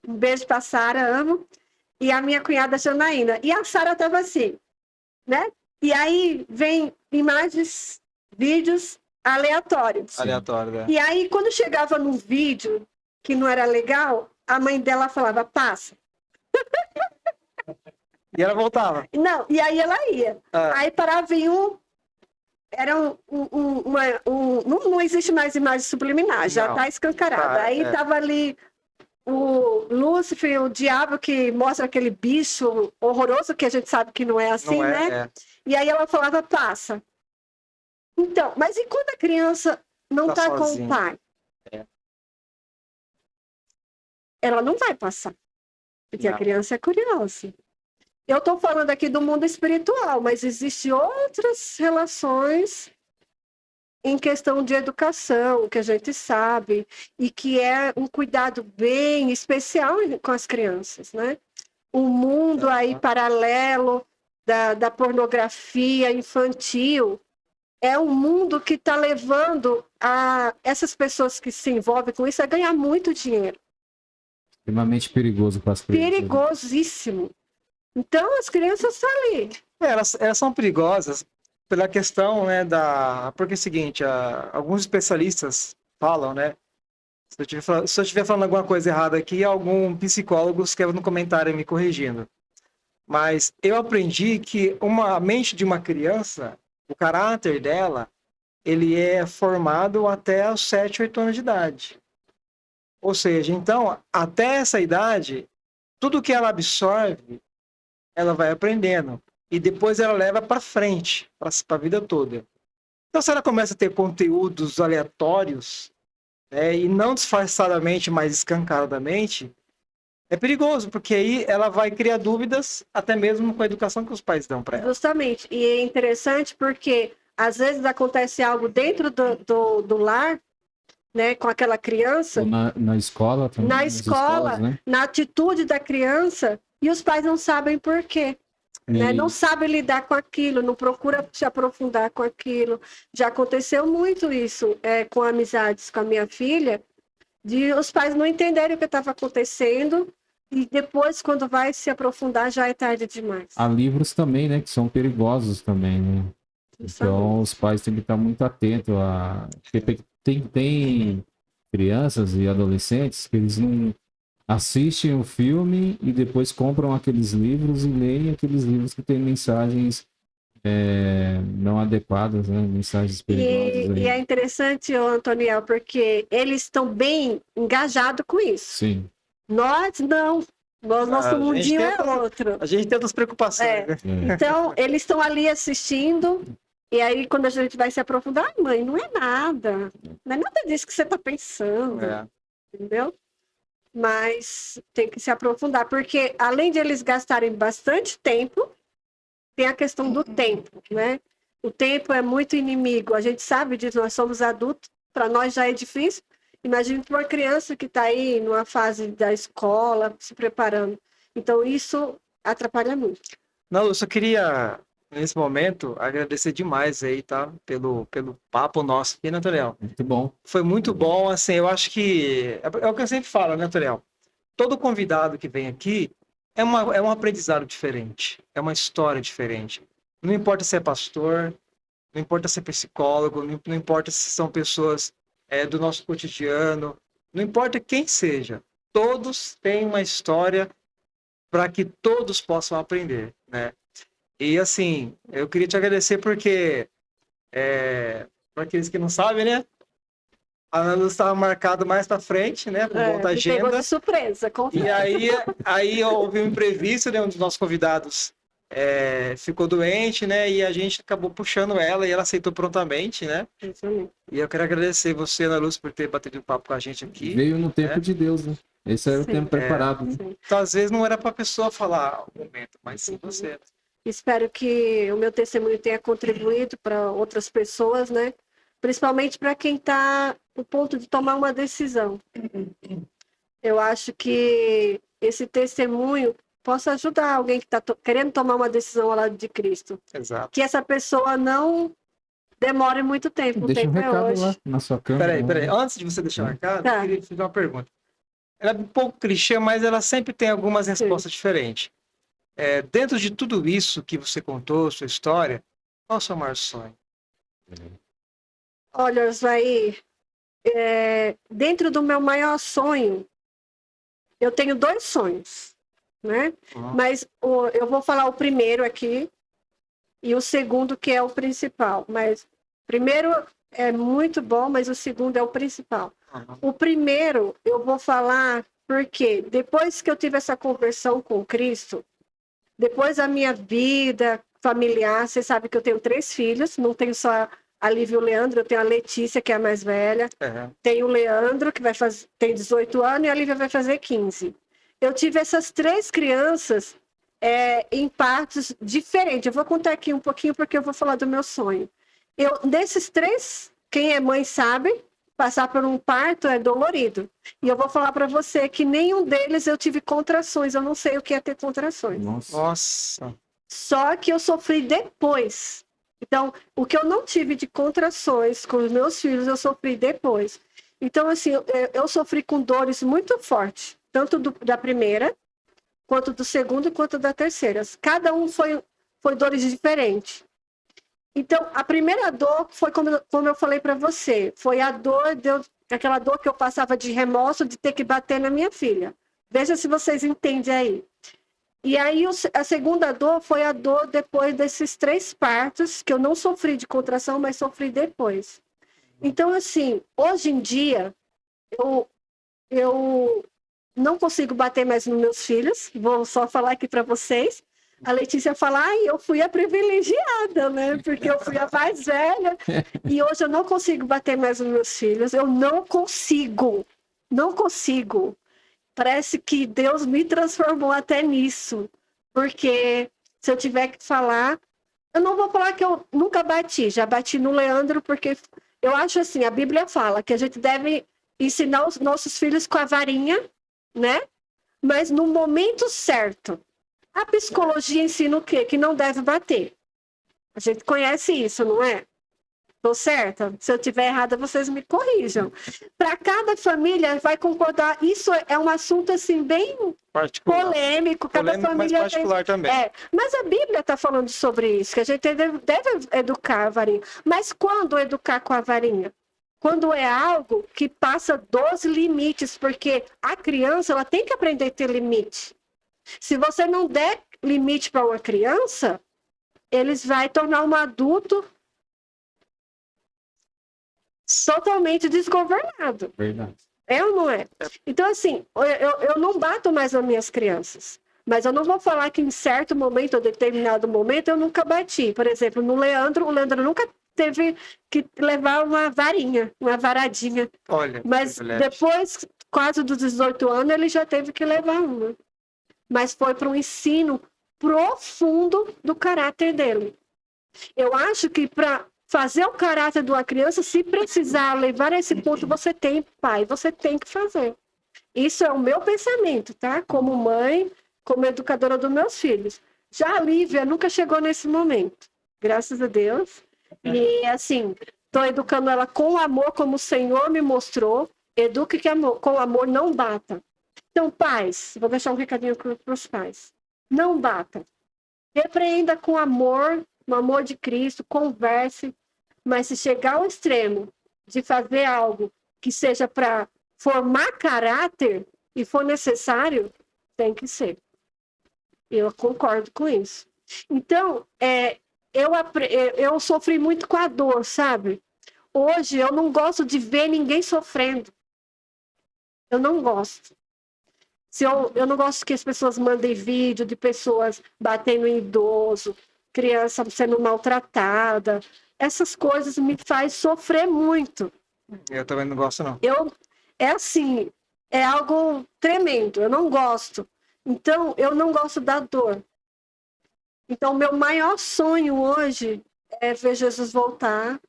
Um beijo para a Sara, amo. E a minha cunhada Janaína. E a Sara estava assim, né? E aí vem imagens, vídeos aleatórios. Aleatório, né? E aí, quando chegava num vídeo que não era legal, a mãe dela falava, passa. E ela voltava. Não, e aí ela ia. Aí parava em era não existe mais imagem subliminar, já está escancarada. Aí estava ali o Lúcifer, o diabo, que mostra aquele bicho horroroso, que a gente sabe que não é assim, Não é, né? E aí ela falava, passa. Então, mas e quando a criança não está com o pai? Ela não vai passar, porque a criança é curiosa. Eu estou falando aqui do mundo espiritual, mas existem outras relações em questão de educação, que a gente sabe, e que é um cuidado bem especial com as crianças, né? O mundo aí paralelo da pornografia infantil é um mundo que está levando essas pessoas que se envolvem com isso a ganhar muito dinheiro. Extremamente perigoso para as crianças. Perigosíssimo. Então, as crianças estão ali. Elas são perigosas pela questão, né, porque é o seguinte, alguns especialistas falam, né, se eu estiver falando alguma coisa errada aqui, algum psicólogo escreve no comentário me corrigindo. Mas eu aprendi que a mente de uma criança, o caráter dela, ele é formado até os 7, 8 anos de idade. Ou seja, então, até essa idade, tudo que ela absorve, ela vai aprendendo. E depois ela leva para frente, para a vida toda. Então, se ela começa a ter conteúdos aleatórios, né, e não disfarçadamente, mas escancaradamente, é perigoso, porque aí ela vai criar dúvidas, até mesmo com a educação que os pais dão para ela. Justamente. E é interessante porque, às vezes, acontece algo dentro do lar, né, com aquela criança. Ou na escola também. Na escola, escolas, né? na atitude da criança, e os pais não sabem por quê. Né? Não sabem lidar com aquilo, não procura se aprofundar com aquilo. Já aconteceu muito isso com amizades com a minha filha, de os pais não entenderem o que estava acontecendo, e depois, quando vai se aprofundar, já é tarde demais. Há livros também, né, que são perigosos também, né? Então, os pais têm que estar muito atentos Tem crianças e adolescentes que eles não assistem o filme e depois compram aqueles livros e leem aqueles livros que têm mensagens não adequadas, né? Mensagens perigosas. E é interessante, Antoniel, porque eles estão bem engajados com isso. Sim. Nós não. Nosso mundinho é outro. A gente tem outras preocupações. Né? Então, eles estão ali assistindo. E aí, quando a gente vai se aprofundar, mãe, não é nada. Não é nada disso que você está pensando. Entendeu? Mas tem que se aprofundar, porque além de eles gastarem bastante tempo, tem a questão do tempo, né? O tempo é muito inimigo. A gente sabe disso, nós somos adultos, para nós já é difícil. Imagine para uma criança que está aí numa fase da escola, se preparando. Então, isso atrapalha muito. Não, eu só queria, nesse momento, agradecer demais aí, tá? Pelo papo nosso aqui, né, Toriel? Muito bom. Foi muito bom, assim, eu acho que... É o que eu sempre falo, né, Toriel? Todo convidado que vem aqui é um aprendizado diferente, é uma história diferente. Não importa se é pastor, não importa se é psicólogo, não importa se são pessoas do nosso cotidiano, não importa quem seja, todos têm uma história para que todos possam aprender, né? E assim, eu queria te agradecer porque, para aqueles que não sabem, né? A Ana Lúcia estava marcado mais para frente, né? Por volta da agenda. Pegou de surpresa, confere. E aí houve um imprevisto, né? Um dos nossos convidados ficou doente, né? E a gente acabou puxando ela e ela aceitou prontamente, né? Exatamente. E eu quero agradecer você, Ana Lúcia, por ter batido um papo com a gente aqui. Veio no tempo de Deus, né? Esse era o tempo preparado, né? Então, às vezes não era para a pessoa falar o momento, mas sim você. Espero que o meu testemunho tenha contribuído para outras pessoas, né? Principalmente para quem está no ponto de tomar uma decisão. Eu acho que esse testemunho possa ajudar alguém que está querendo tomar uma decisão ao lado de Cristo. Exato. Que essa pessoa não demore muito tempo. O Deixa um tempo é recado hoje. lá na sua câmera. Peraí. Antes de você deixar o recado, Tá. eu queria fazer uma pergunta. Ela é um pouco clichê, mas ela sempre tem algumas respostas diferentes. Dentro de tudo isso que você contou, sua história, qual é o seu maior sonho? Olha, Osvair, dentro do meu maior sonho, eu tenho 2 sonhos, né? Uhum. Mas eu vou falar o primeiro aqui e o segundo que é o principal. Mas o primeiro é muito bom, mas o segundo é o principal. Uhum. O primeiro eu vou falar porque depois que eu tive essa conversão com Cristo, depois da minha vida familiar, você sabe que eu tenho 3 filhos, não tenho só a Lívia e o Leandro, eu tenho a Letícia, que é a mais velha, tenho o Leandro, que tem 18 anos, e a Lívia vai fazer 15. Eu tive essas 3 crianças em partes diferentes. Eu vou contar aqui um pouquinho, porque eu vou falar do meu sonho. Desses 3, quem é mãe sabe, passar por um parto é dolorido. E eu vou falar para você que nenhum deles eu tive contrações. Eu não sei o que é ter contrações. Nossa. Só que eu sofri depois. Então, o que eu não tive de contrações com os meus filhos, eu sofri depois. Então, assim, eu sofri com dores muito fortes. Tanto da primeira, quanto do segundo, quanto da terceira. Cada um foi dores diferentes. Então, a primeira dor foi como eu falei para você, foi a dor, aquela dor que eu passava de remorso de ter que bater na minha filha. Veja se vocês entendem aí. E aí, a segunda dor foi a dor depois desses 3 partos, que eu não sofri de contração, mas sofri depois. Então, assim, hoje em dia, eu não consigo bater mais nos meus filhos, vou só falar aqui para vocês. A Letícia fala, eu fui a privilegiada, né? Porque eu fui a mais velha. E hoje eu não consigo bater mais nos meus filhos. Eu não consigo. Não consigo. Parece que Deus me transformou até nisso. Porque se eu tiver que falar... Eu não vou falar que eu nunca bati. Já bati no Leandro, porque eu acho assim, a Bíblia fala que a gente deve ensinar os nossos filhos com a varinha, né? Mas no momento certo. A psicologia ensina o quê? Que não deve bater. A gente conhece isso, não é? Estou certa? Se eu estiver errada, vocês me corrijam. Para cada família vai concordar. Isso é um assunto assim bem particular. Polêmico. Cada Polêmico, família mas particular também. Mas a Bíblia está falando sobre isso, que a gente deve educar a varinha. Mas quando educar com a varinha? Quando é algo que passa dos limites, porque a criança ela tem que aprender a ter limite. Se você não der limite para uma criança, eles vão tornar um adulto totalmente desgovernado. Verdade. É ou não é? Então, assim, eu não bato mais nas minhas crianças. Mas eu não vou falar que em certo momento, ou determinado momento, eu nunca bati. Por exemplo, no Leandro, o Leandro nunca teve que levar uma varinha, uma varadinha. Olha, mas depois, quase dos 18 anos, ele já teve que levar uma. Mas foi para um ensino profundo do caráter dele. Eu acho que para fazer o caráter de uma criança, se precisar levar a esse ponto, você tem, pai, você tem que fazer. Isso é o meu pensamento, tá? Como mãe, como educadora dos meus filhos. Já a Lívia nunca chegou nesse momento, graças a Deus. E, assim, estou educando ela com amor, como o Senhor me mostrou. Eduque com amor, não bata. Então, pais, vou deixar um recadinho para os pais. Não bata. Repreenda com amor, no amor de Cristo, converse. Mas se chegar ao extremo de fazer algo que seja para formar caráter e for necessário, tem que ser. Eu concordo com isso. Então, eu sofri muito com a dor, sabe? Hoje eu não gosto de ver ninguém sofrendo. Eu não gosto. Eu não gosto que as pessoas mandem vídeo de pessoas batendo em idoso, criança sendo maltratada. Essas coisas me fazem sofrer muito. Eu também não gosto, não. Assim, é algo tremendo. Eu não gosto. Então, eu não gosto da dor. Então, meu maior sonho hoje é ver Jesus voltar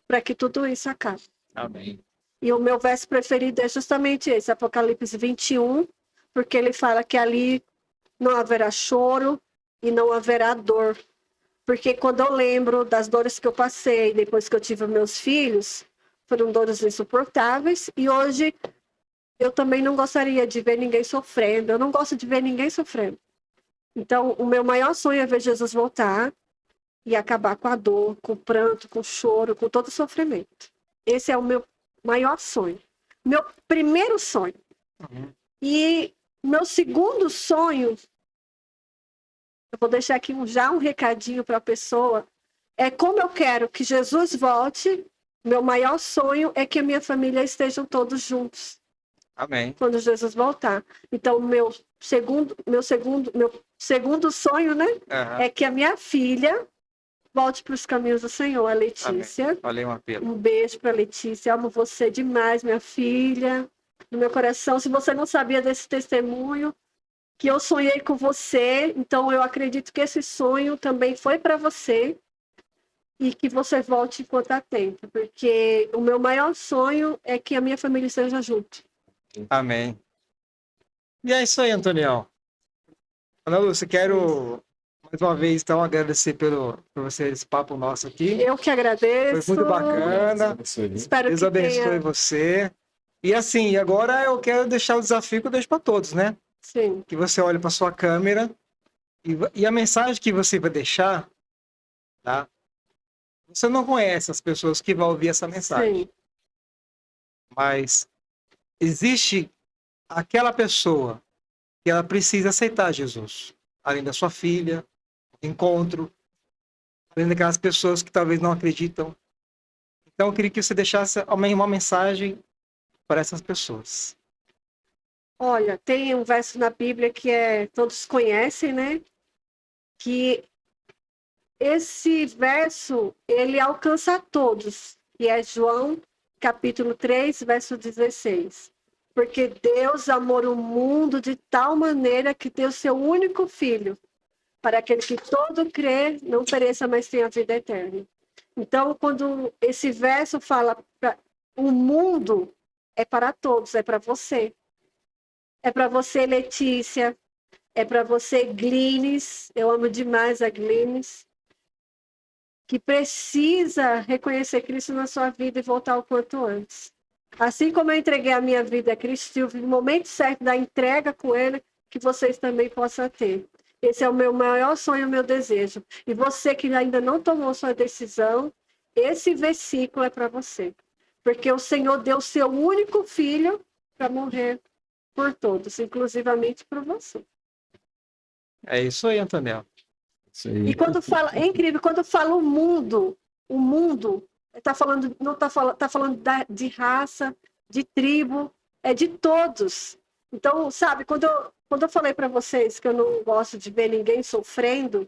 para que tudo isso acabe. Amém. E o meu verso preferido é justamente esse, Apocalipse 21, porque ele fala que ali não haverá choro e não haverá dor. Porque quando eu lembro das dores que eu passei depois que eu tive meus filhos, foram dores insuportáveis, e hoje eu também não gostaria de ver ninguém sofrendo. Eu não gosto de ver ninguém sofrendo. Então, o meu maior sonho é ver Jesus voltar e acabar com a dor, com o pranto, com o choro, com todo o sofrimento. Esse é o meu maior sonho. Meu primeiro sonho. Uhum. E meu segundo sonho, eu vou deixar aqui já um recadinho para a pessoa, é como eu quero que Jesus volte. Meu maior sonho é que a minha família estejam todos juntos Amém. quando Jesus voltar. Então, meu segundo sonho, né, Aham. é que a minha filha volte para os caminhos do Senhor, a Amém. Letícia. Valeu, um apelo. Um beijo para Letícia. Amo você demais, minha filha. No meu coração, se você não sabia desse testemunho, que eu sonhei com você, então eu acredito que esse sonho também foi para você e que você volte enquanto há tempo, porque o meu maior sonho é que a minha família esteja junto. Amém. E é isso aí, Antonião. Ana Lúcia, quero mais uma vez, então, agradecer por você esse papo nosso aqui. Eu que agradeço. Foi muito bacana. Espero Deus que abençoe tenha... você. E assim, agora eu quero deixar o desafio que eu deixo para todos, né? Sim, Que você olhe para sua câmera e a mensagem que você vai deixar, tá? Você não conhece as pessoas que vão ouvir essa mensagem, sim, mas existe aquela pessoa que ela precisa aceitar Jesus, além da sua filha, encontro, além daquelas pessoas que talvez não acreditam. Então eu queria que você deixasse uma mensagem para essas pessoas. Olha, tem um verso na Bíblia que todos conhecem, né? Que esse verso, ele alcança a todos. E é João, capítulo 3, verso 16. Porque Deus amou o mundo de tal maneira que deu seu único filho, para aquele que todo crê não pereça, mas tenha vida eterna. Então, quando esse verso fala o mundo, é para todos, é para você. É para você, Letícia. É para você, Glines. Eu amo demais a Glines. Que precisa reconhecer Cristo na sua vida e voltar o quanto antes. Assim como eu entreguei a minha vida a Cristo, e o momento certo da entrega com Ele, que vocês também possam ter. Esse é o meu maior sonho, o meu desejo. E você que ainda não tomou sua decisão, esse versículo é para você. Porque o Senhor deu seu único filho para morrer por todos, inclusivamente por você. É isso aí, Antonel. Isso aí. E quando fala, é incrível, quando fala o mundo tá falando, não tá falando, tá falando de raça, de tribo, é de todos. Então, sabe, quando eu falei para vocês que eu não gosto de ver ninguém sofrendo,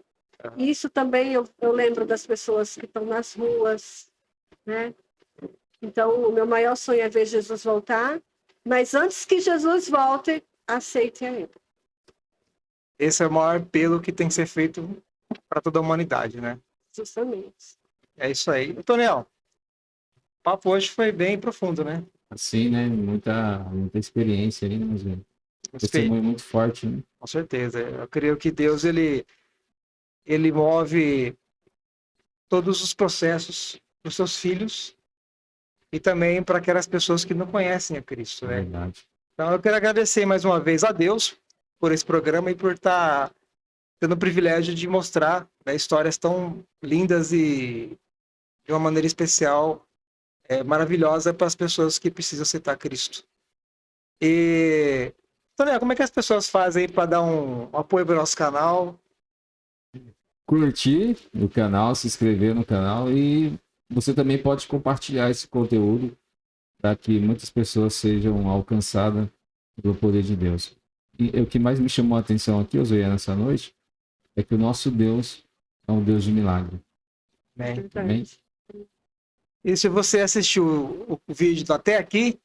isso também eu lembro das pessoas que estão nas ruas, né? Então, o meu maior sonho é ver Jesus voltar, mas antes que Jesus volte, aceite a Ele. Esse é o maior apelo que tem que ser feito para toda a humanidade, né? Justamente. É isso aí. Antonel, o papo hoje foi bem profundo, né? Assim, né? Muita experiência ali, né, gente? Gostei, Testemunho muito forte, né? com certeza. Eu creio que Deus, ele move todos os processos dos seus filhos e também para aquelas pessoas que não conhecem a Cristo, É né? verdade. Então eu quero agradecer mais uma vez a Deus por esse programa e por estar tendo o privilégio de mostrar, né, histórias tão lindas e de uma maneira especial, maravilhosa para as pessoas que precisam aceitar Cristo. E, Tônia, como é que as pessoas fazem para dar um apoio para o nosso canal? Curtir o canal, se inscrever no canal e você também pode compartilhar esse conteúdo para que muitas pessoas sejam alcançadas pelo poder de Deus. E o que mais me chamou a atenção aqui, Oséia, nessa noite, é que o nosso Deus é um Deus de milagre. Né? Amém? E se você assistiu o vídeo até aqui,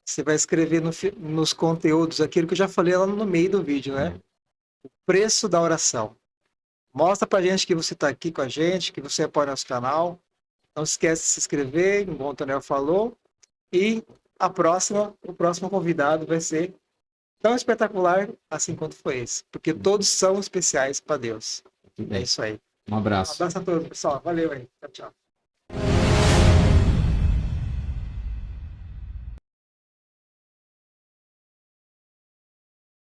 você vai escrever nos conteúdos aquilo que eu já falei lá no meio do vídeo, né? O preço da oração. Mostra pra gente que você está aqui com a gente, que você apoia nosso canal. Não esquece de se inscrever, como o Antonel falou. E o próximo convidado vai ser tão espetacular assim quanto foi esse. Porque todos são especiais para Deus. Muito É bem. isso aí. Um Um abraço. abraço a todos, pessoal. Valeu aí. Tchau, tchau.